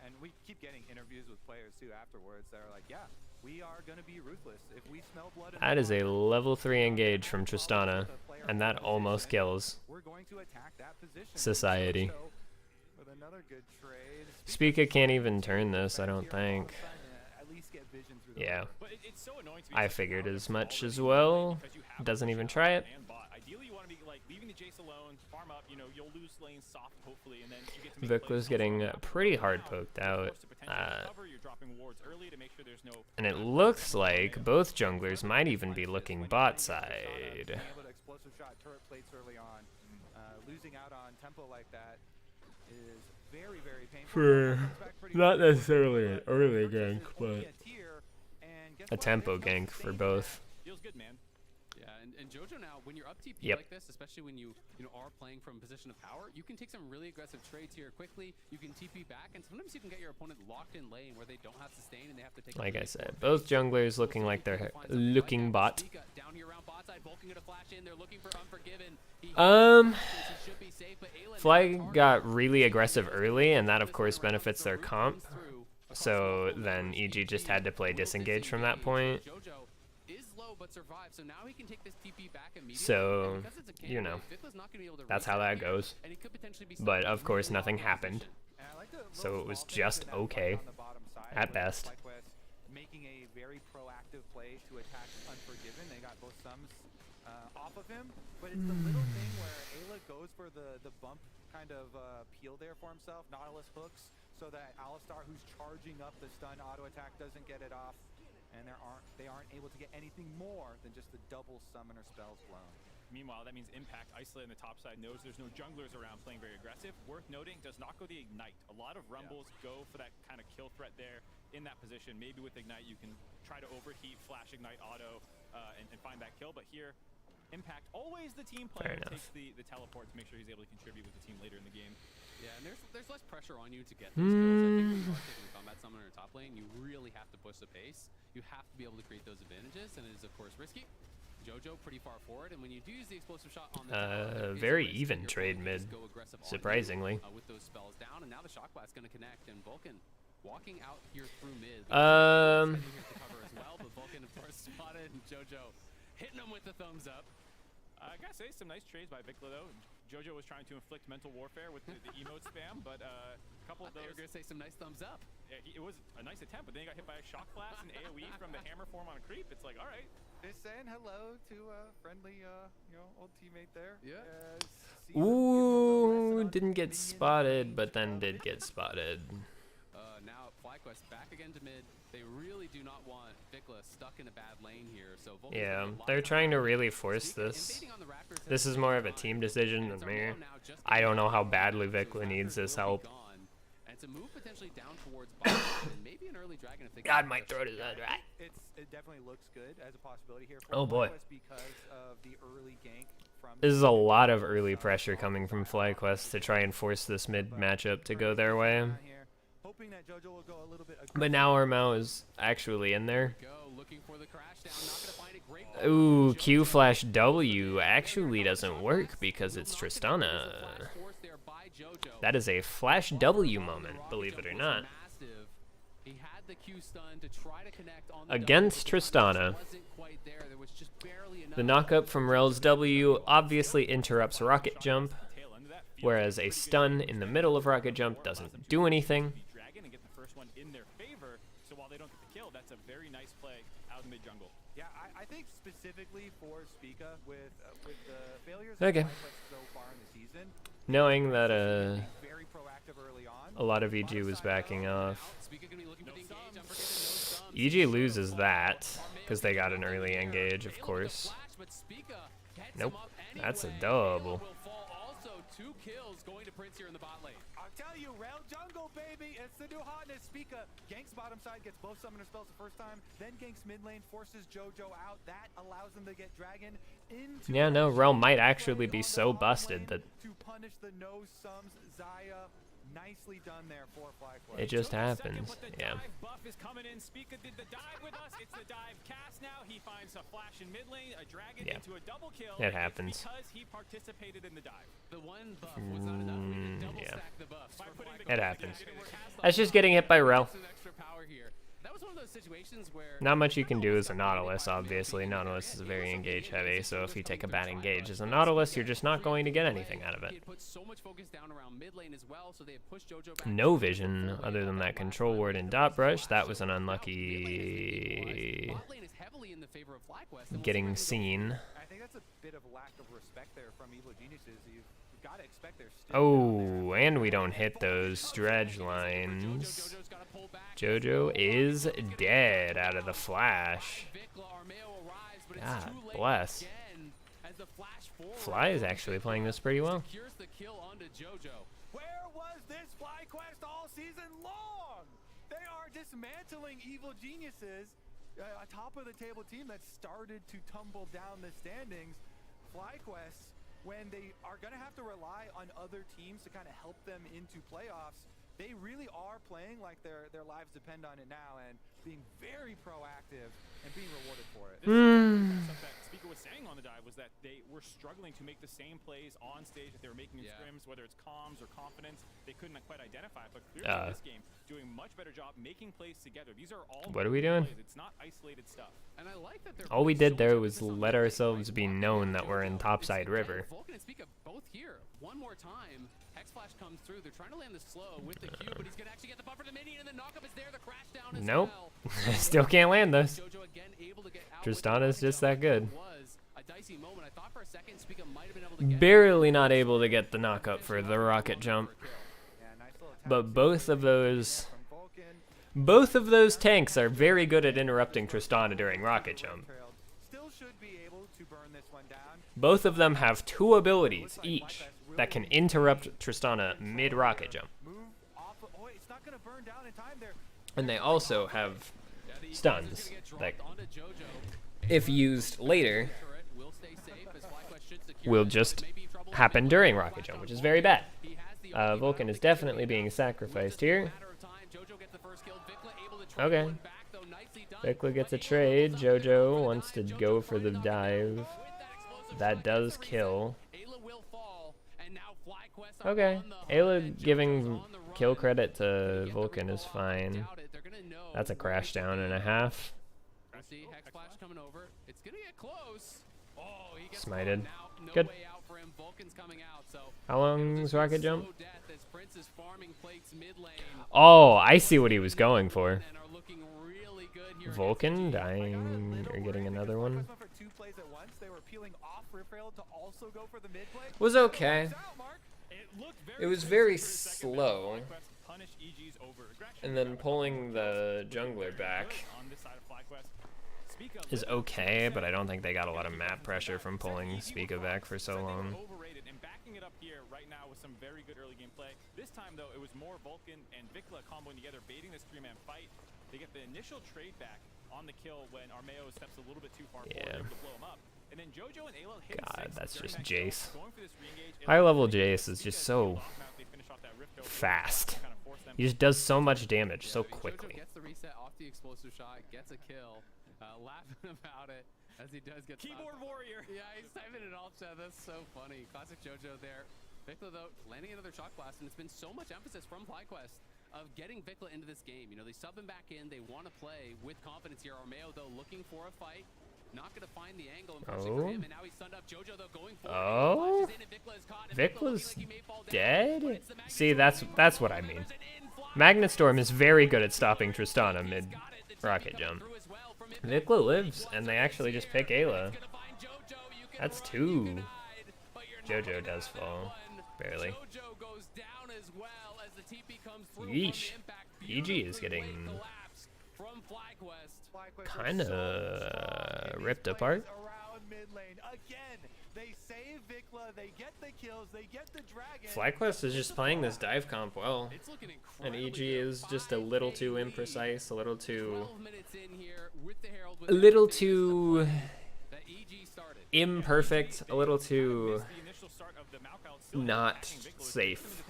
And we keep getting interviews with players too afterwards that are like, yeah, we are going to be ruthless. If we smell blood, that is a level 3 engage from Tristana, and that almost kills Society. Speaker can't even turn this, I don't think. Yeah, I figured as much as well. Doesn't even try it. Ideally, you want to be like leaving the Jace alone, farm up. You know, you'll lose lane soft, hopefully, and then you get to Vic was getting pretty hard poked out. And it looks like both junglers might even be looking bot side. Losing out on tempo like that is very, very painful. For not necessarily an early gank, but a tempo gank for both. Feels good, man. Yeah, and JoJo now, when you're up TP like this, especially when you are playing from a position of power, you can take some really aggressive trades here quickly. You can TP back, and sometimes you can get your opponent locked in lane where they don't have sustain and they have to take. Like I said, both junglers looking like they're looking bot. Down here around bot side, Vulcan gonna flash in. They're looking for Unforgiven. Fly got really aggressive early, and that of course benefits their comp. So then EG just had to play disengage from that point. So, you know, that's how that goes. But of course nothing happened. So it was just okay at best. Making a very proactive play to attack Unforgiven. They got both sums off of him, but it's the little thing where Ayla goes for the bump kind of peel there for himself. Nautilus hooks so that Alistar, who's charging up the stun auto attack, doesn't get it off, and they aren't able to get anything more than just the double summoner spells blown. Meanwhile, that means Impact, isolated on the top side, knows there's no junglers around playing very aggressive. Worth noting, does not go the Ignite. A lot of Rumbles go for that kind of kill threat there in that position. Maybe with Ignite, you can try to overheat, flash Ignite auto, and find that kill. But here, Impact, always the team player, takes the teleport to make sure he's able to contribute with the team later in the game. Yeah, and there's less pressure on you to get those kills. I think when you are taking the combat summoner in top lane, you really have to push the pace. You have to be able to create those advantages, and it is, of course, risky. JoJo pretty far forward, and when you do use the explosive shot on the very even trade mid, surprisingly. With those spells down, and now the shock blast going to connect, and Vulcan walking out here through mid. Um. Cover as well, but Vulcan, of course, spotted, and JoJo hitting him with the thumbs up. I gotta say, some nice trades by Vikla though. JoJo was trying to inflict mental warfare with the emote spam, but a couple of those. They were gonna say some nice thumbs up. Yeah, it was a nice attempt, but then he got hit by a shock blast and AOE from the hammer form on a creep. It's like, all right. Just saying hello to a friendly, old teammate there. Yeah. Ooh, didn't get spotted, but then did get spotted. Now FlyQuest back again to mid. They really do not want Vikla stuck in a bad lane here. So yeah, they're trying to really force this. This is more of a team decision than me. I don't know how badly Vikla needs this help. And to move potentially down towards bottom and maybe an early dragon if they God, my throat is dead, right? It definitely looks good as a possibility here. Oh boy. Because of the early gank from This is a lot of early pressure coming from FlyQuest to try and force this mid matchup to go their way. But now Armao is actually in there. Ooh, Q flash W actually doesn't work because it's Tristana. That is a flash W moment, believe it or not. Against Tristana. The knockup from Rel's W obviously interrupts Rocket Jump, whereas a stun in the middle of Rocket Jump doesn't do anything. Yeah, I think specifically for Spica with the failures okay. so far in the season, knowing that a lot of EG was backing off. EG loses that because they got an early engage, of course. Nope, that's a double. Two kills going to Prince here in the bot lane. I'll tell you, Rail Jungle, baby, it's the new hotness. Spica ganks bottom side, gets both summoner spells the first time, then ganks mid lane, forces JoJo out. That allows them to get Dragon into. Yeah, no, Rel might actually be so busted that to punish the no sums Xayah. Nicely done there for FlyQuest. It just happens. Yeah. Buff is coming in. Spica did the dive with us. It's the dive cast now. He finds a flash in mid lane, a dragon into a double kill. It happens. Because he participated in the dive. The one buff was not enough. We could double stack the buffs. It happens. That's just getting hit by Rel. That was one of those situations where not much you can do as a Nautilus, obviously. Nautilus is very engage heavy, so if you take a bad engage as a Nautilus, you're just not going to get anything out of it. No vision other than that control ward and dot brush. That was an unlucky getting seen. I think that's a bit of lack of respect there from Evil Geniuses. You've got to expect their oh, and we don't hit those dredge lines. JoJo is dead out of the flash. God bless. Fly is actually playing this pretty well. Where was this FlyQuest all season long? They are dismantling Evil Geniuses, a top of the table team that started to tumble down the standings. FlyQuest, when they are going to have to rely on other teams to kind of help them into playoffs, they really are playing like their lives depend on it now and being very proactive and being rewarded for it. Something that Spica was saying on the dive was that they were struggling to make the same plays on stage that they were making in scrims, whether it's comms or confidence. They couldn't quite identify it, but clearly in this game, doing much better job making plays together. These are all what are we doing? Plays. It's not isolated stuff. And I like that they're all we did there was let ourselves be known that we're in topside river. Vulcan and Spica both here. One more time. Hexflash comes through. They're trying to land this slow with the Q, but he's going to actually get the buffer to the minion, and the knockup is there. The crash down as nope. well. Still can't land those. Tristana's just that good. Barely not able to get the knockup for the rocket jump. But both of those tanks are very good at interrupting Tristana during rocket jump. Both of them have 2 abilities each that can interrupt Tristana mid-rocket jump. And they also have stuns that, if used later, will just happen during rocket jump, which is very bad. Vulcan is definitely being sacrificed here. Okay. Vikla gets a trade. JoJo wants to go for the dive. That does kill. Okay. Ayla giving kill credit to Vulcan is fine. That's a crash down and a half. Smited. Good. How long is rocket jump? Oh, I see what he was going for. Vulcan dying or getting another one. Was okay. It was very slow. punish EG's over aggression. And then pulling the jungler back On this side of FlyQuest. is okay, but I don't think they got a lot of map pressure from pulling Spica back for so long. Overrated and backing it up here right now with some very good early game play. This time though, it was more Vulcan and Vikla comboing together, baiting this 3-man fight. They get the initial trade back on the kill when Armeo steps a little bit too far forward to blow him up. And then Jojo and Ayla hit God, that's just kill, Jace. going for this re-engage. High level Jace is just so fast. He just does so much damage so quickly. Jojo gets the reset off the explosive shot, gets a kill, laughing about it as he does get keyboard warrior. Yeah, he's typing it all chat. That's so funny. Classic Jojo there. Vikla though landing another shot blast, and it's been so much emphasis from FlyQuest of getting Vikla into this game. You know, they sub him back in. They want to play with confidence here. Armeo though looking for a fight. Not gonna find the angle, unfortunately for him, and now he's stunned up. Jojo though going for it. Vikla's dead? See, that's what I mean. Magnetstorm is very good at stopping Tristana mid rocket jump. Vikla lives, and they actually just pick Ayla. That's 2. Jojo does fall, barely. Yeesh. EG is getting kind of ripped apart. FlyQuest is just playing this dive comp well, and EG is just a little too imprecise, a little too imperfect, a little too not safe.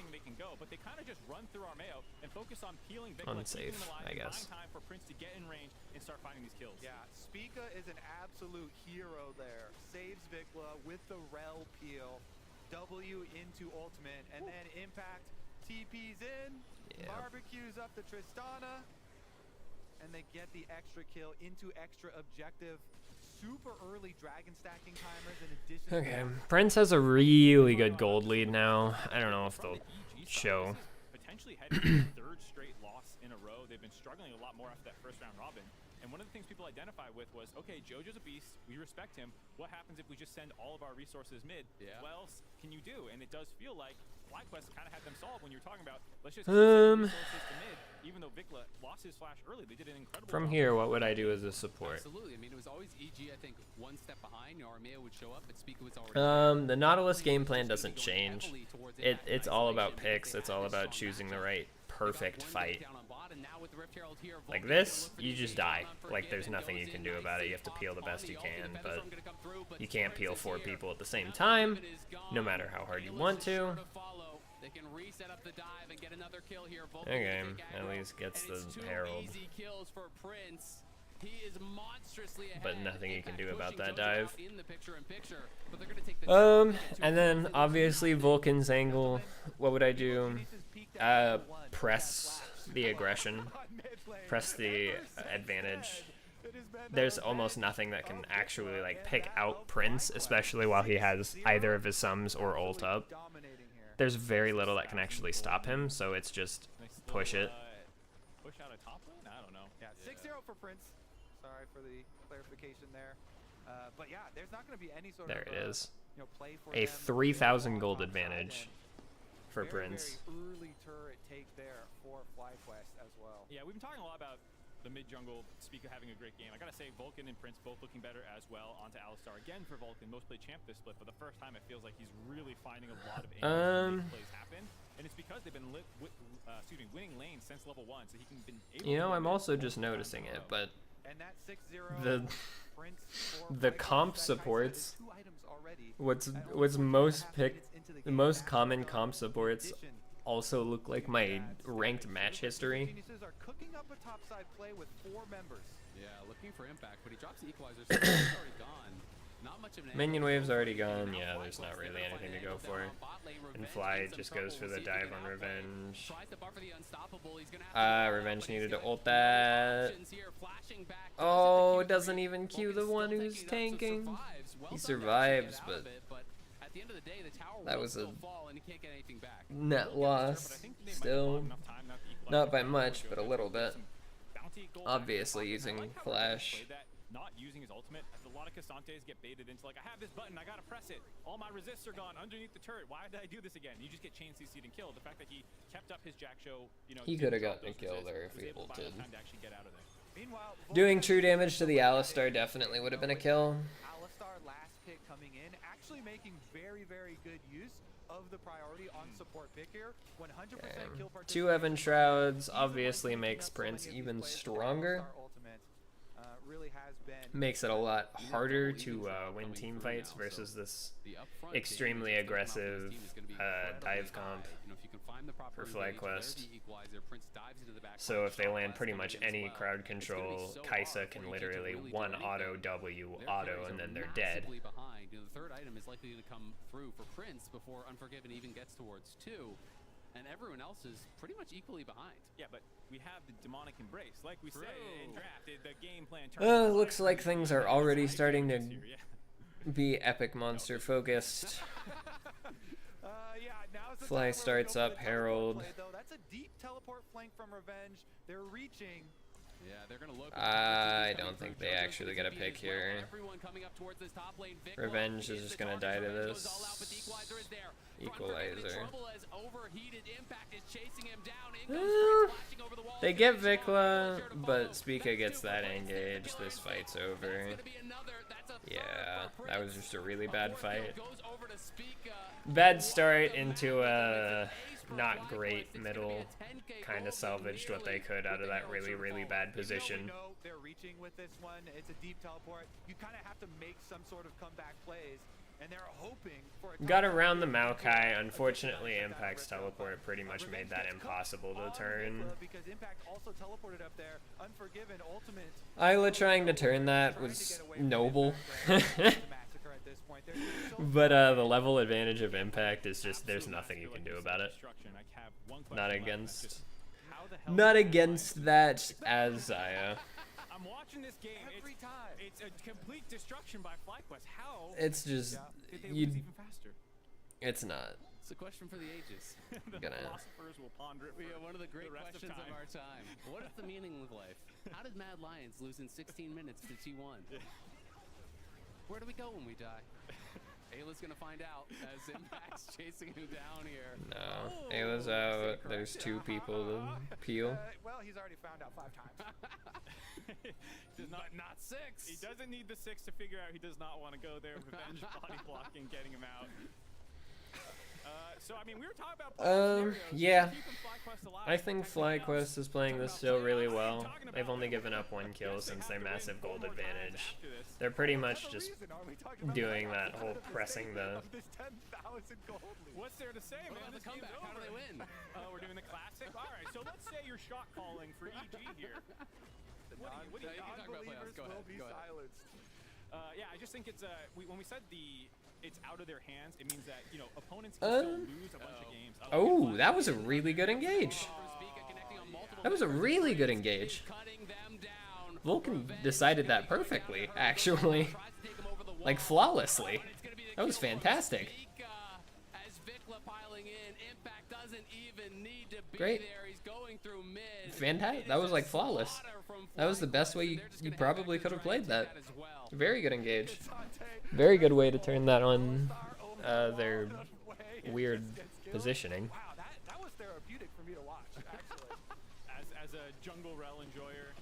But they kind of just run through Armeo and focus on peeling unsafe, I guess. Time for Prince to get in range and start finding these kills. Yeah, Spica is an absolute hero there. Saves Vikla with the rel peel, W into ultimate, and then Impact TP's in, barbecues up the Tristana, and they get the extra kill into extra objective. Super early dragon stacking timers in addition to Prince has a really good gold lead now. I don't know if they'll show. Potentially heading to third straight loss in a row. They've been struggling a lot more after that first round robin. And one of the things people identify with was, okay, Jojo's a beast. We respect him. What happens if we just send all of our resources mid? Yeah. What else can you do? And it does feel like FlyQuest kind of had them solved when you were talking about, let's just send resources to mid. Even though Vikla lost his flash early, they did an incredible From job. here, what would I do as a support? Absolutely. I mean, it was always EG, I think, one step behind. You know, Armeo would show up, but Spica was already the Nautilus game plan doesn't change. It's all about picks. It's all about choosing the right perfect fight. Like this, you just die. Like there's nothing you can do about it. You have to peel the best you can, but you can't peel 4 people at the same time, no matter how hard you want to. They can reset up the dive and get another kill here. Okay, at least gets the Herald. Easy kills for Prince. He is monstrously ahead. But nothing you can do about that dive. In the picture, but they're gonna take the and then obviously Vulcan's angle. What would I do? Press the aggression. Press the advantage. There's almost nothing that can actually like pick out Prince, especially while he has either of his sums or ult up. There's very little that can actually stop him, so it's just push it. Push out a top lane? I don't know. Yeah, 6-0 for Prince. Sorry for the clarification there. But yeah, there's not going to be any sort of play for a 3,000 gold advantage for Prince. Very early turret take there for FlyQuest as well. Yeah, we've been talking a lot about the mid jungle Spica having a great game. I gotta say, Vulcan and Prince both looking better as well. Onto Alistar again for Vulcan, most played champ this split. For the first time, it feels like he's really finding a lot of plays happen, and it's because they've been winning lanes since level 1, so he can been able. You know, I'm also just noticing it, but the comp supports. What's most picked, the most common comp supports also look like my ranked match history. Yeah, looking for impact, but he drops the equalizer, so he's already gone. Not much of an Minion wave's already gone. Yeah, there's not really anything to go for. And Fly just goes for the dive on Revenge. Revenge needed to ult that. Oh, it doesn't even Q the one who's tanking. He survives, but that was a net loss. Still, not by much, but a little bit. Obviously using Flash not using his ultimate. A lot of Casantes get baited into like, I have this button, I gotta press it. All my resists are gone underneath the turret. Why did I do this again? You just get chain CC'd and killed. The fact that he kept up his Jack Show, you know, he could have gotten a kill there if he ulted. Meanwhile, Doing true damage to the Alistar definitely would have been a kill. Alistar last pick coming in, actually making very, very good use of the priority on support pick here. 100% kill participation. 2 Evan Shrouds obviously makes Prince even stronger. Really has been Makes it a lot harder to win team fights versus this extremely aggressive dive comp for FlyQuest. So if they land pretty much any crowd control, Kaisa can literally one auto W auto and then they're dead. Behind. You know, the third item is likely to come through for Prince before Unforgiven even gets towards 2. And everyone else is pretty much equally behind. Yeah, but we have the demonic embrace, like we said in draft. The game plan. Looks like things are already starting to be epic monster focused. Fly starts up, Herald. That's a deep teleport flank from Revenge. They're reaching. Yeah, they're gonna look. I don't think they actually get a pick here. Revenge is just gonna die to this. Equalizer. They get Vikla, but Spica gets that engaged. This fight's over. Yeah, that was just a really bad fight. Bad start into a not great middle. Kind of salvaged what they could out of that really, really bad position. They're reaching with this one. It's a deep teleport. You kind of have to make some sort of comeback plays, and they're hoping for a got around the Maokai. Unfortunately, Impact's teleport pretty much made that impossible to turn. Because Impact also teleported up there. Unforgiven ultimate. Isla trying to turn that was noble. But the level advantage of Impact is just, there's nothing you can do about it. Not against that as Zaya. I'm watching this game. It's a complete destruction by FlyQuest. How? It's just even faster. It's not. It's a question for the ages. The philosophers will ponder it. One of the great questions of our time. What is the meaning of life? How did Mad Lions lose in 16 minutes to T1? Where do we go when we die? Ayla's gonna find out as Impact's chasing him down here. No, Ayla's out. There's 2 people to peel. Well, he's already found out 5 times. not 6. He doesn't need the 6 to figure out he does not want to go there. Revenge body blocking, getting him out. So I mean, we were talking about yeah. I think FlyQuest is playing this still really well. They've only given up 1 kill since their massive gold advantage. They're pretty much just doing that whole pressing the. What's there to say, man? The comeback. How do they win? We're doing the classic. All right, so let's say you're shot calling for EG here. What do you Non-believers will be silenced. Yeah, I just think it's when we said it's out of their hands, it means that, you know, opponents can still lose a bunch of games. Oh, that was a really good engage. That was a really good engage. Vulcan decided that perfectly, actually. Like, flawlessly. That was fantastic. Great. Fantastic. That was, like, flawless. That was the best way you probably could have played that. Very good engage. Very good way to turn that on their weird positioning. Wow, that was therapeutic for me to watch, actually. as a jungle rel enjoyer.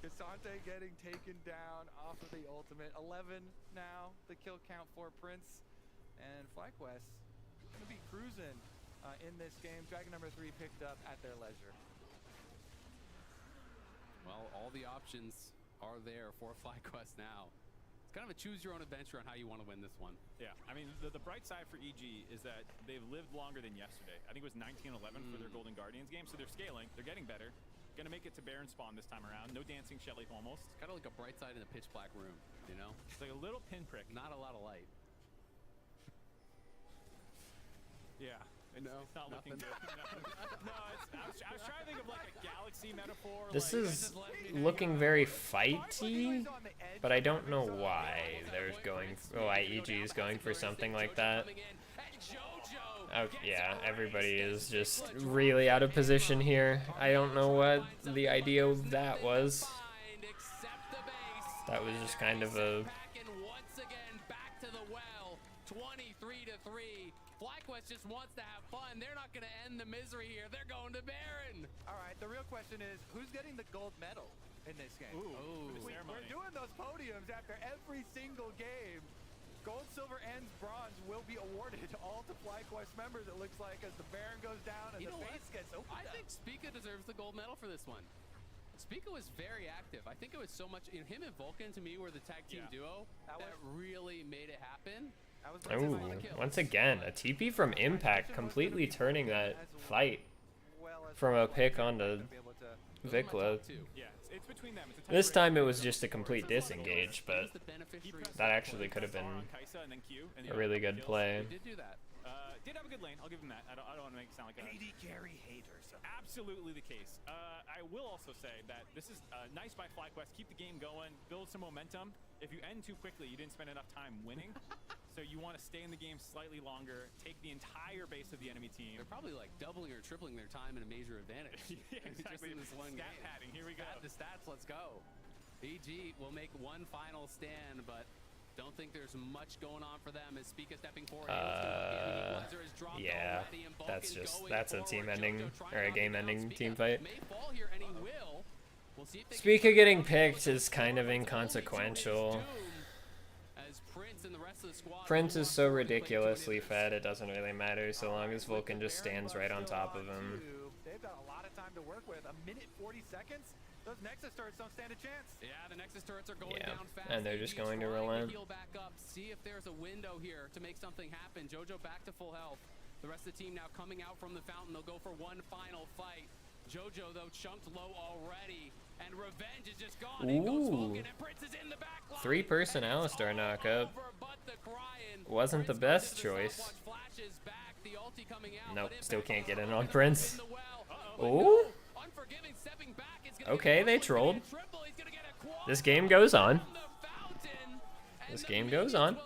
Cassante getting taken down off of the ultimate. 11 now, the kill count for Prince. And FlyQuest going to be cruising in this game. Dragon number 3 picked up at their leisure. Well, all the options are there for FlyQuest now. It's kind of a choose-your-own adventure on how you want to win this one. Yeah, I mean, the bright side for EG is that they've lived longer than yesterday. I think it was 19-11 for their Golden Guardians game, so they're scaling. They're getting better. Gonna make it to Baron spawn this time around. No dancing Shelly almost. It's kind of like a bright side in a pitch-black room, you know? It's like a little pinprick. Not a lot of light. Yeah. It's not looking good. No, I was trying to think of like a galaxy metaphor. This is looking very fighty, but I don't know why they're going. Why EG is going for something like that. Oh, yeah, everybody is just really out of position here. I don't know what the idea of that was. That was just kind of a... And once again, back to the well. 23-3. FlyQuest just wants to have fun. They're not going to end the misery here. They're going to Baron. All right, the real question is, who's getting the gold medal in this game? We're doing those podiums after every single game. Gold, silver, and bronze will be awarded all to FlyQuest members, it looks like, as the Baron goes down and the face gets opened I think Spica deserves the gold medal for this one. Spica was very active. I think it was so much... him and Vulcan, to me, were the tag team duo that really made it happen. Ooh, once again, a TP from Impact completely turning that fight from a pick onto Vikla. This time it was just a complete disengage, but that actually could have been a really good play. Did have a good lane. I'll give him that. I don't want to make it sound like a AD carry haters. Absolutely the case. I will also say that this is nice by FlyQuest. Keep the game going. Build some momentum. If you end too quickly, you didn't spend enough time winning. So you want to stay in the game slightly longer. Take the entire base of the enemy team. They're probably like doubling or tripling their time in a major advantage. Yeah, exactly. Just in this one Stat game. padding. Here we go. The stats. Let's go. EG will make one final stand, but don't think there's much going on for them as Spica stepping forward. Yeah, that's a team ending or a game ending team fight. Spica getting picked is kind of inconsequential. Prince is so ridiculously fed, it doesn't really matter so long as Vulcan just stands right on top of him. They've got a lot of time to work with. A minute 40 seconds. Those Nexus turrets don't stand a chance. Yeah, the Nexus turrets are going down fast. And they're just going to relent. Heal back up, see if there's a window here to make something happen. Jojo back to full health. The rest of the team now coming out from the fountain. They'll go for one final fight. Jojo, though, chunked low already. And revenge is just gone. Ooh. 3-person Alistar knockup. Wasn't the best choice. Nope, still can't get in on Prince. Ooh. Okay, they trolled. This game goes on. This game goes on.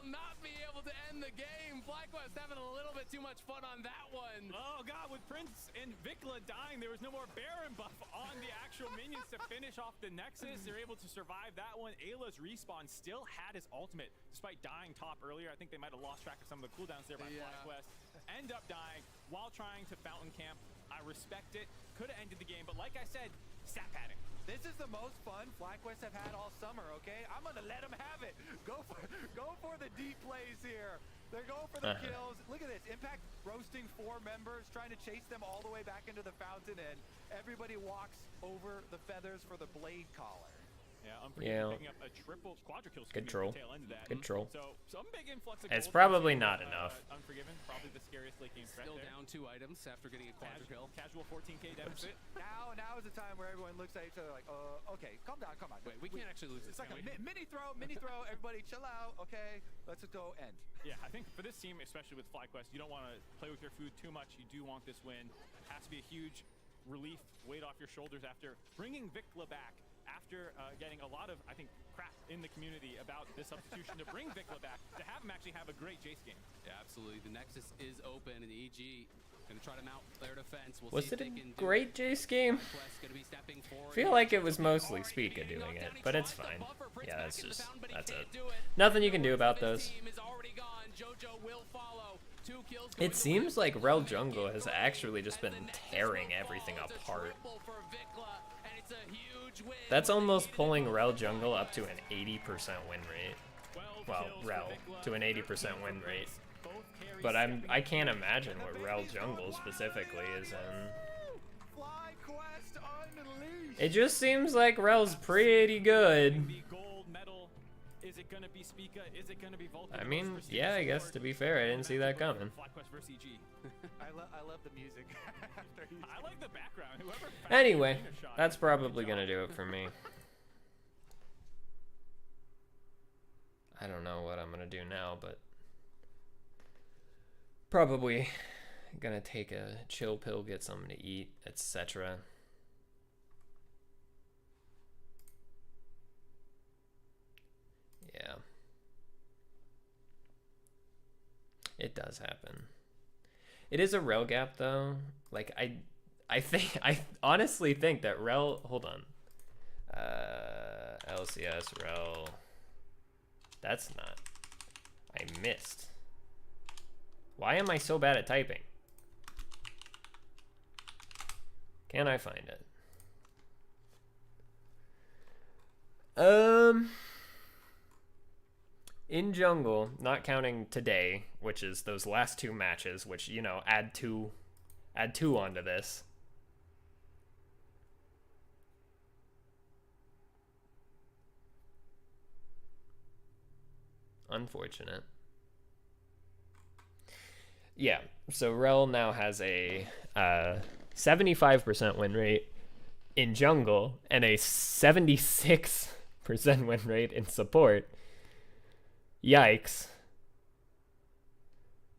Too much fun on that one. Oh god, with Prince and Vikla dying, there was no more Baron buff on the actual minions to finish off the Nexus. They're able to survive that one. Ayla's respawn still had his ultimate, despite dying top earlier. I think they might have lost track of some of the cooldowns there by FlyQuest. End up dying while trying to fountain camp. I respect it. Could have ended the game, but like I said, stat padding. This is the most fun FlyQuest have had all summer, okay? I'm gonna let them have it. Go for the deep plays here. They're going for the kills. Look at this. Impact roasting 4 members, trying to chase them all the way back into the fountain, and everybody walks over the feathers for the blade collar. Yeah, picking up a triple quadra-kill. Good troll. Good troll. So some big influx of it's gold probably not enough. Unforgiven, probably the scariest late game threat Still there. down 2 items after getting a quadra-kill. Casual 14k deficit. Now is the time where everyone looks at each other like, okay, calm down, come on. Wait, we can't actually lose this. It's like a mini throw. Everybody chill out, okay? Let's just go end. Yeah, I think for this team, especially with FlyQuest, you don't want to play with your food too much. You do want this win. Has to be a huge relief, weight off your shoulders after bringing Vikla back. After getting a lot of, I think, crap in the community about this substitution to bring Vikla back, to have him actually have a great Jace game. Yeah, absolutely. The Nexus is open, and the EG going to try to mount their defense. Was it a great Jace game? I feel like it was mostly Spica doing it, but it's fine. Yeah, that's it. Nothing you can do about those. It seems like Rel Jungle has actually just been tearing everything apart. That's almost pulling Rel Jungle up to an 80% win rate. Well, Rel to an 80% win rate. But I can't imagine what Rel Jungle specifically is in. It just seems like Rel's pretty good. Is it gonna be Spica? Is it gonna be Vulcan? I mean, yeah, I guess to be fair, I didn't see that coming. I love the music. I like the background. Whoever anyway, that's probably gonna do it for me. I don't know what I'm gonna do now, but probably gonna take a chill pill, get something to eat, etc. Yeah. It does happen. It is a Rel gap though. Like I honestly think that Rel, hold on. LCS, Rel. That's not. I missed. Why am I so bad at typing? Can I find it? In jungle, not counting today, which is those last 2 matches, which, you know, add two onto this. Unfortunate. Yeah, so Rel now has a 75% win rate in jungle and a 76% win rate in support. Yikes.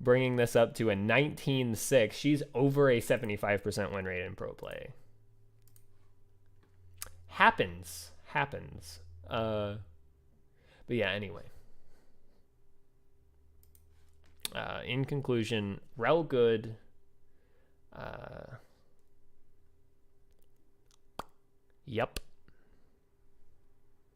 Bringing this up to a 19-6. She's over a 75% win rate in pro play. Happens. But yeah, anyway. In conclusion, Rel good. Yep.